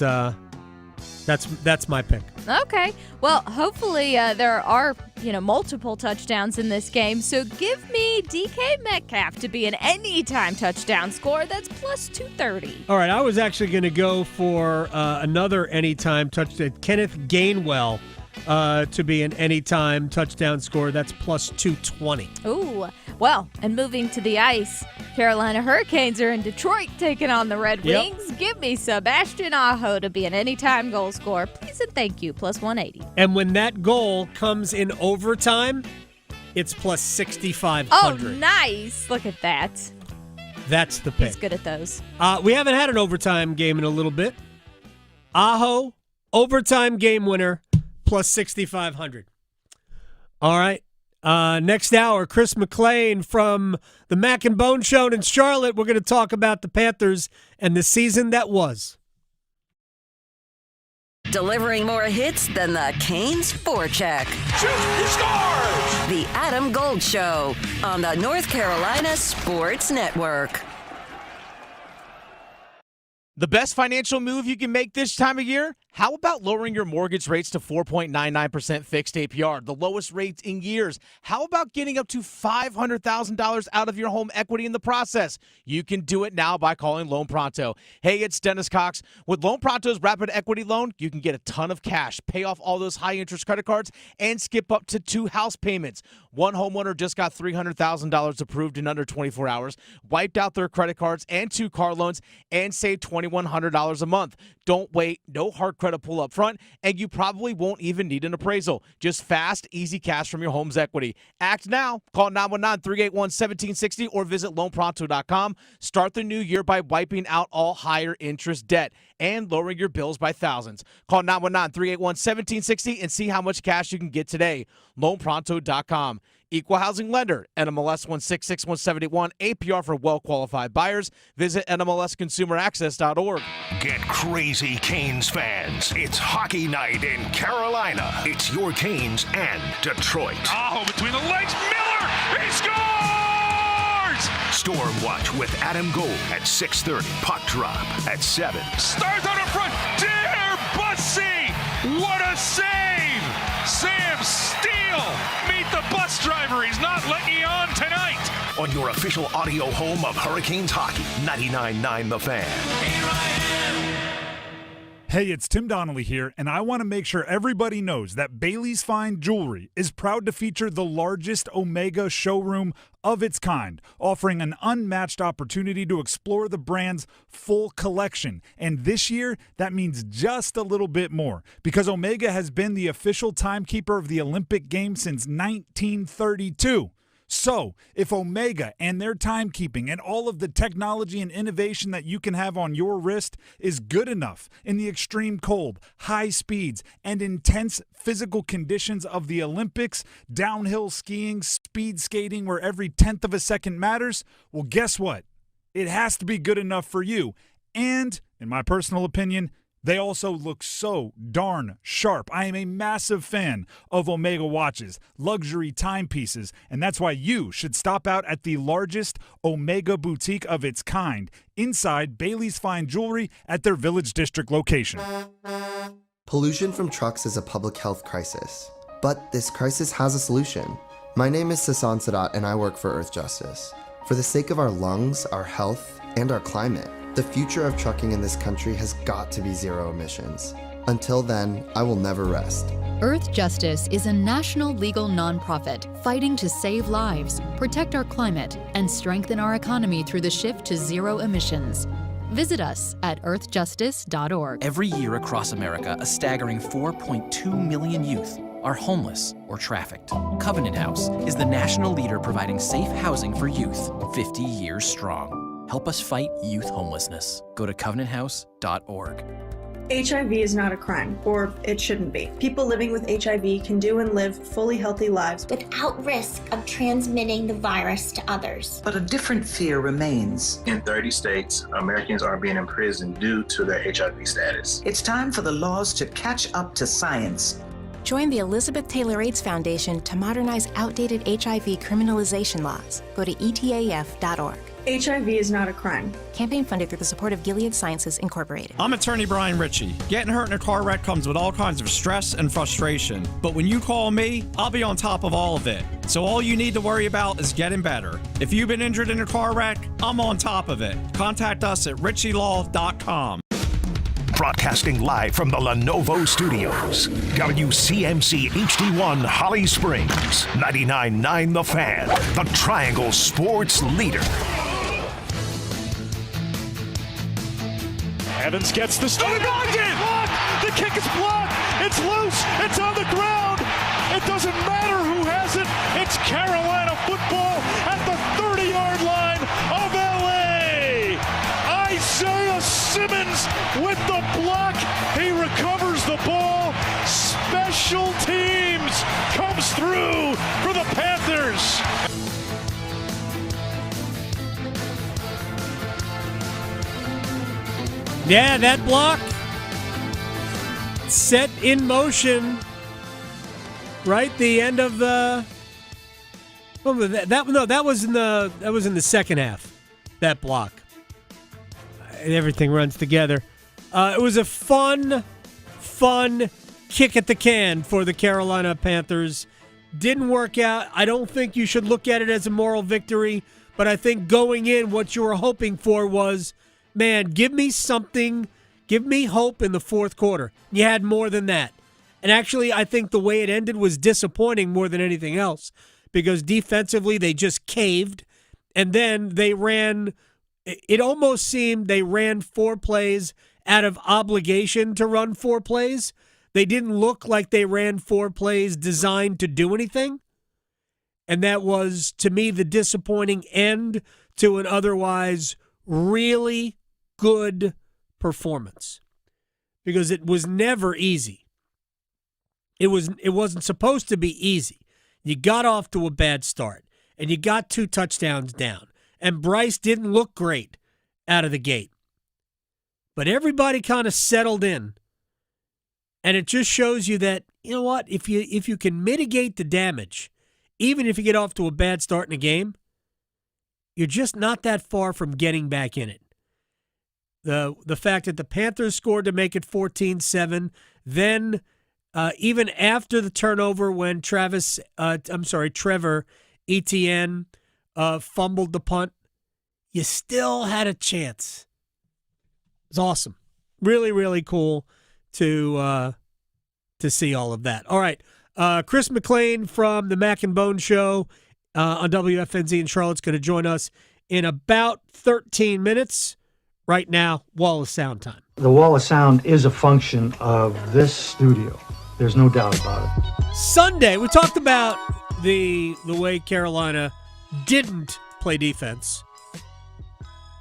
that's my pick. Okay. Well, hopefully there are, multiple touchdowns in this game. So give me DK Metcalf to be an anytime touchdown score. That's plus 230. All right. I was actually going to go for another anytime touchdown. Kenneth Gainwell to be an anytime touchdown score. That's plus 220. Ooh. Well, and moving to the ice, Carolina Hurricanes are in Detroit taking on the Red Wings. Give me Sebastian Aho to be an anytime goal scorer. Please and thank you. Plus 180. And when that goal comes in overtime, it's plus 6,500. Oh, nice. Look at that. That's the pick. He's good at those. We haven't had an overtime game in a little bit. Aho, overtime game winner, plus 6,500. All right. Next hour, Chris McLain from the Mac and Bone Show in Charlotte. We're going to talk about the Panthers and the season that was. Delivering more hits than the Canes forecheck. He scores! The Adam Gold Show on the North Carolina Sports Network. The best financial move you can make this time of year? How about lowering your mortgage rates to 4.99% fixed APR, the lowest rates in years? How about getting up to $500,000 out of your home equity in the process? You can do it now by calling Loan Pronto. Hey, it's Dennis Cox. With Loan Pronto's Rapid Equity Loan, you can get a ton of cash, pay off all those high-interest credit cards, and skip up to 2 house payments. One homeowner just got $300,000 approved in under 24 hours, wiped out their credit cards and 2 car loans, and saved $2,100 a month. Don't wait. No hard credit pull up front, and you probably won't even need an appraisal. Just fast, easy cash from your home's equity. Act now. Call 919-381-1760 or visit loanpronto.com. Start the new year by wiping out all higher interest debt and lowering your bills by thousands. Call 919-381-1760 and see how much cash you can get today. Loanpronto.com. Equal housing lender, NMLS 166171, APR for well-qualified buyers. Visit NMLSconsumeraccess.org. Get crazy, Canes fans. It's hockey night in Carolina. It's your Canes and Detroit. Aho between the legs. Miller, he scores! Storm Watch with Adam Gold at 6:30. Puck drop at 7. Stars out in front. Dear Bussy! What a save! Sam Steele! Meet the bus driver. He's not letting you on tonight. On your official audio home of Hurricanes hockey, 99.9 The Fan. Hey, it's Tim Donnelly here, and I want to make sure everybody knows that Bailey's Fine Jewelry is proud to feature the largest Omega showroom of its kind, offering an unmatched opportunity to explore the brand's full collection. And this year, that means just a little bit more, because Omega has been the official timekeeper of the Olympic Games since 1932. So, if Omega and their timekeeping and all of the technology and innovation that you can have on your wrist is good enough in the extreme cold, high speeds, and intense physical conditions of the Olympics, downhill skiing, speed skating where every tenth of a second matters, well, guess what? It has to be good enough for you. And, in my personal opinion, they also look so darn sharp. I am a massive fan of Omega watches, luxury timepieces, and that's why you should stop out at the largest Omega boutique of its kind inside Bailey's Fine Jewelry at their Village District location. Pollution from trucks is a public health crisis, but this crisis has a solution. My name is Sasan Sadat, and I work for Earth Justice. For the sake of our lungs, our health, and our climate, the future of trucking in this country has got to be zero emissions. Until then, I will never rest. Earth Justice is a national legal nonprofit fighting to save lives, protect our climate, and strengthen our economy through the shift to zero emissions. Visit us at earthjustice.org. Every year across America, a staggering 4.2 million youth are homeless or trafficked. Covenant House is the national leader providing safe housing for youth, 50 years strong. Help us fight youth homelessness. Go to covenanthouse.org. HIV is not a crime, or it shouldn't be. People living with HIV can do and live fully healthy lives without risk of transmitting the virus to others. But a different fear remains. In 30 states, Americans are being imprisoned due to their HIV status. It's time for the laws to catch up to science. Join the Elizabeth Taylor AIDS Foundation to modernize outdated HIV criminalization laws. Go to etaf.org. HIV is not a crime. Campaign funded through the support of Gilead Sciences Incorporated. I'm attorney Brian Ritchie. Getting hurt in a car wreck comes with all kinds of stress and frustration. But when you call me, I'll be on top of all of it. So all you need to worry about is getting better. If you've been injured in a car wreck, I'm on top of it. Contact us at ritchielaw.com. Broadcasting live from the Lenovo Studios. WCMC HD1 Holly Springs. 99.9 The Fan. The Triangle Sports Leader. Evans gets the start. Blocked! The kick is blocked. It's loose. It's on the ground. It doesn't matter who has it. It's Carolina football at the 30-yard line of L.A. Isaiah Simmons with the block. He recovers the ball. Special teams comes through for the Panthers. Yeah, that block set in motion. Right, the end of the. Oh, that was in the second half. That block. Everything runs together. It was a fun kick at the can for the Carolina Panthers. Didn't work out. I don't think you should look at it as a moral victory, but I think going in, what you were hoping for was, man, give me something, give me hope in the fourth quarter. You had more than that. And actually, I think the way it ended was disappointing more than anything else, because defensively they just caved, and then they ran. It almost seemed they ran 4 plays out of obligation to run 4 plays. They didn't look like they ran 4 plays designed to do anything. And that was, to me, the disappointing end to an otherwise really good performance. Because it was never easy. It wasn't supposed to be easy. You got off to a bad start, and you got 2 touchdowns down. And Bryce didn't look great out of the gate. But everybody kind of settled in. And it just shows you that, you know what, if you can mitigate the damage, even if you get off to a bad start in a game, you're just not that far from getting back in it. The fact that the Panthers scored to make it 14-7, then even after the turnover when Trevor Etienne fumbled the punt, you still had a chance. It's awesome. Really, really cool. to see all of that. All right, Chris McLain from the Mac and Bone Show on WFNZ in Charlotte is going to join us in about 13 minutes. Right now, Wall of Sound time. The Wall of Sound is a function of this studio. There's no doubt about it. Sunday, we talked about the way Carolina didn't play defense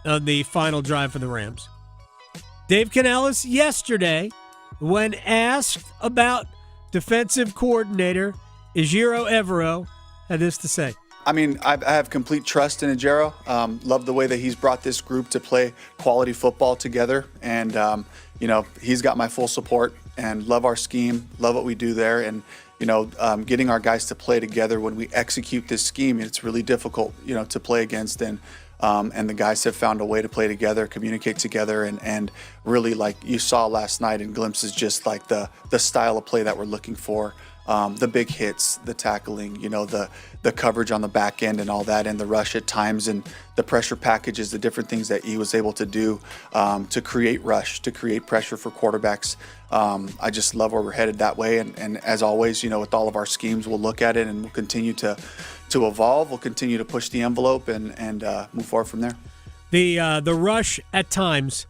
on the final drive for the Rams. Dave Canales yesterday, when asked about defensive coordinator Ejiro Evero, had this to say. I mean, I have complete trust in Ejiro. Love the way that he's brought this group to play quality football together. And, he's got my full support and love our scheme, love what we do there. And, getting our guys to play together when we execute this scheme, it's really difficult, to play against. And the guys have found a way to play together, communicate together, and really, like you saw last night in glimpses, just like the style of play that we're looking for. The big hits, the tackling, the coverage on the back end and all that, and the rush at times, and the pressure packages, the different things that he was able to do to create rush, to create pressure for quarterbacks. I just love where we're headed that way. And as always, with all of our schemes, we'll look at it and we'll continue to evolve. We'll continue to push the envelope and move forward from there. The rush at times.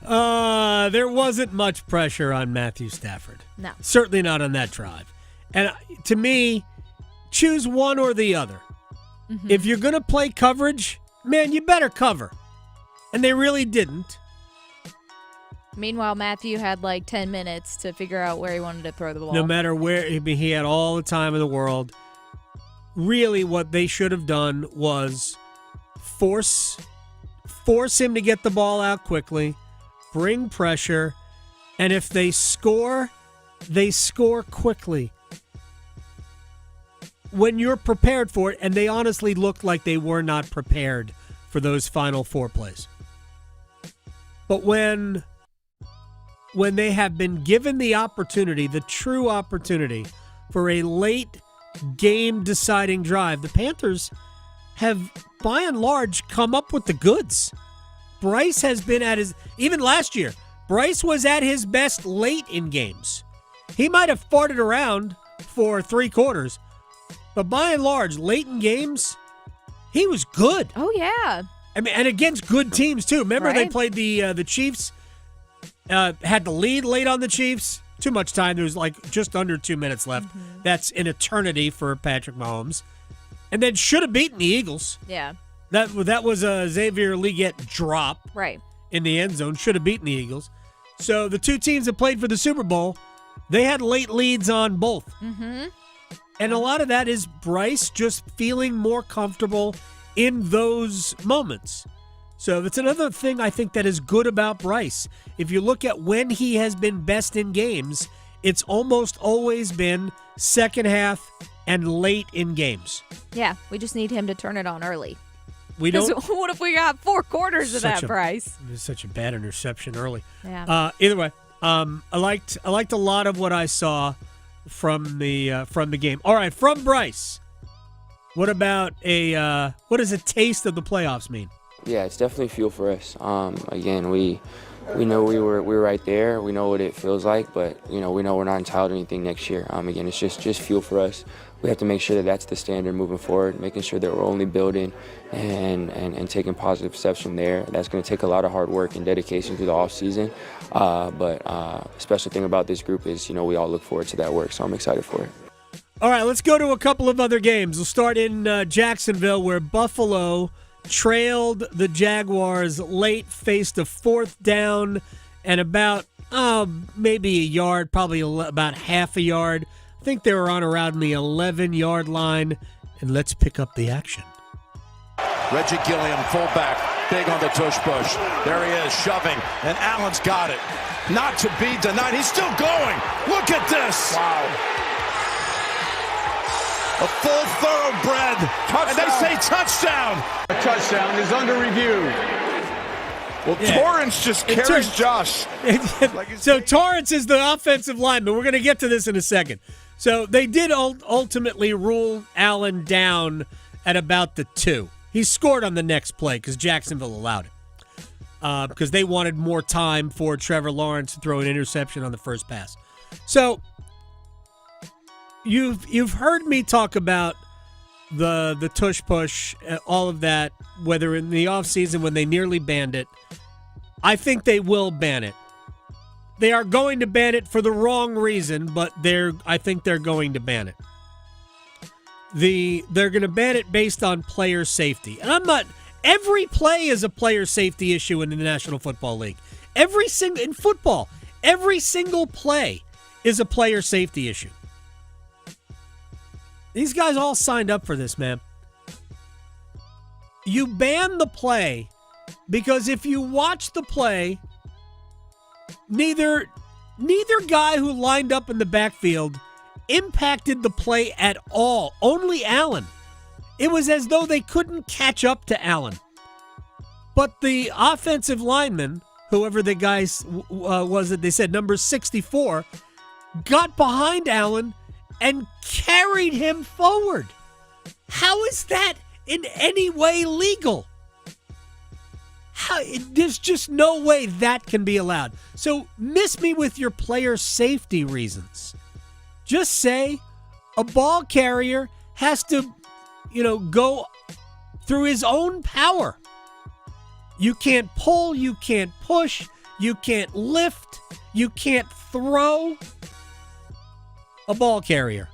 There wasn't much pressure on Matthew Stafford. No. Certainly not on that drive. And to me, choose one or the other. Mm-hmm. If you're going to play coverage, man, you better cover. And they really didn't. Meanwhile, Matthew had like 10 minutes to figure out where he wanted to throw the ball. No matter where, he had all the time in the world. Really, what they should have done was force him to get the ball out quickly, bring pressure, and if they score quickly. When you're prepared for it, and they honestly looked like they were not prepared for those final 4 plays. But when they have been given the opportunity, the true opportunity, for a late game-deciding drive, the Panthers have, by and large, come up with the goods. Bryce has been at his, even last year, Bryce was at his best late in games. He might have farted around for 3 quarters, but by and large, late in games, he was good. Oh, yeah. I mean, and against good teams, too. Remember, right. They played the Chiefs, had the lead late on the Chiefs. Too much time. There was like just under 2 minutes left. Mm-hmm. That's an eternity for Patrick Mahomes. And then should have beaten the Eagles. Yeah. That was a Xavier Legette drop right in the end zone. Should have beaten the Eagles. So the 2 teams that played for the Super Bowl, they had late leads on both. Mm-hmm. And a lot of that is Bryce just feeling more comfortable in those moments. So that's another thing I think that is good about Bryce. If you look at when he has been best in games, it's almost always been second half and late in games. Yeah, we just need him to turn it on early. We don't. What if we got 4 quarters of that, Bryce? It was such a bad interception early. Yeah. Either way, I liked a lot of what I saw from the game. All right, from Bryce. What about what does a taste of the playoffs mean? Yeah, it's definitely fuel for us. Again, we know we were right there. We know what it feels like, but we know we're not entitled to anything next year. Again, it's just fuel for us. We have to make sure that that's the standard moving forward, making sure that we're only building and taking positive steps from there. That's going to take a lot of hard work and dedication through the offseason. But special thing about this group is, we all look forward to that work, so I'm excited for it. All right, let's go to a couple of other games. We'll start in Jacksonville, where Buffalo trailed the Jaguars late, faced a 4th down and about maybe a yard, probably about half a yard. I think they were on around the 11-yard line, and let's pick up the action. Reggie Gilliam, fullback, big on the tush push. There he is, shoving, and Allen's got it. Not to be denied. He's still going. Look at this. Wow. A full thoroughbred. Touchdown. And they say touchdown. A touchdown is under review. Well, yeah. Torrance just carries Josh. So Torrance is the offensive lineman. We're going to get to this in a second. So they did ultimately rule Allen down at about the 2. He scored on the next play because Jacksonville allowed it. because they wanted more time for Trevor Lawrence to throw an interception on the first pass. So you've heard me talk about the tush push, all of that, whether in the offseason when they nearly banned it. I think they will ban it. They are going to ban it for the wrong reason, but I think they're going to ban it. They're going to ban it based on player safety. And every play is a player safety issue in the National Football League. In football, every single play is a player safety issue. These guys all signed up for this, man. You ban the play because if you watch the play, neither guy who lined up in the backfield impacted the play at all. Only Allen. It was as though they couldn't catch up to Allen. But the offensive lineman, whoever the guy was that they said, number 64, got behind Allen and carried him forward. How is that in any way legal? There's just no way that can be allowed. So miss me with your player safety reasons. Just say a ball carrier has to, go through his own power. You can't pull, you can't push, you can't lift, you can't throw. A ball carrier.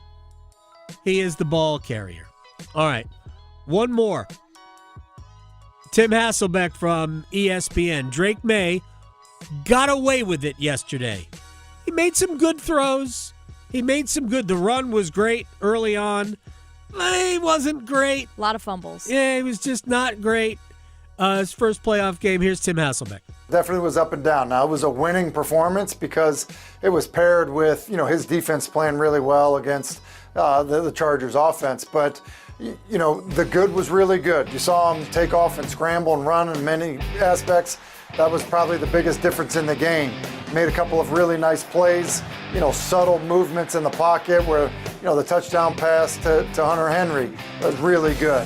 He is the ball carrier. All right. One more. Tim Hasselbeck from ESPN. Drake May got away with it yesterday. He made some good throws. The run was great early on. He wasn't great. A lot of fumbles. Yeah, he was just not great. His first playoff game. Here's Tim Hasselbeck. Definitely was up and down. Now, it was a winning performance because it was paired with, his defense playing really well against the Chargers offense. But, the good was really good. You saw him take off and scramble and run in many aspects. That was probably the biggest difference in the game. Made a couple of really nice plays, subtle movements in the pocket where, the touchdown pass to Hunter Henry was really good.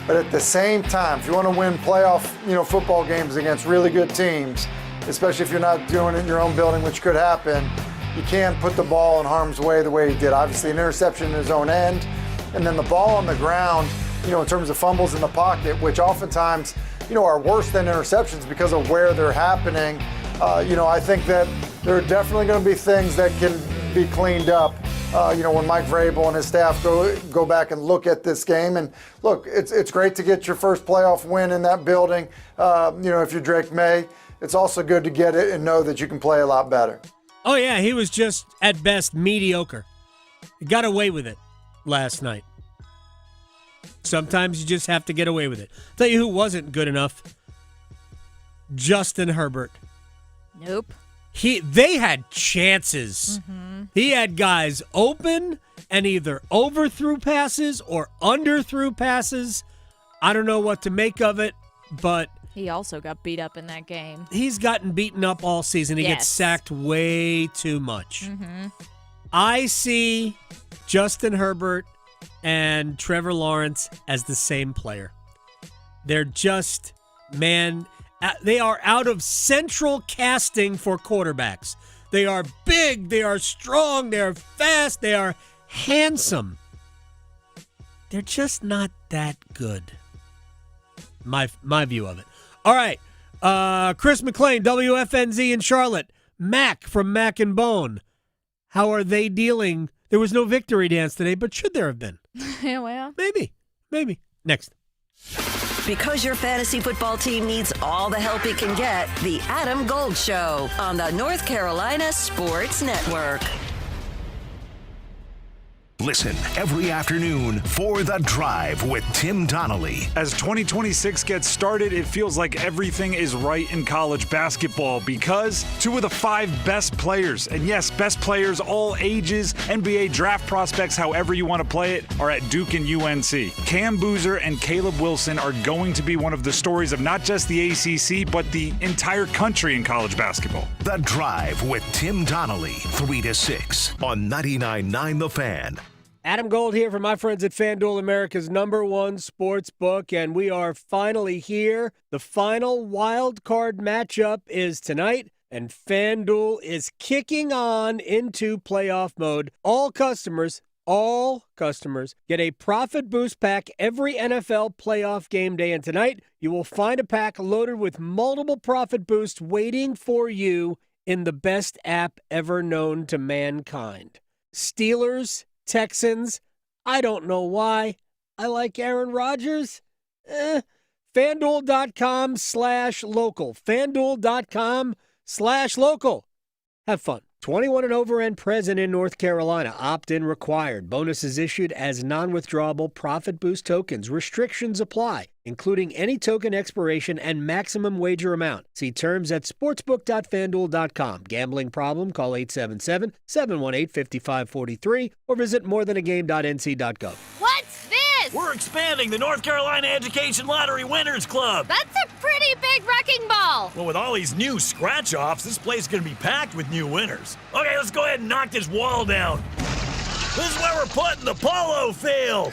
But at the same time, if you want to win playoff, football games against really good teams, especially if you're not doing it in your own building, which could happen, you can't put the ball in harm's way the way he did. Obviously, an interception in his own end, and then the ball on the ground, in terms of fumbles in the pocket, which oftentimes, are worse than interceptions because of where they're happening. I think that there are definitely going to be things that can be cleaned up. When Mike Vrabel and his staff go back and look at this game. And look, it's great to get your first playoff win in that building. If you're Drake May, it's also good to get it and know that you can play a lot better. Oh, yeah, he was just, at best, mediocre. He got away with it last night. Sometimes you just have to get away with it. I'll tell you who wasn't good enough. Justin Herbert. Nope. They had chances. Mm-hmm. He had guys open and either overthrew passes or underthrew passes. I don't know what to make of it, but he also got beat up in that game. He's gotten beaten up all season. He gets sacked way too much. Mm-hmm. I see Justin Herbert and Trevor Lawrence as the same player. They're just, they are out of central casting for quarterbacks. They are big, they are strong, they are fast, they are handsome. They're just not that good. My view of it. All right. Chris McLain, WFNZ in Charlotte. Mac from Mac and Bone. How are they dealing? There was no victory dance today, but should there have been? Yeah, well. Maybe. Next. Because your fantasy football team needs all the help it can get, The Adam Gold Show on the North Carolina Sports Network. Listen every afternoon for The Drive with Tim Donnelly. As 2026 gets started, it feels like everything is right in college basketball because 2 of the 5 best players, and yes, best players, all ages, NBA draft prospects, however you want to play it, are at Duke and UNC. Cam Boozer and Caleb Wilson are going to be one of the stories of not just the ACC, but the entire country in college basketball. The Drive with Tim Donnelly, 3 to 6 on 99.9 The Fan. Adam Gold here from my friends at FanDuel, America's #1 sports book, and we are finally here. The final wild card matchup is tonight, and FanDuel is kicking on into playoff mode. All customers get a Profit Boost pack every NFL playoff game day, and tonight you will find a pack loaded with multiple Profit Boosts waiting for you in the best app ever known to mankind. Steelers, Texans, I don't know why. I like Aaron Rodgers. FanDuel.com/local. FanDuel.com/local. Have fun. 21 and over and present in North Carolina. Opt-in required. Bonuses issued as non-withdrawable Profit Boost tokens. Restrictions apply, including any token expiration and maximum wager amount. See terms at sportsbook.fanduel.com. Gambling problem? Call 877-718-5543 or visit morethanagame.nc.gov. What's this? We're expanding the North Carolina Education Lottery Winners Club. That's a pretty big wrecking ball. Well, with all these new scratch-offs, this place is going to be packed with new winners. Okay, let's go ahead and knock this wall down. This is where we're putting the polo field.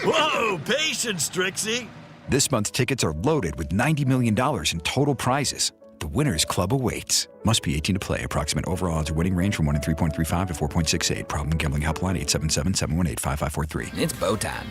Whoa, patience, Trixie. This month's tickets are loaded with $90 million in total prizes. The Winners Club awaits. Must be 18 to play. Approximate overall odds or winning range from 1 in 3.35 to 4.68. Problem gambling helpline 877-718-5543. It's bow time.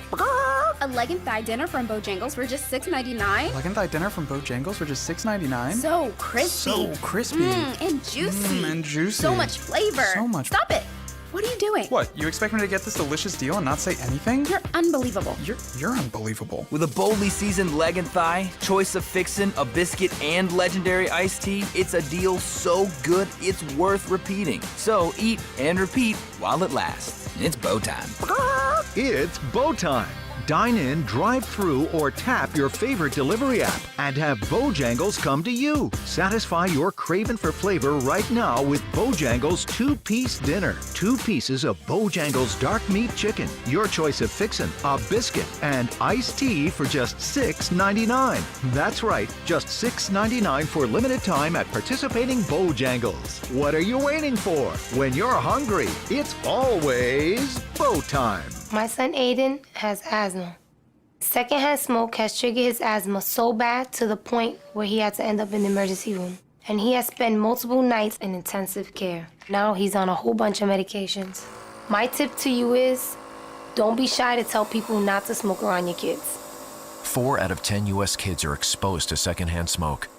A leg and thigh dinner from Bojangles for just $6.99. Leg and thigh dinner from Bojangles for just $6.99. So crispy. So crispy. And juicy. And juicy. So much flavor. So much. Stop it. What are you doing? What, you expect me to get this delicious deal and not say anything? You're unbelievable. You're unbelievable. With a boldly seasoned leg and thigh, choice of fixin', a biscuit, and legendary iced tea, it's a deal so good it's worth repeating. So eat and repeat while it lasts. It's bow time. It's bow time. Dine in, drive through, or tap your favorite delivery app and have Bojangles come to you. Satisfy your craving for flavor right now with Bojangles 2-piece dinner. 2 pieces of Bojangles dark meat chicken, your choice of fixin', a biscuit, and iced tea for just $6.99. That's right, just $6.99 for limited time at participating Bojangles. What are you waiting for? When you're hungry, it's always bow time. My son Aiden has asthma. Secondhand smoke has triggered his asthma so bad to the point where he had to end up in the emergency room. And he has spent multiple nights in intensive care. Now he's on a whole bunch of medications. My tip to you is, don't be shy to tell people not to smoke around your kids. 4 out of 10 U.S. kids are exposed to secondhand smoke.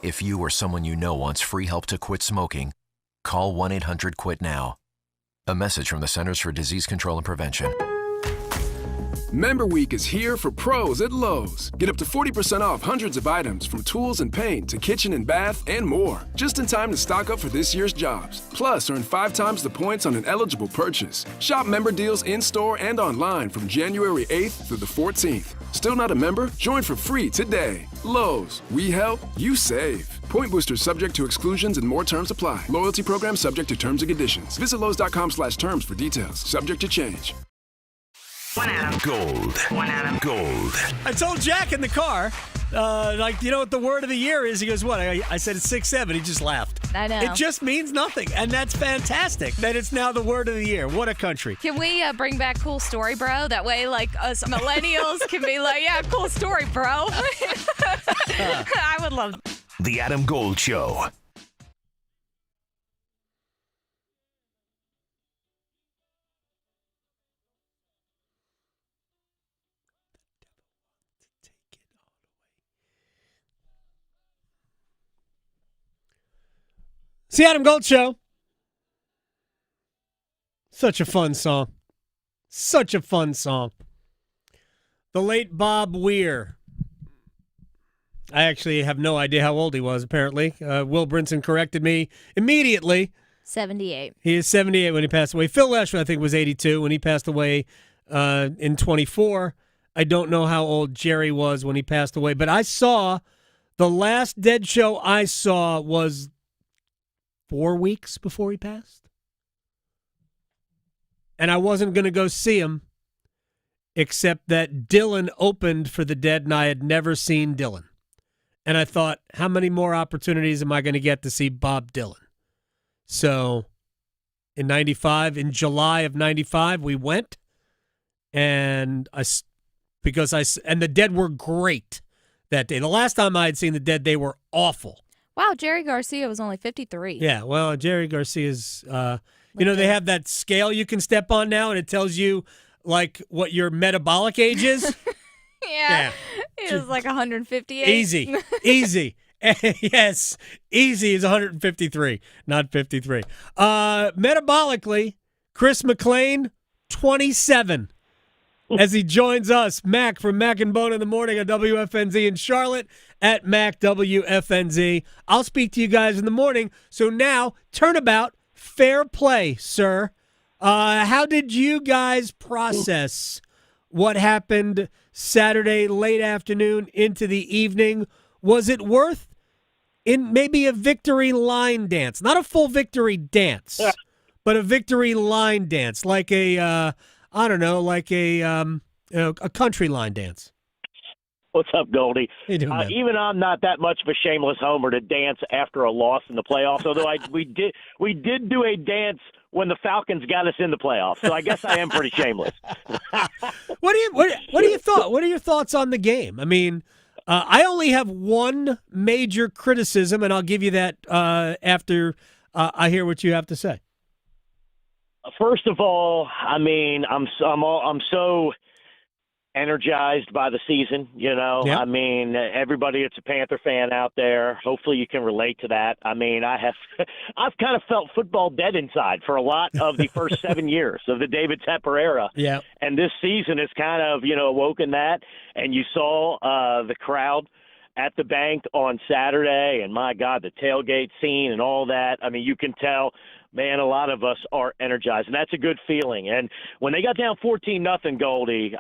If you or someone you know wants free help to quit smoking, call 1-800-QUIT-NOW. A message from the Centers for Disease Control and Prevention. Member Week is here for pros at Lowe's. Get up to 40% off hundreds of items from tools and paint to kitchen and bath and more. Just in time to stock up for this year's jobs. Plus, earn 5 times the points on an eligible purchase. Shop member deals in-store and online from January 8th through the 14th. Still not a member? Join for free today. Lowe's. We help, you save. Point boosters subject to exclusions and more terms apply. Loyalty program subject to terms and conditions. Visit Lowe's.com/terms for details. Subject to change. One Adam Gold. One Adam Gold. I told Jack in the car, you know what the word of the year is? He goes, what? I said it's 6-7. He just laughed. I know. It just means nothing, and that's fantastic that it's now the word of the year. What a country. Can we bring back cool story, bro? That way, like, us millennials can be like, yeah, cool story, bro. I would love The Adam Gold Show. It's the Adam Gold Show. Such a fun song. Such a fun song. The late Bob Weir. I actually have no idea how old he was, apparently. Will Brinson corrected me immediately. 78. He is 78 when he passed away. Phil Leshman, I think, was 82 when he passed away in 24. I don't know how old Jerry was when he passed away, but I saw, the last Dead show I saw was 4 weeks before he passed. And I wasn't going to go see him, except that Dylan opened for the Dead, and I had never seen Dylan. And I thought, how many more opportunities am I going to get to see Bob Dylan? So in 95, in July of 95, we went. and and the Dead were great that day. The last time I had seen the Dead, they were awful. Wow, Jerry Garcia was only 53. Yeah, well, Jerry Garcia's, they have that scale you can step on now, and it tells you, like, what your metabolic age is. Yeah. It was like 158. Easy. Yes, easy is 153, not 53. Metabolically, Chris McLain, 27. As he joins us, Mac from Mac and Bone in the Morning on WFNZ in Charlotte at Mac WFNZ. I'll speak to you guys in the morning. So now, turnabout, fair play, sir. How did you guys process what happened Saturday late afternoon into the evening? Was it worth in maybe a victory line dance? Not a full victory dance, but a victory line dance, like a a country line dance. What's up, Goldie? How you doing, man? Even I'm not that much of a shameless homer to dance after a loss in the playoffs. Although we did do a dance when the Falcons got us in the playoffs. So I guess I am pretty shameless. What are your thoughts on the game? I mean, I only have one major criticism, and I'll give you that after I hear what you have to say. First of all, I mean, I'm so energized by the season, Yep. I mean, everybody that's a Panther fan out there, hopefully you can relate to that. I mean, I've kind of felt football dead inside for a lot of the first 7 years of the David Tepper era. Yeah. And this season has kind of, awoken that. And you saw the crowd at the bank on Saturday, and my God, the tailgate scene and all that. I mean, you can tell, man, a lot of us are energized, and that's a good feeling. And when they got down 14-0, Goldie,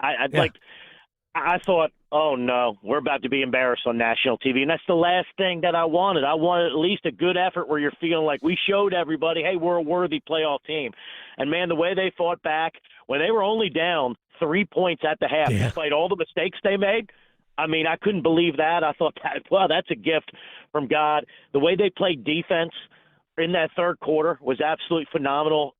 I thought, oh no, we're about to be embarrassed on national TV, and that's the last thing that I wanted. I wanted at least a good effort where you're feeling like we showed everybody, hey, we're a worthy playoff team. And man, the way they fought back when they were only down 3 points at the half, despite all the mistakes they made. I mean, I couldn't believe that. I thought, that's a gift from God. The way they played defense in that third quarter was absolutely phenomenal.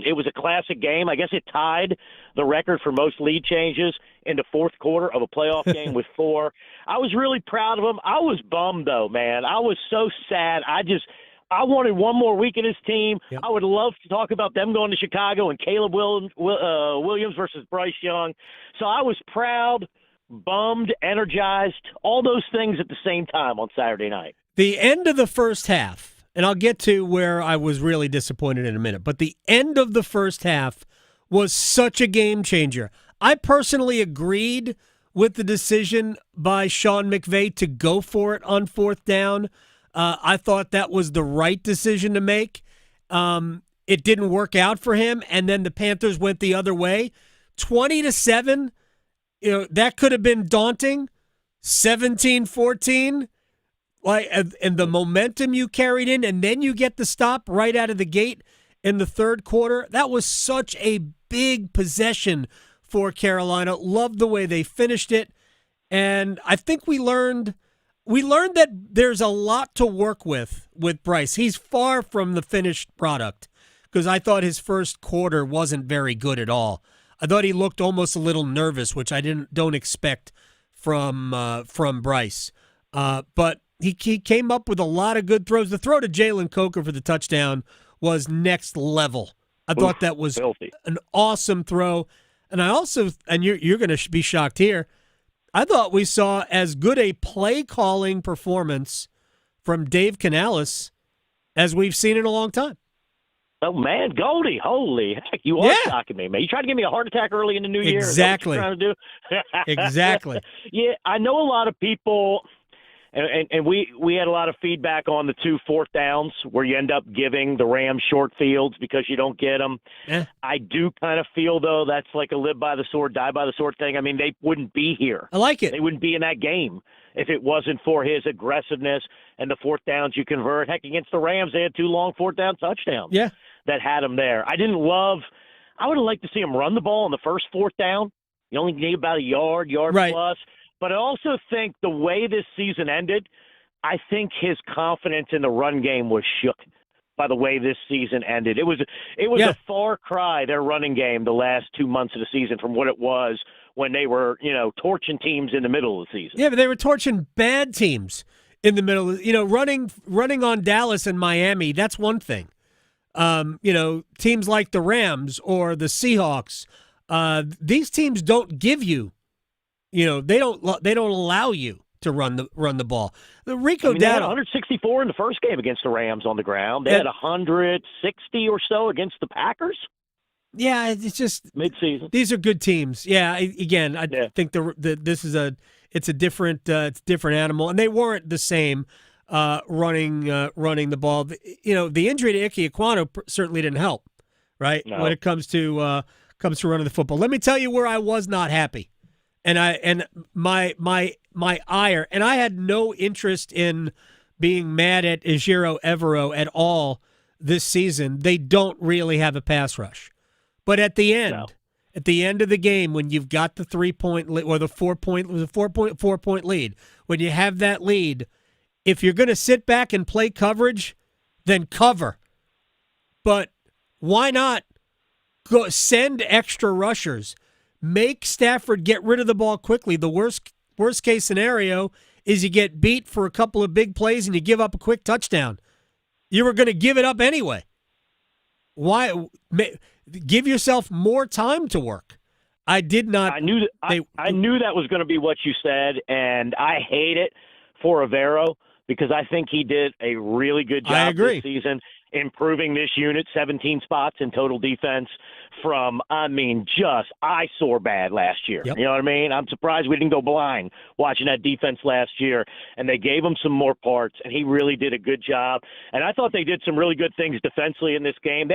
It was a classic game. I guess it tied the record for most lead changes in the fourth quarter of a playoff game with 4. I was really proud of them. I was bummed, though, man. I was so sad. I wanted one more week in his team. Yep. I would love to talk about them going to Chicago and Caleb Williams versus Bryce Young. So I was proud, bummed, energized, all those things at the same time on Saturday night. The end of the first half, and I'll get to where I was really disappointed in a minute, but the end of the first half was such a game changer. I personally agreed with the decision by Sean McVay to go for it on fourth down. I thought that was the right decision to make. It didn't work out for him, and then the Panthers went the other way. 20-7, that could have been daunting. 17-14, and the momentum you carried in, and then you get the stop right out of the gate in the third quarter. That was such a big possession for Carolina. Loved the way they finished it, and I think we learned that there's a lot to work with Bryce. He's far from the finished product, because I thought his first quarter wasn't very good at all. I thought he looked almost a little nervous, which I don't expect from Bryce. But he came up with a lot of good throws. The throw to Jalen Coker for the touchdown was next level. I thought that was an awesome throw. And I also, and you're going to be shocked here, I thought we saw as good a play-calling performance from Dave Canales as we've seen in a long time. Oh, man, Goldie, holy heck, you are shocking me, man. You tried to give me a heart attack early in the new year. Exactly. Is that what you're trying to do? Exactly. Yeah, I know a lot of people, and we had a lot of feedback on the 2 fourth downs where you end up giving the Rams short fields because you don't get them. I do kind of feel, though, that's like a live by the sword, die by the sword thing. I mean, they wouldn't be here. I like it. They wouldn't be in that game if it wasn't for his aggressiveness and the fourth downs you convert. Heck, against the Rams, they had 2 long fourth down touchdowns that had him there. I would have liked to see him run the ball on the first fourth down. You only need about a yard right. plus. But I also think the way this season ended, I think his confidence in the run game was shook. by the way this season ended. It was a far cry, their running game, the last 2 months of the season from what it was when they were, torching teams in the middle of the season. Yeah, but they were torching bad teams in the middle. Running on Dallas and Miami, that's one thing. Teams like the Rams or the Seahawks, these teams don't give you, they don't allow you to run the ball. They had 164 in the first game against the Rams on the ground. They had 160 or so against the Packers. Yeah, it's just midseason. These are good teams. Yeah, I think this is a different animal, and they weren't the same running the ball. The injury to Ike Ekwonu certainly didn't help, right? No. When it comes to running the football. Let me tell you where I was not happy, and my ire, and I had no interest in being mad at Ejiro Evero at all this season. They don't really have a pass rush. But at the end of the game, when you've got the 3-point or the 4-point lead, when you have that lead, if you're going to sit back and play coverage, then cover. But why not go send extra rushers? Make Stafford get rid of the ball quickly. The worst case scenario is you get beat for a couple of big plays and you give up a quick touchdown. You were going to give it up anyway. Why? Give yourself more time to work. I did not. I knew that was going to be what you said, and I hate it for Evero because I think he did a really good job this season improving this unit, 17 spots in total defense from, just eyesore bad last year. Yep. You know what I mean? I'm surprised we didn't go blind watching that defense last year, and they gave him some more parts, and he really did a good job. And I thought they did some really good things defensively in this game.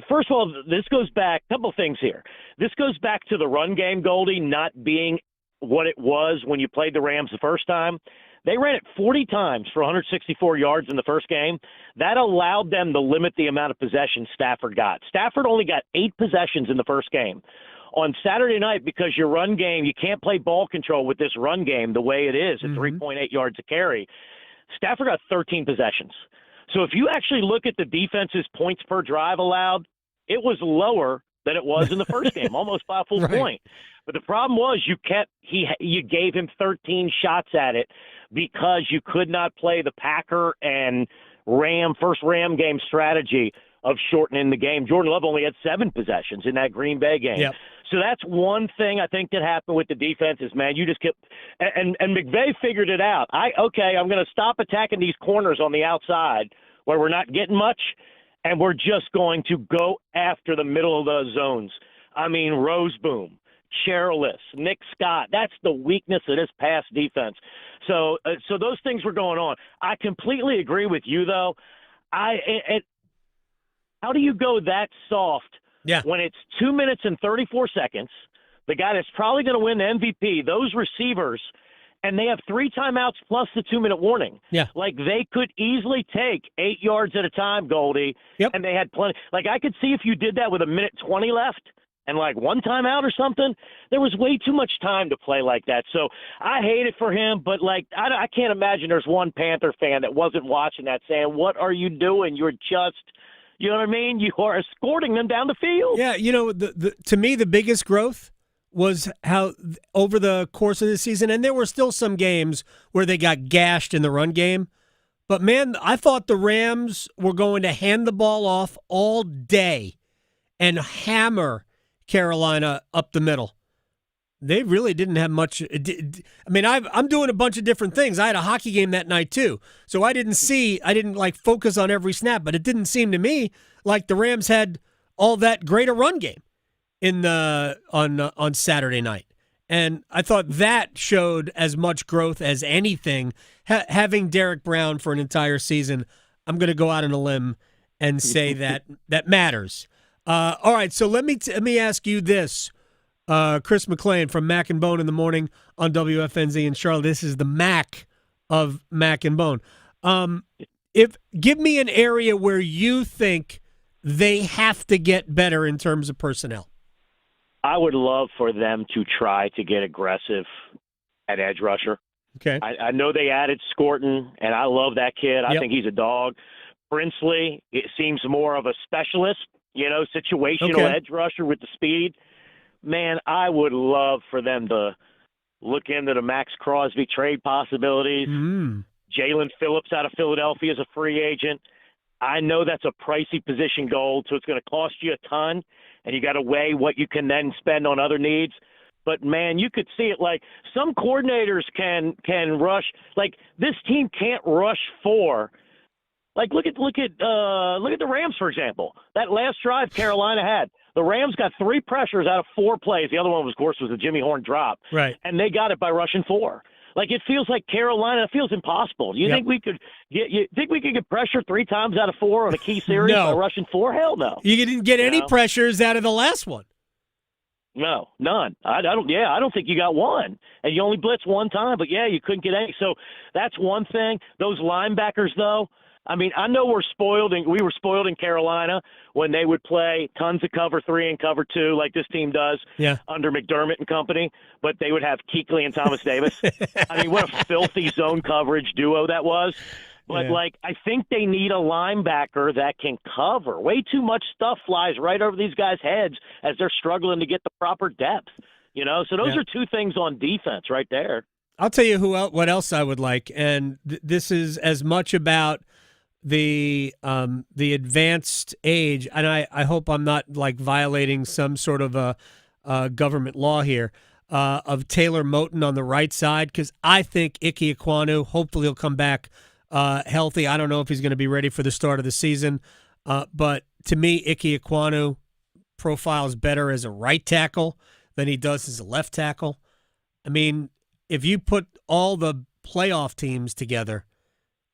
First of all, this goes back, a couple things here. This goes back to the run game, Goldie, not being what it was when you played the Rams the first time. They ran it 40 times for 164 yards in the first game. That allowed them to limit the amount of possessions Stafford got. Stafford only got 8 possessions in the first game. On Saturday night, because your run game, you can't play ball control with this run game the way it is at 3.8 yards a carry. Stafford got 13 possessions. So if you actually look at the defense's points per drive allowed, it was lower than it was in the first game, almost by a full point. But the problem was you gave him 13 shots at it because you could not play the Packer and first Ram game strategy of shortening the game. Jordan Love only had 7 possessions in that Green Bay game. Yep. So that's one thing I think that happened with the defense is, man, you just kept – and McVay figured it out. I'm going to stop attacking these corners on the outside where we're not getting much, and we're just going to go after the middle of those zones. Roseboom, Cherilus, Nick Scott. That's the weakness of this pass defense. So those things were going on. I completely agree with you, though. How do you go that soft when it's 2 minutes and 34 seconds? The guy that's probably going to win the MVP, those receivers, and they have 3 timeouts plus the 2-minute warning. Yeah. Like, they could easily take 8 yards at a time, Goldie, and they had plenty. Like, I could see if you did that with 1:20 left and, 1 timeout or something, there was way too much time to play like that. So I hate it for him, but, I can't imagine there's one Panther fan that wasn't watching that saying, what are you doing? You're just – you know what I mean? You are escorting them down the field. Yeah, to me, the biggest growth was how over the course of the season, and there were still some games where they got gashed in the run game, but, man, I thought the Rams were going to hand the ball off all day and hammer Carolina up the middle. They really didn't have much. I'm doing a bunch of different things. I had a hockey game that night too, so I didn't focus on every snap, but it didn't seem to me like the Rams had all that great a run game on Saturday night, and I thought that showed as much growth as anything. Having Derek Brown for an entire season, I'm going to go out on a limb and say that matters. All right, so let me ask you this. Chris McLain from Mac and Bone in the morning on WFNZ in Charlotte. This is the Mac of Mac and Bone. Give me an area where you think they have to get better in terms of personnel. I would love for them to try to get aggressive at edge rusher. Okay. I know they added Scorton, and I love that kid. I think he's a dog. Brinson, it seems more of a specialist, situational edge rusher with the speed. Man, I would love for them to look into the Max Crosby trade possibilities. Jalen Phillips out of Philadelphia is a free agent. I know that's a pricey position gold, so it's going to cost you a ton, and you got to weigh what you can then spend on other needs. But, man, you could see it like some coordinators can rush. Like, this team can't rush 4. Like, look at the Rams, for example. That last drive Carolina had. The Rams got 3 pressures out of 4 plays. The other one, of course, was a Jimmy Horn drop. Right. And they got it by rushing 4. Like, it feels like Carolina. It feels impossible. You think we could get pressure 3 times out of 4 on a key series by rushing 4? Hell no. You didn't get any pressures out of the last one. No, none. I don't think you got one. And you only blitzed 1 time, but you couldn't get any. So that's one thing. Those linebackers, though, I mean, I know we were spoiled in Carolina when they would play tons of cover 3 and cover 2 like this team does under McDermott and company, but they would have Kuechly and Thomas Davis. I mean, what a filthy zone coverage duo that was. But, I think they need a linebacker that can cover. Way too much stuff flies right over these guys' heads as they're struggling to get the proper depth. So those are 2 things on defense right there. I'll tell you what else I would like, and this is as much about the advanced age, and I hope I'm not violating some sort of a government law here, of Taylor Moton on the right side, because I think Ike Ekwonu, hopefully he'll come back healthy. I don't know if he's going to be ready for the start of the season, but to me, Ike Ekwonu profiles better as a right tackle than he does as a left tackle. I mean, if you put all the playoff teams together,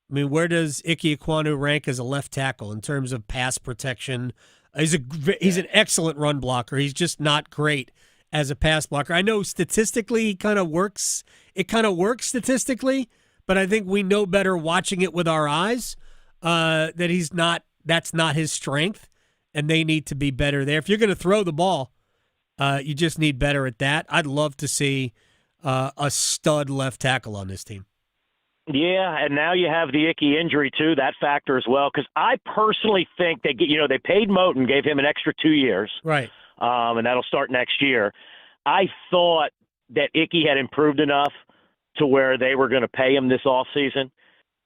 I mean, where does Ike Ekwonu rank as a left tackle in terms of pass protection? He's an excellent run blocker. He's just not great as a pass blocker. I know statistically he kind of works. It kind of works statistically, but I think we know better watching it with our eyes that that's not his strength, and they need to be better there. If you're going to throw the ball, you just need better at that. I'd love to see a stud left tackle on this team. Yeah, and now you have the Icky injury too, that factor as well. Because I personally think they paid Moton, gave him an extra 2 years, right? And that'll start next year. I thought that Icky had improved enough to where they were going to pay him this offseason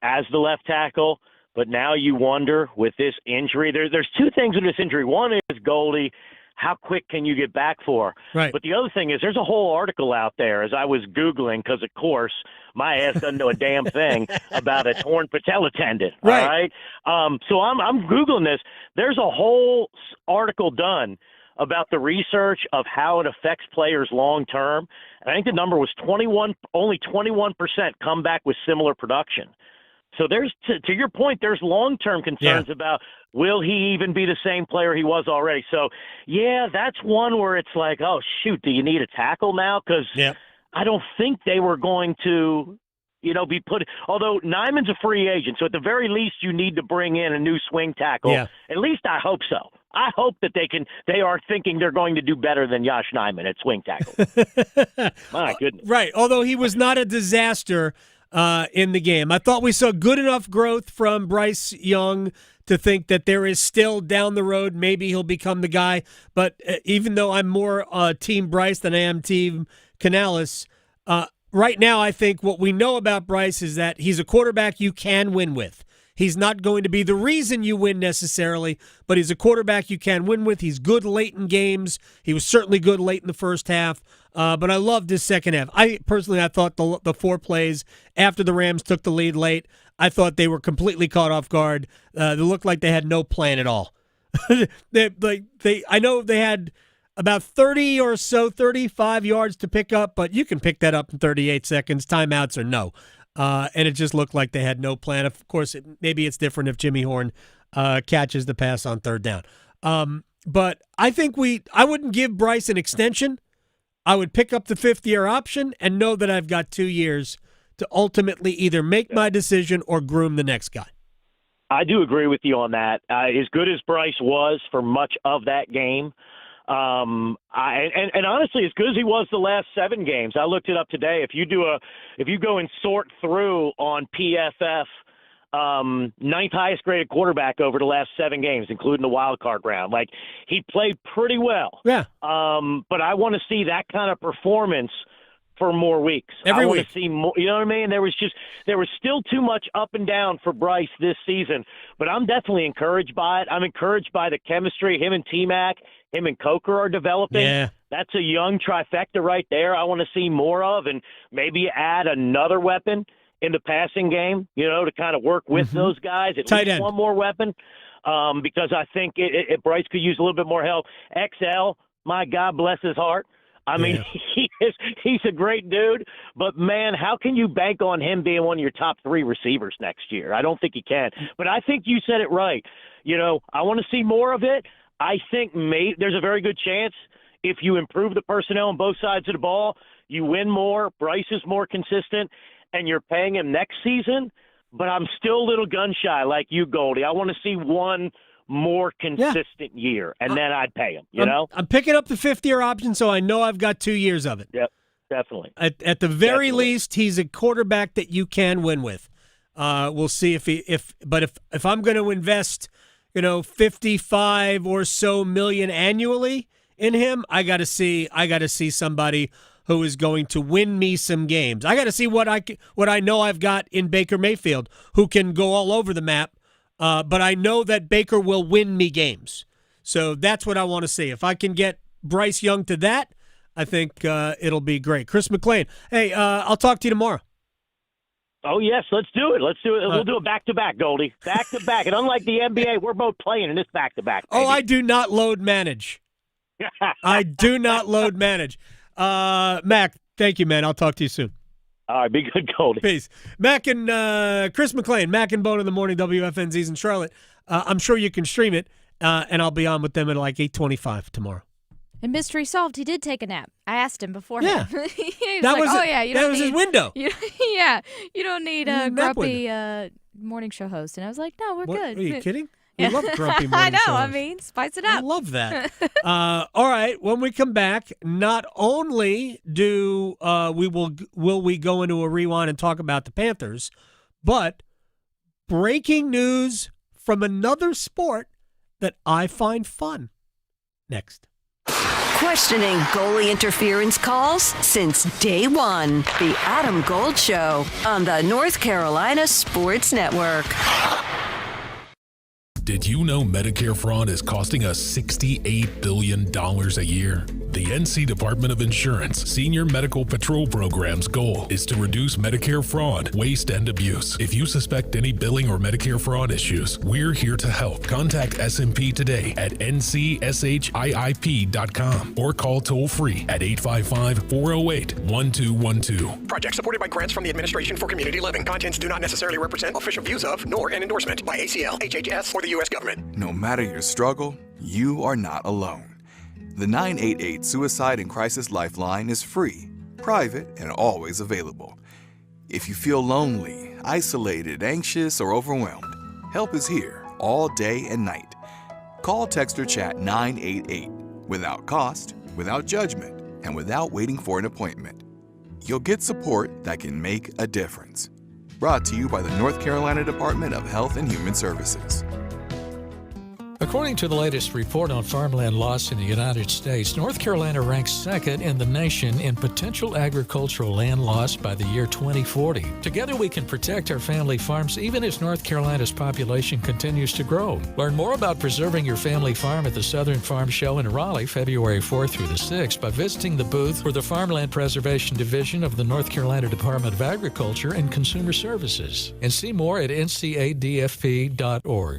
as the left tackle. But now you wonder with this injury, there's 2 things with this injury. One is Goldie. How quick can you get back for? Right. But the other thing is there's a whole article out there as I was Googling because, of course, my ass doesn't know a damn thing about a torn patella tendon. Right. All right. So I'm Googling this. There's a whole article done about the research of how it affects players long term. And I think the number was only 21% come back with similar production. So there's, to your point, there's long-term concerns about will he even be the same player he was already. So, that's one where it's like, oh, shoot, do you need a tackle now? Because I don't think they were going to, be put – although Nyman's a free agent, so at the very least you need to bring in a new swing tackle. Yeah. At least I hope so. I hope that they are thinking they're going to do better than Yosh Nijman at swing tackle. My goodness. Right, although he was not a disaster – in the game. I thought we saw good enough growth from Bryce Young to think that there is still down the road, maybe he'll become the guy. But even though I'm more Team Bryce than I am Team Canales, right now I think what we know about Bryce is that he's a quarterback you can win with. He's not going to be the reason you win necessarily, but he's a quarterback you can win with. He's good late in games. He was certainly good late in the first half, but I loved his second half. I thought the 4 plays after the Rams took the lead late, I thought they were completely caught off guard. They looked like they had no plan at all. I know they had about 30 or so, 35 yards to pick up, but you can pick that up in 38 seconds, timeouts or no. And it just looked like they had no plan. Of course, maybe it's different if Jimmy Horn catches the pass on 3rd down. But I think I wouldn't give Bryce an extension. I would pick up the 5th-year option and know that I've got 2 years to ultimately either make my decision or groom the next guy. I do agree with you on that. As good as Bryce was for much of that game, and honestly, as good as he was the last 7 games, I looked it up today. If you go and sort through on PFF ninth highest graded quarterback over the last 7 games, including the wild card round. Like, he played pretty well. Yeah. But I want to see that kind of performance for more weeks. Every I want week. to see more. You know what I mean? There was still too much up and down for Bryce this season, but I'm definitely encouraged by it. I'm encouraged by the chemistry him and T-Mac, him and Coker are developing. Yeah. That's a young trifecta right there I want to see more of, and maybe add another weapon in the passing game, to kind of work with those guys. At Tight least end. one more weapon, because I think Bryce could use a little bit more help. XL, my God bless his heart. I mean, he's a great dude, but, man, how can you bank on him being one of your top 3 receivers next year? I don't think he can. But I think you said it right. I want to see more of it. I think there's a very good chance if you improve the personnel on both sides of the ball, you win more, Bryce is more consistent, and you're paying him next season. But I'm still a little gun-shy like you, Goldie. I want to see one more consistent year, and then I'd pay him, I'm picking up the 5th-year option, so I know I've got 2 years of it. Yep, definitely. At the very least, he's a quarterback that you can win with. We'll see if I'm going to invest, 55 or so million annually in him, I got to see somebody who is going to win me some games. I got to see what I know I've got in Baker Mayfield, who can go all over the map. But I know that Baker will win me games. So that's what I want to see. If I can get Bryce Young to that, I think it'll be great. Chris McLain, hey, I'll talk to you tomorrow. Oh, yes, let's do it. We'll do it back-to-back, Goldie. Back-to-back. And unlike the NBA, we're both playing in this back-to-back. Oh, I do not load manage. I do not load manage. Mac, thank you, man. I'll talk to you soon. All right, be good, Goldie. Peace. Mac and Chris McLain, Mac and Bone in the Morning, WFNZ's in Charlotte. I'm sure you can stream it, and I'll be on with them at like 8:25 tomorrow. And mystery solved. He did take a nap. I asked him beforehand. Yeah. He That like, was oh, it. yeah, you That don't was need, his window. You don't need a grumpy morning show host. And I was like, no, we're good. Are you kidding? Yeah. We love grumpy morning I know. show I hosts. mean, spice it up. I love that. All right. When we come back, not only will we go into a rewind and talk about the Panthers, but breaking news from another sport that I find fun. Next. Questioning goalie interference calls since day one. The Adam Gold Show on the North Carolina Sports Network. Did you know Medicare fraud is costing us $68 billion a year? The NC Department of Insurance Senior Medical Patrol Program's goal is to reduce Medicare fraud, waste, and abuse. If you suspect any billing or Medicare fraud issues, we're here to help. Contact SMP today at ncshiip.com or call toll-free at 855-408-1212. Project supported by grants from the Administration for Community Living. Contents do not necessarily represent official views of, nor an endorsement by ACL, HHS, or the U.S. government. No matter your struggle, you are not alone. The 988 Suicide and Crisis Lifeline is free, private, and always available. If you feel lonely, isolated, anxious, or overwhelmed, help is here all day and night. Call, text, or chat 988 without cost, without judgment, and without waiting for an appointment. You'll get support that can make a difference. Brought to you by the North Carolina Department of Health and Human Services. According to the latest report on farmland loss in the United States, North Carolina ranks second in the nation in potential agricultural land loss by the year 2040. Together we can protect our family farms even as North Carolina's population continues to grow. Learn more about preserving your family farm at the Southern Farm Show in Raleigh, February 4th through the 6th by visiting the booth for the Farmland Preservation Division of the North Carolina Department of Agriculture and Consumer Services. And see more at ncadfp.org.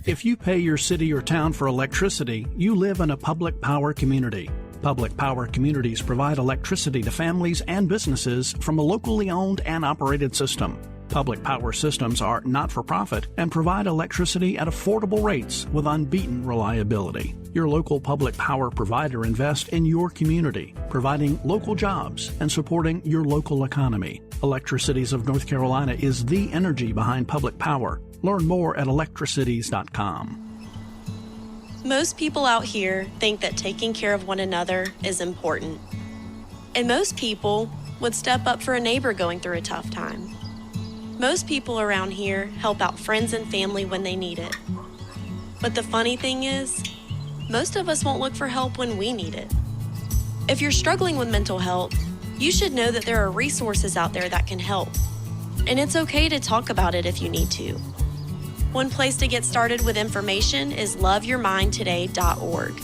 If you pay your city or town for electricity, you live in a public power community. Public power communities provide electricity to families and businesses from a locally owned and operated system. Public power systems are not-for-profit and provide electricity at affordable rates with unbeaten reliability. Your local public power provider invests in your community, providing local jobs and supporting your local economy. Electricities of North Carolina is the energy behind public power. Learn more at electricities.com. Most people out here think that taking care of one another is important. And most people would step up for a neighbor going through a tough time. Most people around here help out friends and family when they need it. But the funny thing is, most of us won't look for help when we need it. If you're struggling with mental health, you should know that there are resources out there that can help. And it's okay to talk about it if you need to. One place to get started with information is loveyourmindtoday.org.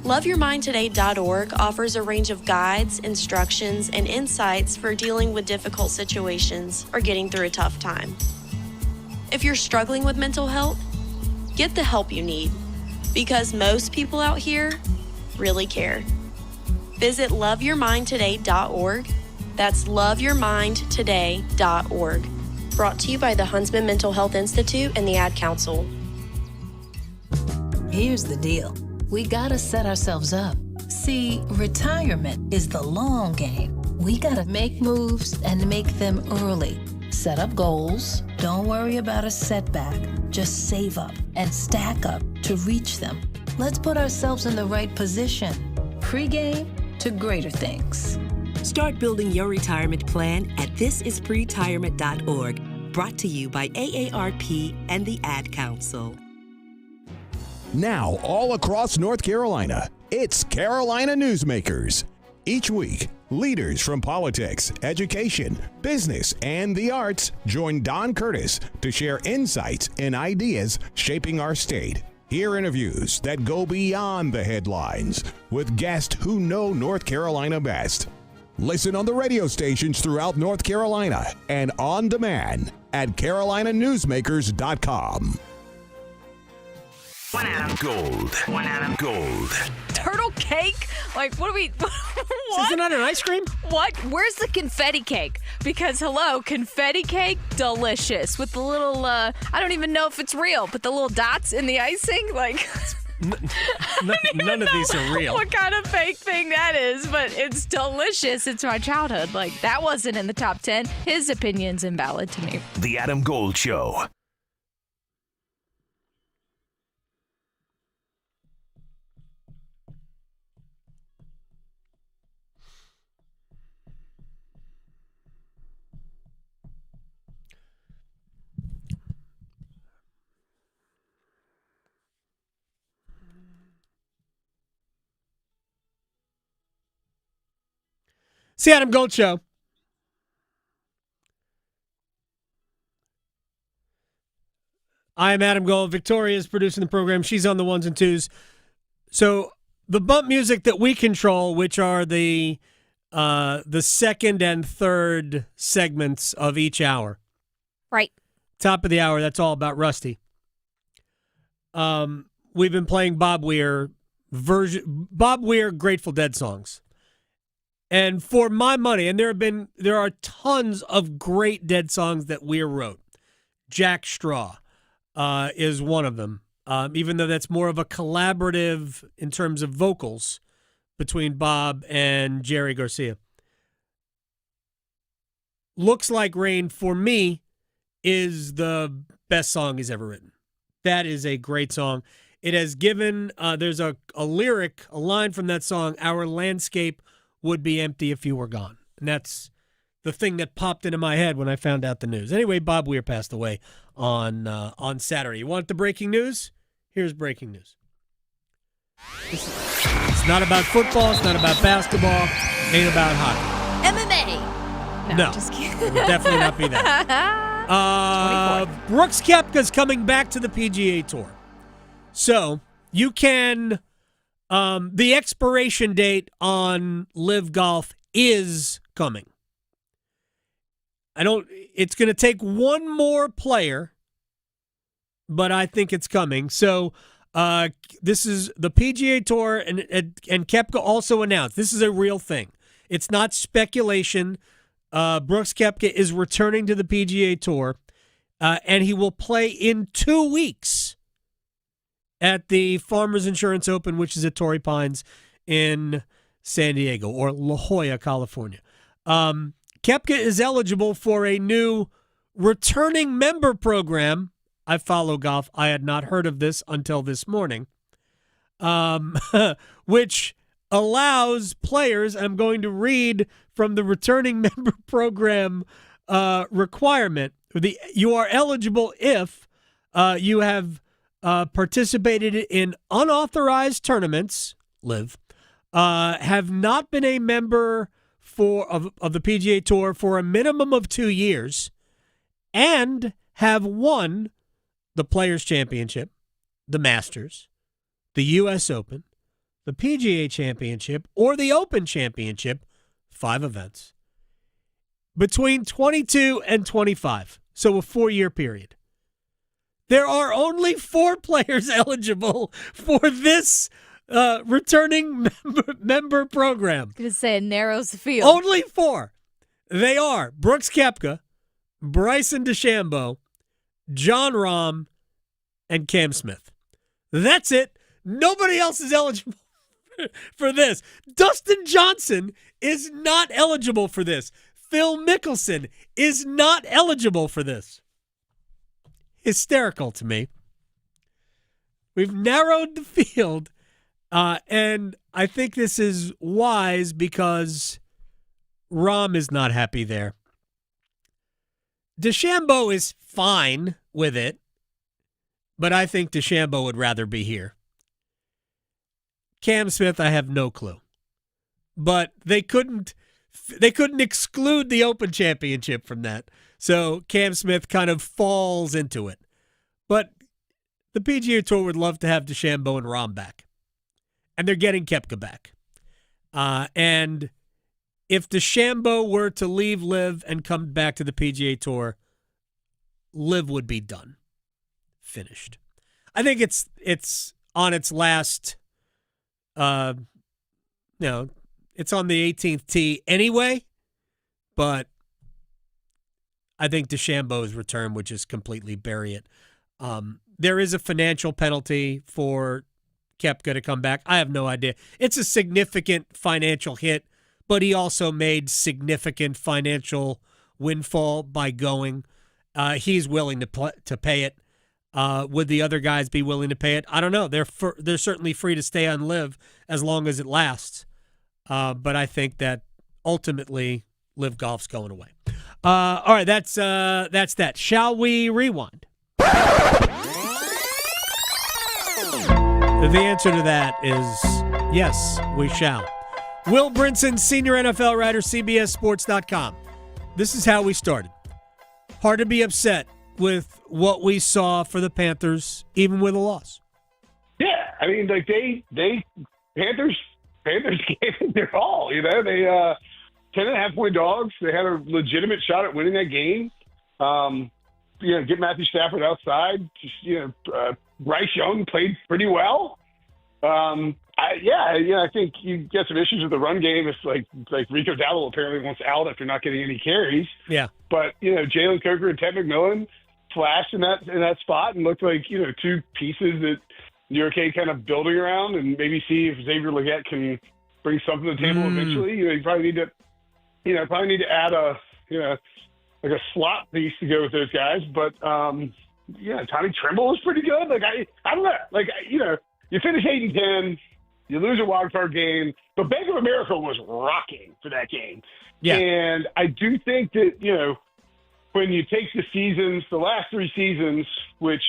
Loveyourmindtoday.org offers a range of guides, instructions, and insights for dealing with difficult situations or getting through a tough time. If you're struggling with mental health, get the help you need, because most people out here really care. Visit loveyourmindtoday.org. That's loveyourmindtoday.org. Brought to you by the Huntsman Mental Health Institute and the Ad Council. Here's the deal. We gotta set ourselves up. See, retirement is the long game. We gotta make moves and make them early. Set up goals. Don't worry about a setback. Just save up and stack up to reach them. Let's put ourselves in the right position. Pre-game to greater things. Start building your retirement plan at thisispretirement.org. Brought to you by AARP and the Ad Council. Now, all across North Carolina, it's Carolina Newsmakers. Each week, leaders from politics, education, business, and the arts join Don Curtis to share insights and ideas shaping our state. Hear interviews that go beyond the headlines with guests who know North Carolina best. Listen on the radio stations throughout North Carolina and on demand at carolinanewsmakers.com. One Adam Gold. One Adam Gold. Turtle cake? Like, what do we... what? Isn't that an ice cream? What? Where's the confetti cake? Because, hello, confetti cake, delicious. With the little, I don't even know if it's real, but the little dots in the icing, like... None of these are real. What kind of fake thing that is, but it's delicious. It's my childhood. Like, that wasn't in the top 10. His opinion's invalid to me. The Adam Gold Show. It's the Adam Gold Show. I am Adam Gold. Victoria's producing the program. She's on the ones and twos. So the bump music that we control, which are the second and third segments of each hour. Right. Top of the hour, that's all about Rusty. We've been playing Bob Weir Grateful Dead songs. And for my money, and there are tons of great Dead songs that Weir wrote. Jack Straw is one of them, even though that's more of a collaborative in terms of vocals between Bob and Jerry Garcia. Looks Like Rain, for me, is the best song he's ever written. That is a great song. It has given, there's a lyric, a line from that song, "Our landscape would be empty if you were gone." And that's the thing that popped into my head when I found out the news. Anyway, Bob Weir passed away on Saturday. You want the breaking news? Here's breaking news. It's not about football. It's not about basketball. Ain't about hockey. MMA. No, just kidding. It would definitely not be that. Brooks Koepka's coming back to the PGA Tour. So you can... the expiration date on Live Golf is coming. It's going to take one more player, but I think it's coming. So this is the PGA Tour, and Koepka also announced this is a real thing. It's not speculation. Brooks Koepka is returning to the PGA Tour, and he will play in 2 weeks at the Farmers Insurance Open, which is at Torrey Pines in San Diego, or La Jolla, California. Koepka is eligible for a new returning member program. I follow golf. I had not heard of this until this morning, which allows players, I'm going to read from the returning member program requirement. You are eligible if you have participated in unauthorized tournaments, have not been a member of the PGA Tour for a minimum of 2 years, and have won the Players' Championship, the Masters, the U.S. Open, the PGA Championship, or the Open Championship, 5 events, between 22 and 25, so a 4-year period. There are only 4 players eligible for this returning member program. I was going to say it narrows the field. Only 4. They are Brooks Koepka, Bryson DeChambeau, Jon Rahm, and Cam Smith. That's it. Nobody else is eligible for this. Dustin Johnson is not eligible for this. Phil Mickelson is not eligible for this. Hysterical to me. We've narrowed the field, and I think this is wise because Rahm is not happy there. DeChambeau is fine with it, but I think DeChambeau would rather be here. Cam Smith, I have no clue. But they couldn't exclude the Open Championship from that. So Cam Smith kind of falls into it. But the PGA Tour would love to have DeChambeau and Rahm back. And they're getting Koepka back. And if DeChambeau were to leave LIV and come back to the PGA Tour, LIV would be done. Finished. I think it's on its last, it's on the 18th tee anyway, but I think DeChambeau's return would just completely bury it. There is a financial penalty for Koepka to come back. I have no idea. It's a significant financial hit, but he also made significant financial windfall by going. He's willing to pay it. Would the other guys be willing to pay it? I don't know. They're certainly free to stay on LIV as long as it lasts. But I think that ultimately LIV Golf's going away. All right, that's that. Shall we rewind? The answer to that is yes, we shall. Will Brinson, senior NFL writer, CBSSports.com. This is how we started. Hard to be upset with what we saw for the Panthers, even with a loss. Yeah, I mean, like Panthers gave it their all. They 10.5-point dogs. They had a legitimate shot at winning that game. Get Matthew Stafford outside. Bryce Young played pretty well. I think you get some issues with the run game if like Rico Dowdle apparently wants out after not getting any carries. Yeah. But Jalen Coker and Ted McMillan flashed in that spot and looked like two pieces that New York kind of building around, and maybe see if Xavier Legette can bring something to the table eventually. You probably need to add a a slot piece to go with those guys. But Tommy Tremble was pretty good. I don't know. You finish 8-10, you lose a wild card game, but Bank of America was rocking for that game. Yeah. And I do think that when you take the last 3 seasons, which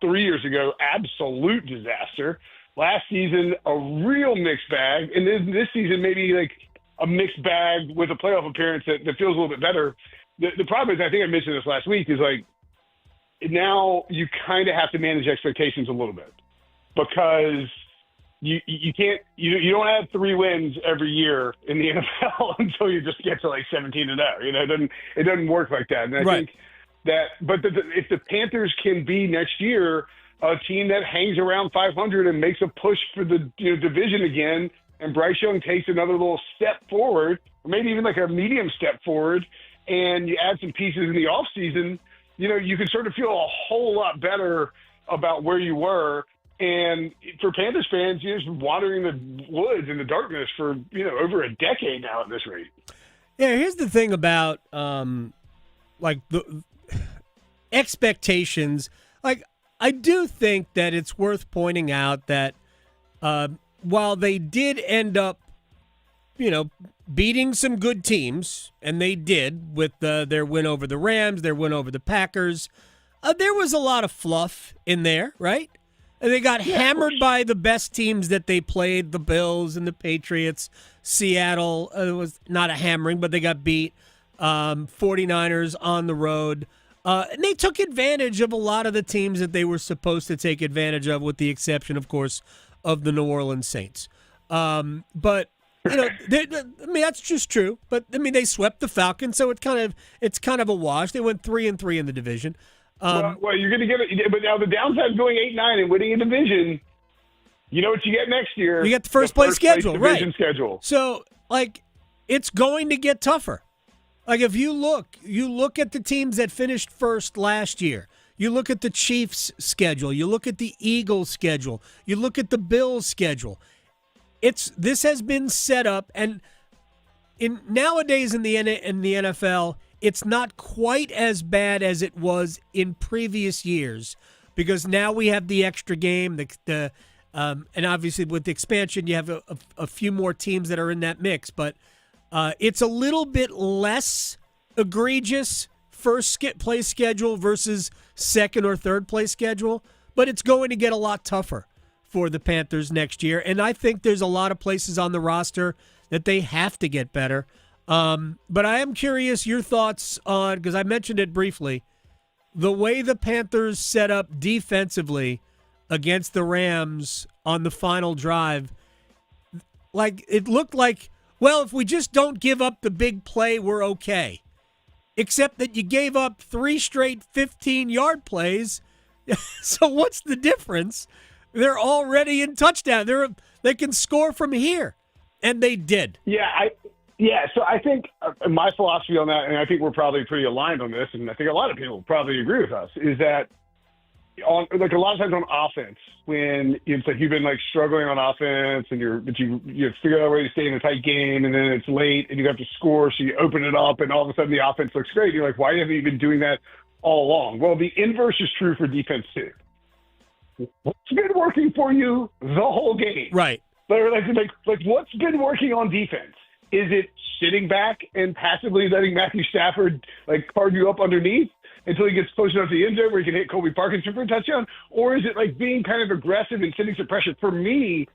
3 years ago, absolute disaster. Last season, a real mixed bag. And then this season, maybe like a mixed bag with a playoff appearance that feels a little bit better. The problem is, I think I mentioned this last week, is now you kind of have to manage expectations a little bit, because you don't have 3 wins every year in the NFL until you just get to 17-0. It doesn't work like that. And I think that, but if the Panthers can be next year a team that hangs around 500 and makes a push for the division again, and Bryce Young takes another little step forward, or maybe even like a medium step forward, and you add some pieces in the offseason, you can sort of feel a whole lot better about where you were. And for Panthers fans, you're just wandering the woods in the darkness for, over a decade now at this rate. Yeah, here's the thing about the expectations. I do think that it's worth pointing out that while they did end up, beating some good teams, and they did with their win over the Rams, their win over the Packers. There was a lot of fluff in there, right? And they got hammered by the best teams that they played, the Bills and the Patriots. Seattle was not a hammering, but they got beat. 49ers on the road. And they took advantage of a lot of the teams that they were supposed to take advantage of, with the exception, of course, of the New Orleans Saints. But that's just true. But they swept the Falcons, so it's kind of a wash. They went 3-3 in the division. Well, you're going to get it. But now the downside of going 8-9 and winning a division, you know what you get next year? You get the first place schedule, division right? Schedule. So, it's going to get tougher. If you look at the teams that finished first last year. You look at the Chiefs' schedule. You look at the Eagles' schedule. You look at the Bills' schedule. This has been set up, and nowadays in the NFL, it's not quite as bad as it was in previous years, because now we have the extra game. And obviously with the expansion, you have a few more teams that are in that mix. But it's a little bit less egregious first place schedule versus second or third place schedule. But it's going to get a lot tougher for the Panthers next year. And I think there's a lot of places on the roster that they have to get better. But I am curious your thoughts on, because I mentioned it briefly, the way the Panthers set up defensively against the Rams on the final drive. It looked like, well, if we just don't give up the big play, we're okay. Except that you gave up 3 straight 15-yard plays. So what's the difference? They're already in touchdown. They can score from here. And they did. Yeah, so I think my philosophy on that, and I think we're probably pretty aligned on this, and I think a lot of people probably agree with us, is that a lot of times on offense, when it's you've been struggling on offense, and you figure out a way to stay in a tight game, and then it's late, and you have to score, so you open it up, and all of a sudden the offense looks great. You're like, why haven't you been doing that all along? Well, the inverse is true for defense too. What's been working for you the whole game? Right. What's been working on defense? Is it sitting back and passively letting Matthew Stafford card you up underneath until he gets close enough to the end zone where he can hit Colby Parkinson for a touchdown? Or is it being kind of aggressive and sending some pressure? For me,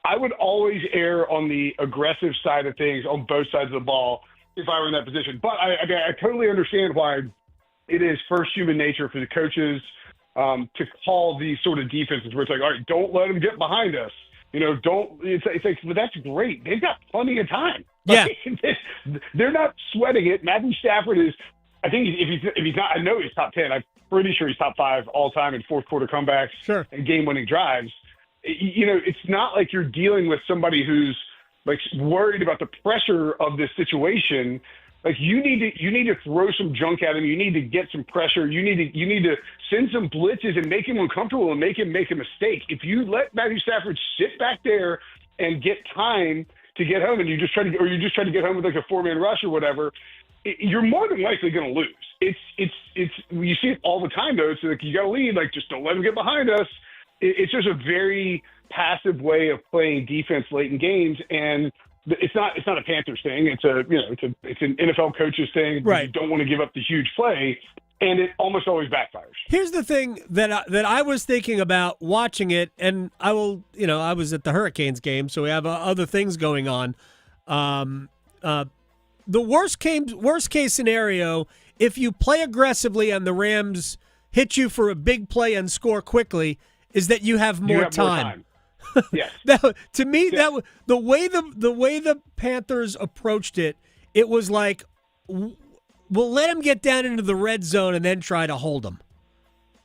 I would always err on the aggressive side of things on both sides of the ball if I were in that position. But I totally understand why it is first human nature for the coaches to call these sort of defenses where it's all right, don't let them get behind us. But that's great. They've got plenty of time. Yeah. They're not sweating it. Matthew Stafford is, I think if he's not, I know he's top 10. I'm pretty sure he's top 5 all time in fourth quarter comebacks and game winning drives. It's not like you're dealing with somebody who's worried about the pressure of this situation. You need to throw some junk at him. You need to get some pressure. You need to send some blitzes and make him uncomfortable and make him make a mistake. If you let Matthew Stafford sit back there and get time to get home, and you just try to get home with a 4-man rush or whatever, you're more than likely going to lose. It's you see it all the time though. It's you got to lead. Just don't let him get behind us. It's just a very passive way of playing defense late in games, and it's not a Panthers thing. It's an NFL coaches thing. Right. You don't want to give up the huge play, and it almost always backfires. Here's the thing that I was thinking about watching it, and I was at the Hurricanes game, so we have other things going on. The worst case scenario, if you play aggressively and the Rams hit you for a big play and score quickly, is that you have more time. Yes. To me, that the way the Panthers approached it, it was like, we'll let him get down into the red zone and then try to hold him.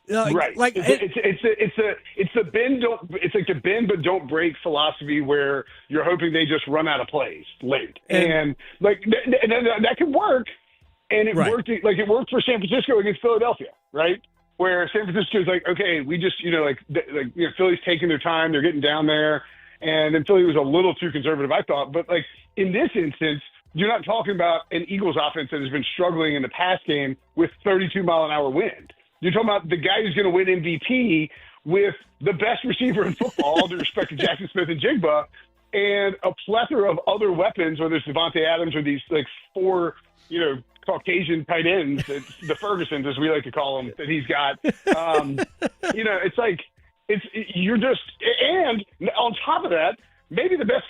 Right. It's the bend but don't break philosophy where you're hoping they just run out of plays late, and that can work. And it worked. It worked for San Francisco against Philadelphia, right? Where San Francisco's okay, we just Philly's taking their time, they're getting down there, and then Philly was a little too conservative, I thought. But in this instance, you're not talking about an Eagles offense that has been struggling in the past game with 32-mile-an-hour wind. You're talking about the guy who's going to win MVP with the best receiver in football, all due respect to Jackson Smith and Jigba, and a plethora of other weapons, whether it's Devontae Adams or these like 4, Caucasian tight ends, the Fergusons, as we like to call them, that he's got. It's like you're just, and on top of that, maybe the best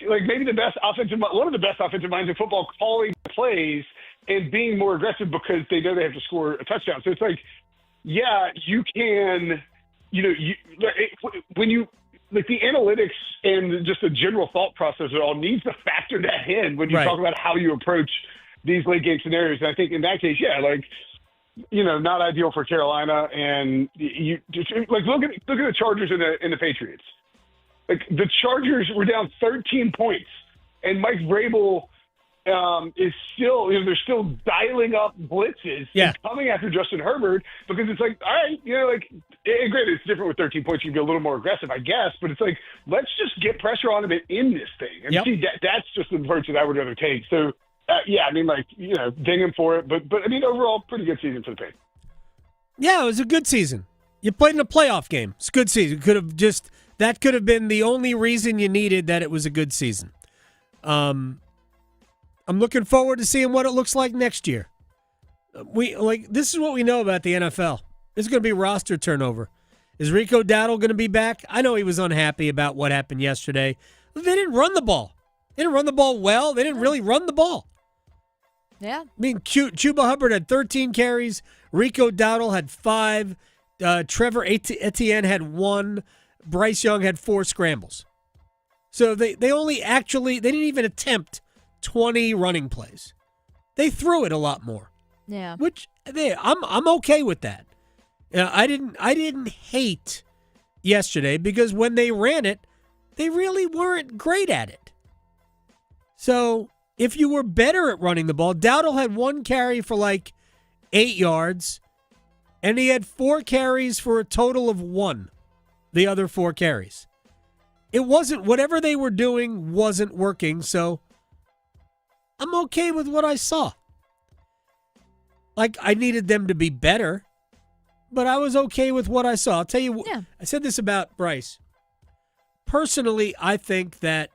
offensive, one of the best offensive minds in football, calling plays and being more aggressive because they know they have to score a touchdown. So it's like, yeah, you can, when you. Like the analytics and just the general thought process, it all needs to factor that in when you talk about how you approach these late game scenarios. And I think in that case, not ideal for Carolina. And you just like look at the Chargers and the Patriots. Like the Chargers were down 13 points, and Mike Vrabel is still, they're still dialing up blitzes and coming after Justin Herbert because it's like, all right, granted, it's different with 13 points. You can be a little more aggressive, I guess, but it's like, let's just get pressure on him and end this thing. And see, that's just the approach that I would rather take. So, ding him for it. But overall, pretty good season for the Patriots. Yeah, it was a good season. You played in a playoff game. It's a good season. That could have been the only reason you needed that it was a good season. I'm looking forward to seeing what it looks like next year. This is what we know about the NFL. There's going to be roster turnover. Is Rico Dowdle going to be back? I know he was unhappy about what happened yesterday. They didn't run the ball. They didn't run the ball well. They didn't really run the ball. Yeah. Chuba Hubbard had 13 carries. Rico Dowdle had 5. Trevor Etienne had 1. Bryce Young had 4 scrambles. So they didn't even attempt 20 running plays. They threw it a lot more. Yeah. Which I'm okay with that. I didn't hate yesterday because when they ran it, they really weren't great at it. So if you were better at running the ball, Dowdle had 1 carry for 8 yards, and he had 4 carries for a total of 1. The other 4 carries. It wasn't, whatever they were doing wasn't working, so I'm okay with what I saw. I needed them to be better, but I was okay with what I saw. I'll tell you, I said this about Bryce. Personally, I think that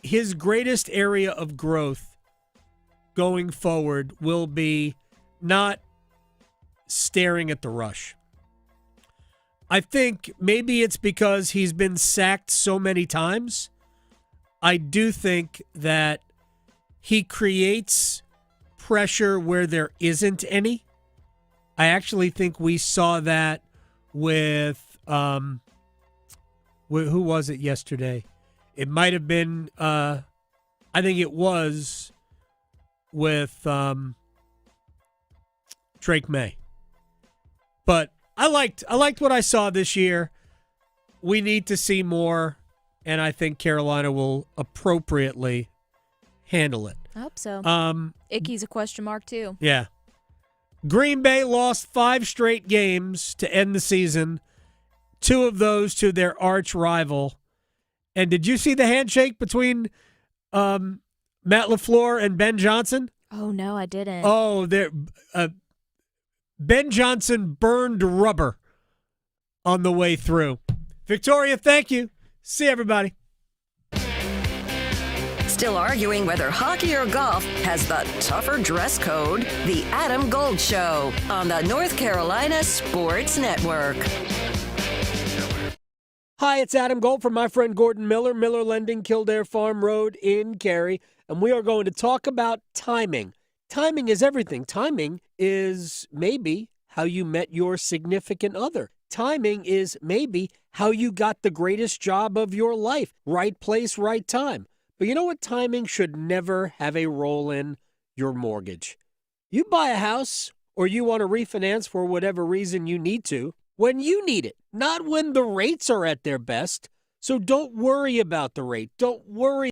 his greatest area of growth going forward will be not staring at the rush. I think maybe it's because he's been sacked so many times. I do think that he creates pressure where there isn't any. I actually think we saw that with who was it yesterday? It might have been I think it was with Drake May. But I liked what I saw this year. We need to see more, and I think Carolina will appropriately handle it. I hope so. Icky's a question mark too. Yeah. Green Bay lost 5 straight games to end the season, 2 of those to their arch rival. And did you see the handshake between Matt LaFleur and Ben Johnson? Oh, no, I didn't. Oh, Ben Johnson burned rubber on the way through. Victoria, thank you. See everybody. Still arguing whether hockey or golf has the tougher dress code? The Adam Gold Show on the North Carolina Sports Network. Hi, it's Adam Gold from my friend Gordon Miller, Miller Lending, Kildare Farm Road in Cary, and we are going to talk about timing. Timing is everything. Timing is maybe how you met your significant other. Timing is maybe how you got the greatest job of your life. Right place, right time. But you know what timing should never have a role in? Your mortgage. You buy a house or you want to refinance for whatever reason you need to, when you need it, not when the rates are at their best. So don't worry about the rate. Don't worry